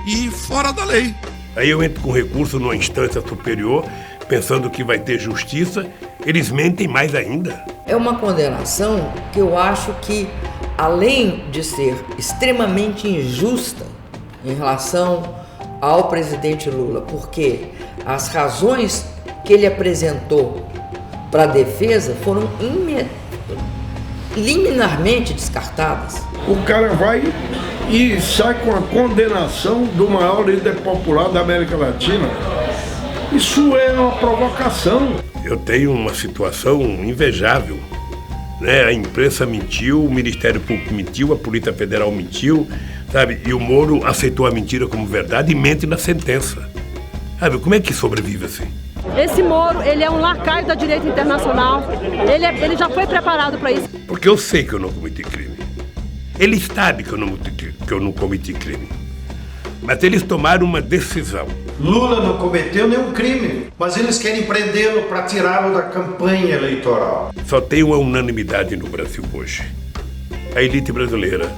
e fora da lei. Aí eu entro com recurso numa instância superior, pensando que vai ter justiça, eles mentem mais ainda. É uma condenação que eu acho que, além de ser extremamente injusta em relação ao presidente Lula, porque as razões que ele apresentou para a defesa foram liminarmente descartadas. O cara vai e sai com a condenação do maior líder popular da América Latina. Isso é uma provocação. Eu tenho uma situação invejável, né? A imprensa mentiu, o Ministério Público mentiu, a Polícia Federal mentiu, sabe? E o Moro aceitou a mentira como verdade e mente na sentença. Sabe, como é que sobrevive assim? Esse Moro, ele é um lacaio da direita internacional, ele já foi preparado para isso. Porque eu sei que eu não cometi crime. Eles sabem que eu não cometi crime. Mas eles tomaram uma decisão. Lula não cometeu nenhum crime, mas eles querem prendê-lo para tirá-lo da campanha eleitoral. Só tem uma unanimidade no Brasil hoje. A elite brasileira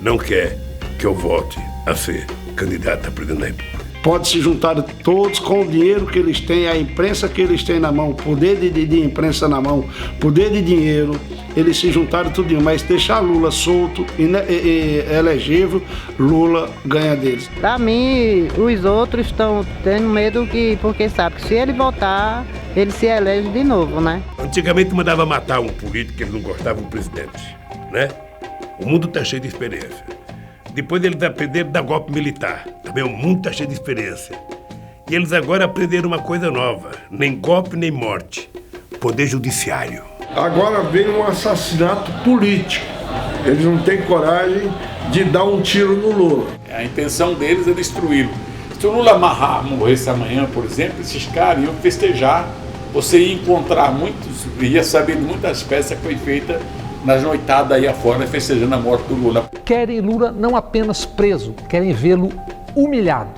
não quer que eu volte a ser candidato a presidente da República. Pode se juntar todos com o dinheiro que eles têm, a imprensa que eles têm na mão, poder de imprensa na mão, poder de dinheiro, eles se juntaram tudinho, mas deixar Lula solto e elegível, Lula ganha deles. Para mim, os outros estão tendo medo porque sabe que se ele voltar, ele se elege de novo, né? Antigamente mandava matar um político que eles não gostavam do presidente, né? O mundo está cheio de experiência. Depois eles aprenderam a dar golpe militar. Também o mundo está cheio de experiência. E eles agora aprenderam uma coisa nova. Nem golpe, nem morte. Poder judiciário. Agora vem um assassinato político. Eles não têm coragem de dar um tiro no Lula. A intenção deles é destruí-lo. Se o Lula morresse amanhã, por exemplo, esses caras iam festejar. Você ia encontrar muitos, ia saber de muitas peças que foi feita nas noitadas aí afora, festejando a morte do Lula. Querem Lula não apenas preso, querem vê-lo humilhado,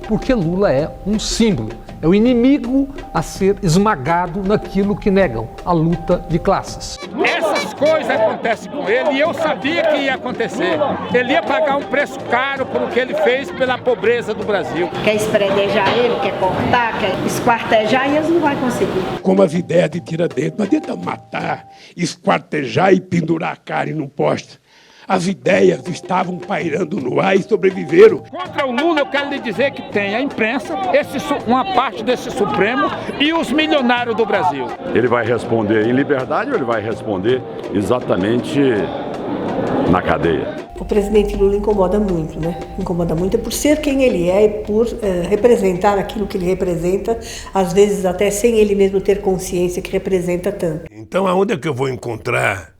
porque Lula é um símbolo, é o inimigo a ser esmagado naquilo que negam, a luta de classes. Essas coisas acontecem com ele e eu sabia que ia acontecer. Ele ia pagar um preço caro por o que ele fez pela pobreza do Brasil. Quer espredejar ele, quer cortar, quer esquartejar e eles não vão conseguir. Como as ideias de Tiradentes, não adianta matar, esquartejar e pendurar a cara e não posta. As ideias estavam pairando no ar e sobreviveram. Contra o Lula, eu quero lhe dizer que tem a imprensa, uma parte desse Supremo e os milionários do Brasil. Ele vai responder em liberdade ou ele vai responder exatamente na cadeia? O presidente Lula incomoda muito, né? Incomoda muito por ser quem ele é e por representar aquilo que ele representa, às vezes até sem ele mesmo ter consciência que representa tanto. Então aonde é que eu vou encontrar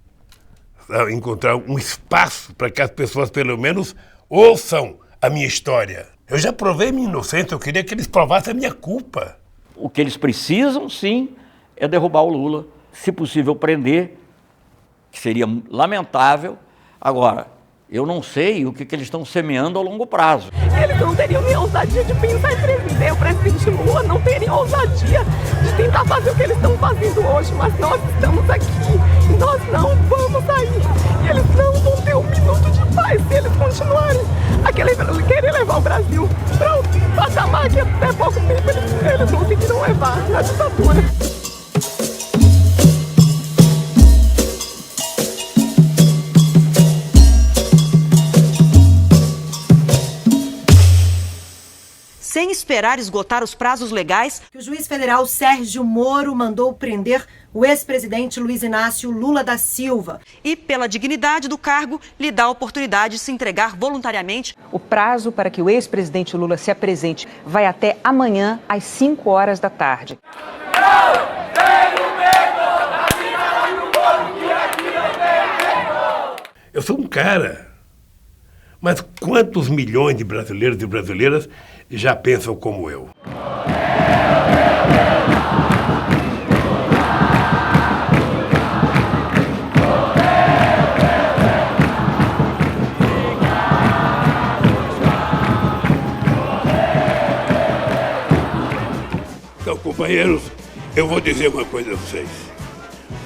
um espaço para que as pessoas pelo menos ouçam a minha história? Eu já provei minha inocência, eu queria que eles provassem a minha culpa. O que eles precisam, sim, é derrubar o Lula, se possível prender, que seria lamentável. Agora, eu não sei o que eles estão semeando a longo prazo. Eles não teriam nem ousadia de pensar em prender o presidente Lula, não teriam ousadia de tentar fazer o que eles estão fazendo hoje, mas nós estamos aqui e nós não vamos sair. E eles não vão ter um minuto de paz se eles continuarem a querer levar o Brasil para o patamar que até pouco tempo eles conseguiram levar na ditadura. Sem esperar esgotar os prazos legais, o juiz federal Sérgio Moro mandou prender o ex-presidente Luiz Inácio Lula da Silva. E, pela dignidade do cargo, lhe dá a oportunidade de se entregar voluntariamente. O prazo para que o ex-presidente Lula se apresente vai até amanhã, às 5 horas da tarde. Eu sou um cara, mas quantos milhões de brasileiros e brasileiras já pensam como eu? Então, companheiros, eu vou dizer uma coisa a vocês.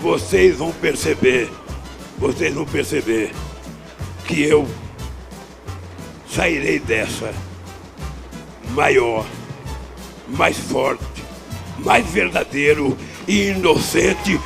Vocês vão perceber que eu sairei dessa maior, mais forte, mais verdadeiro e inocente.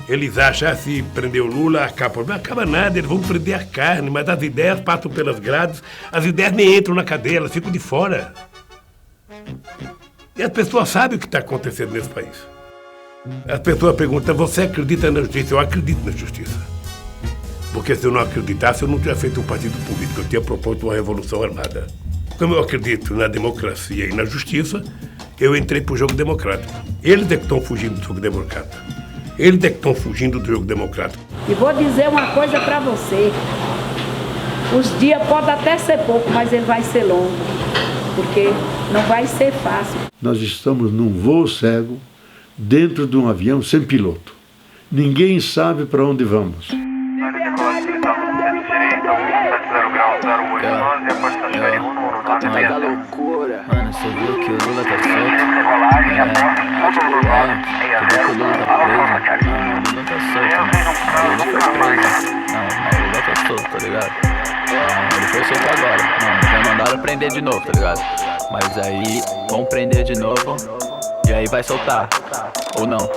Eles acham que se prender o Lula, acaba. Não acaba nada, eles vão prender a carne, mas as ideias passam pelas grades, as ideias nem entram na cadeia, elas ficam de fora. E as pessoas sabem o que está acontecendo nesse país. As pessoas perguntam, você acredita na justiça? Eu acredito na justiça. Porque se eu não acreditasse, eu não tinha feito um partido político, eu tinha proposto uma revolução armada. Como eu acredito na democracia e na justiça, eu entrei para o jogo democrático. Eles é que estão fugindo do jogo democrático. Eles é que estão fugindo do jogo democrático. E vou dizer uma coisa para você. Os dias podem até ser pouco, mas ele vai ser longo. Porque não vai ser fácil. Nós estamos num voo cego, dentro de um avião sem piloto. Ninguém sabe para onde vamos. Mas da loucura. Mano, você viu que o Lula tá solto? Você viu que o Lula tá preso? Não, o Lula tá solto, mano. O Lula foi preso. Não, o Lula tá solto, tá ligado? Ele foi solto agora. Não, já mandaram prender de novo, tá ligado? Mas aí vão prender de novo e aí vai soltar. Ou não.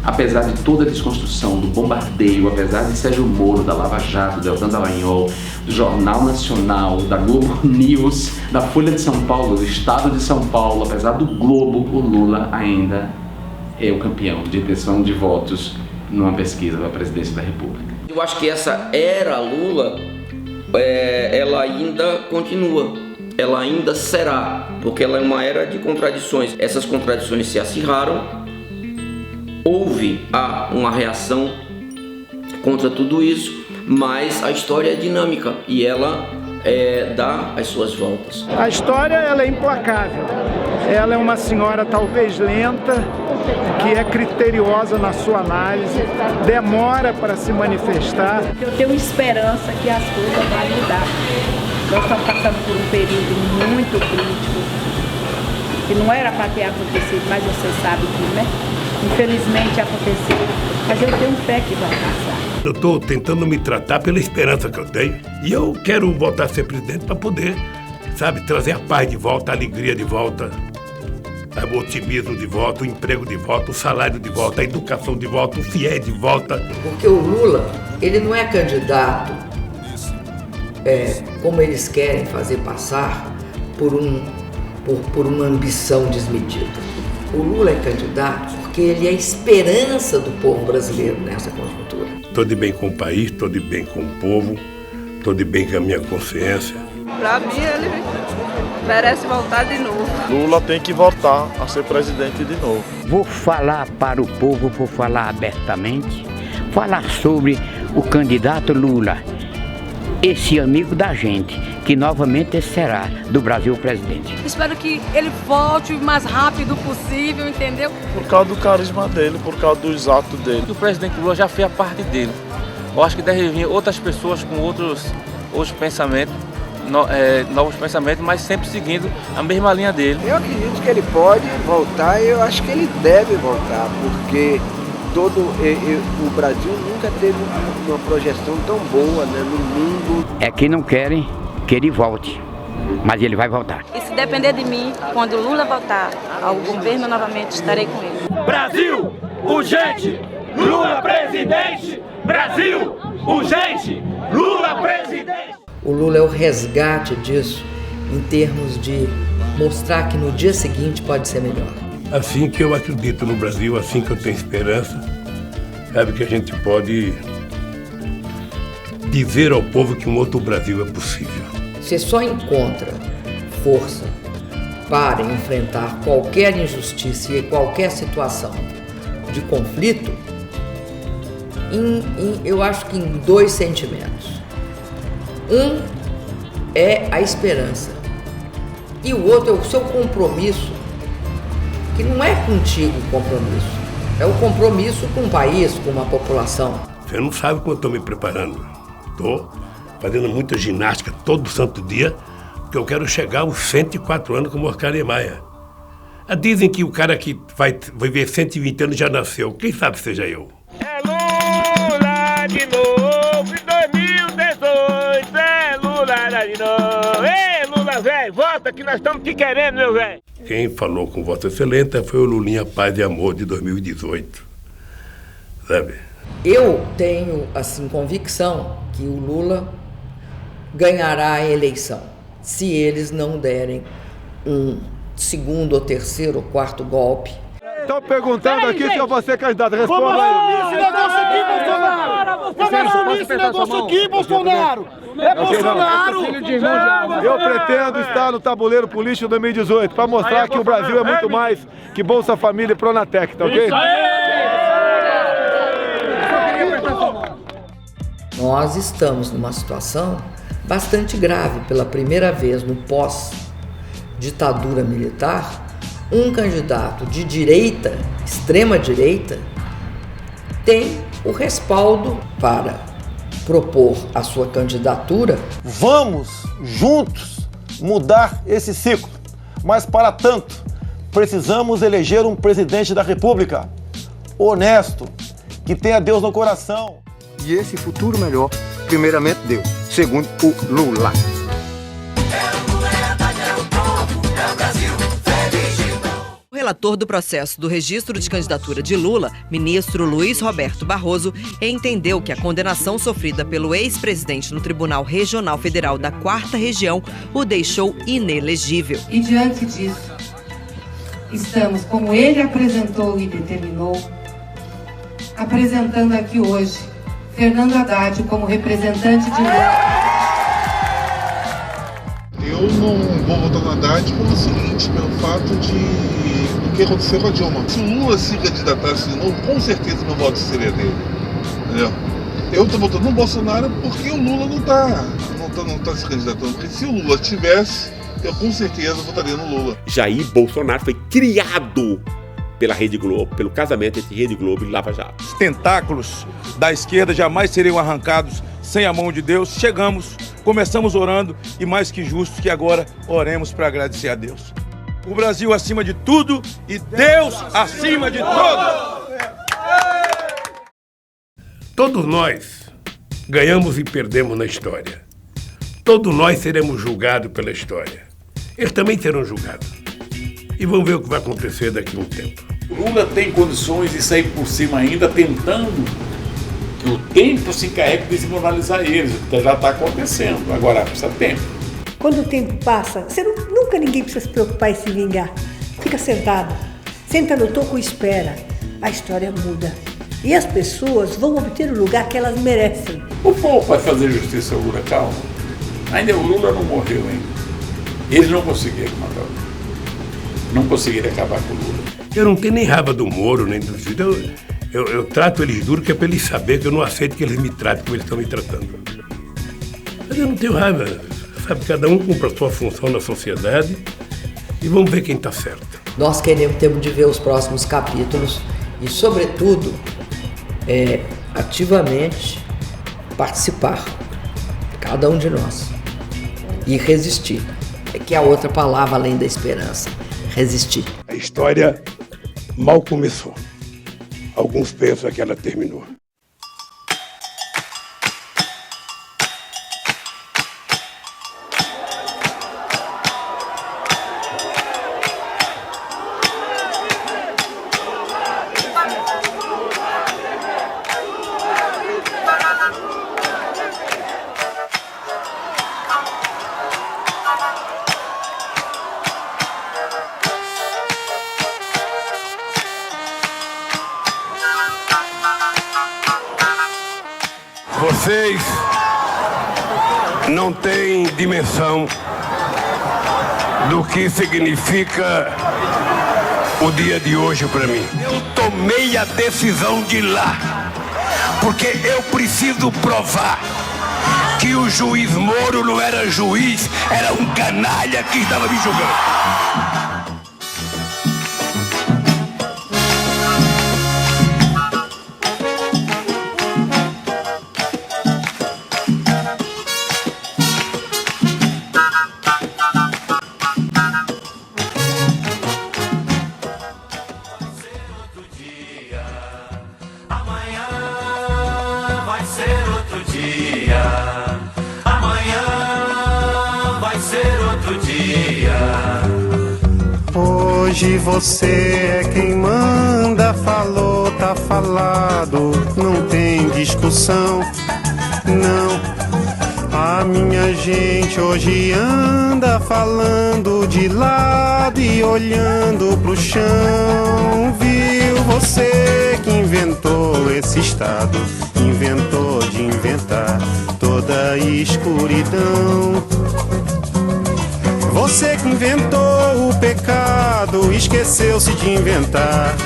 Apesar de toda a desconstrução, do bombardeio, apesar de Sérgio Moro, da Lava Jato, do Deltan Dallagnol, do Jornal Nacional, da Globo News, da Folha de São Paulo, do Estado de São Paulo, apesar do Globo, o Lula ainda é o campeão de intenção de votos numa pesquisa da presidência da República. Eu acho que essa era Lula, ela ainda continua, ela ainda será, porque ela é uma era de contradições. Essas contradições se acirraram. Houve uma reação contra tudo isso, mas a história é dinâmica e ela dá as suas voltas. A história ela é implacável. Ela é uma senhora talvez lenta, que é criteriosa na sua análise, demora para se manifestar. Eu tenho esperança que as coisas vão mudar. Nós estamos passando por um período muito crítico, que não era para ter acontecido, mas você sabe que, né? Infelizmente aconteceu, mas eu tenho fé que vai passar. Eu estou tentando me tratar pela esperança que eu tenho e eu quero voltar a ser presidente para poder, sabe, trazer a paz de volta, a alegria de volta, o otimismo de volta, o emprego de volta, o salário de volta, a educação de volta, o FIES de volta. Porque o Lula, ele não é candidato, como eles querem fazer passar, por uma ambição desmedida. O Lula é candidato porque ele é a esperança do povo brasileiro nessa conjuntura. Estou de bem com o país, estou de bem com o povo, estou de bem com a minha consciência. Para mim, ele merece voltar de novo. Lula tem que voltar a ser presidente de novo. Vou falar para o povo, vou falar abertamente, falar sobre o candidato Lula, esse amigo da gente, que novamente será do Brasil presidente. Espero que ele volte o mais rápido possível, entendeu? Por causa do carisma dele, por causa dos atos dele. O presidente Lula já fez a parte dele. Eu acho que deve vir outras pessoas com outros pensamentos, novos pensamentos, mas sempre seguindo a mesma linha dele. Eu acredito que ele pode voltar e eu acho que ele deve voltar, porque o Brasil nunca teve uma projeção tão boa, né, no mundo. É que não querem que ele volte, mas ele vai voltar. E se depender de mim, quando o Lula voltar ao governo novamente, estarei com ele. Brasil, urgente! Lula presidente! Brasil, urgente! Lula presidente! O Lula é o resgate disso em termos de mostrar que no dia seguinte pode ser melhor. Assim que eu acredito no Brasil, assim que eu tenho esperança, sabe que a gente pode dizer ao povo que um outro Brasil é possível. Você só encontra força para enfrentar qualquer injustiça e qualquer situação de conflito, eu acho que em dois sentimentos. Um é a esperança e o outro é o seu compromisso, que não é contigo o compromisso, é o compromisso com o país, com uma população. Você não sabe como eu estou me preparando. Estou fazendo muita ginástica todo santo dia, porque eu quero chegar aos 104 anos como Oscar Niemeyer. Dizem que o cara que vai viver 120 anos já nasceu. Quem sabe seja eu. É Lula de novo em 2018. É Lula de novo. Ei, Lula, velho, volta que nós estamos te querendo, meu velho. Quem falou com Vossa Excelência foi o Lulinha Paz e Amor de 2018. Sabe? Eu tenho, assim, convicção que o Lula ganhará a eleição, se eles não derem um segundo, ou terceiro, ou quarto golpe. Estão perguntando aqui se eu vou ser candidato. Responda aí. Vamos assumir esse negócio aqui, Bolsonaro! Vamos assumir esse negócio aqui, Bolsonaro! É Bolsonaro! Eu pretendo estar no tabuleiro político 2018 para mostrar que o Brasil é muito mais que Bolsa Família e Pronatec, tá ok? Nós estamos numa situação bastante grave. Pela primeira vez no pós-ditadura militar, um candidato de direita, extrema direita, tem o respaldo para propor a sua candidatura. Vamos juntos mudar esse ciclo, mas para tanto precisamos eleger um presidente da República honesto, que tenha Deus no coração. E esse futuro melhor, primeiramente Deus, segundo o Lula. O relator do processo do registro de candidatura de Lula, ministro Luiz Roberto Barroso, entendeu que a condenação sofrida pelo ex-presidente no Tribunal Regional Federal da 4ª Região o deixou inelegível. E diante disso, estamos, como ele apresentou e determinou, apresentando aqui hoje Fernando Haddad como representante de Lula. Eu não vou votar no Haddad pelo seguinte, pelo fato do que aconteceu com a Dilma. Se o Lula se candidatasse de novo, com certeza meu voto seria dele. Entendeu? Eu estou votando no Bolsonaro porque o Lula não tá se candidatando. Porque se o Lula tivesse, eu com certeza votaria no Lula. Jair Bolsonaro foi criado pela Rede Globo, pelo casamento entre Rede Globo e Lava Jato. Os tentáculos da esquerda jamais seriam arrancados sem a mão de Deus. Começamos orando e mais que justo que agora oremos para agradecer a Deus. O Brasil acima de tudo e Deus acima de todos. Todos nós ganhamos e perdemos na história. Todos nós seremos julgados pela história. Eles também serão julgados. E vamos ver o que vai acontecer daqui a um tempo. Lula tem condições de sair por cima ainda, tentando que o tempo se encarregue de desmoralizar eles, o que já está acontecendo. Agora, precisa de tempo. Quando o tempo passa, nunca ninguém precisa se preocupar em se vingar. Fica sentado, senta no toco e espera. A história muda. E as pessoas vão obter o lugar que elas merecem. O povo vai fazer justiça ao Lula, calma. Ainda o Lula não morreu ainda. Eles não conseguiram matar o Lula. Não conseguiram acabar com o Lula. Eu não tenho nem raiva do Moro, nem do Cid. Eu trato eles duro, que é para eles saberem que eu não aceito que eles me tratem como eles estão me tratando. Mas eu não tenho raiva. Sabe, cada um cumpre a sua função na sociedade e vamos ver quem está certo. Nós temos de ver os próximos capítulos e, sobretudo, ativamente participar, cada um de nós, e resistir. Que é a outra palavra além da esperança, resistir. A história mal começou. Alguns pensam que ela terminou. Vocês não têm dimensão do que significa o dia de hoje para mim. Eu tomei a decisão de ir lá, porque eu preciso provar que o juiz Moro não era juiz, era um canalha que estava me julgando. Hoje você é quem manda, falou, tá falado, não tem discussão, não. A minha gente hoje anda falando de lado e olhando pro chão. Viu você que inventou esse estado, inventou de inventar toda a escuridão. Você que inventou o pecado, esqueceu-se de inventar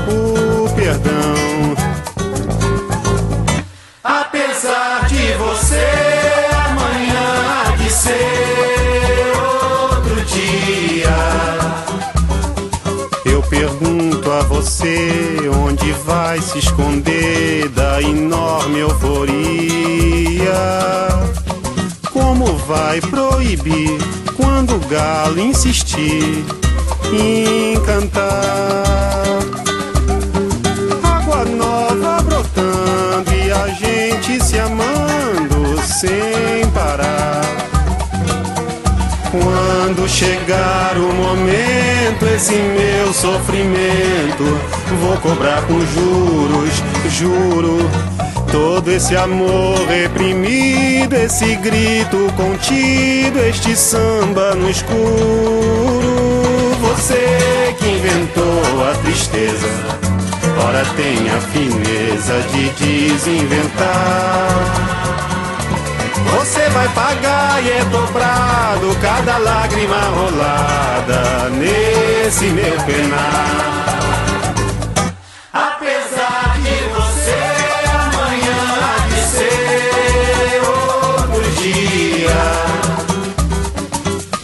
o perdão. Apesar de você, amanhã há de ser outro dia. Eu pergunto a você, onde vai se esconder da enorme euforia? Como vai proibir quando o galo insistir em cantar? Água nova brotando e a gente se amando sem parar. Quando Quando chegar o momento, esse meu sofrimento vou cobrar com juros, juro. Todo esse amor reprimido, esse grito contido, este samba no escuro. Você que inventou a tristeza, ora tem a fineza de desinventar. Você vai pagar e é dobrado cada lágrima rolada nesse meu penar. Apesar de você amanhã há de ser outro dia,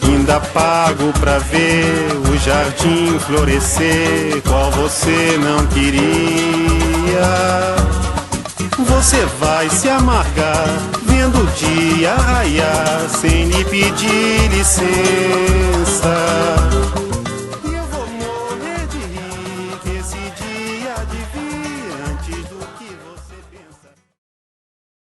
ainda pago pra ver o jardim florescer qual você não queria. Você vai se amargar vendo o dia raiar sem lhe pedir licença.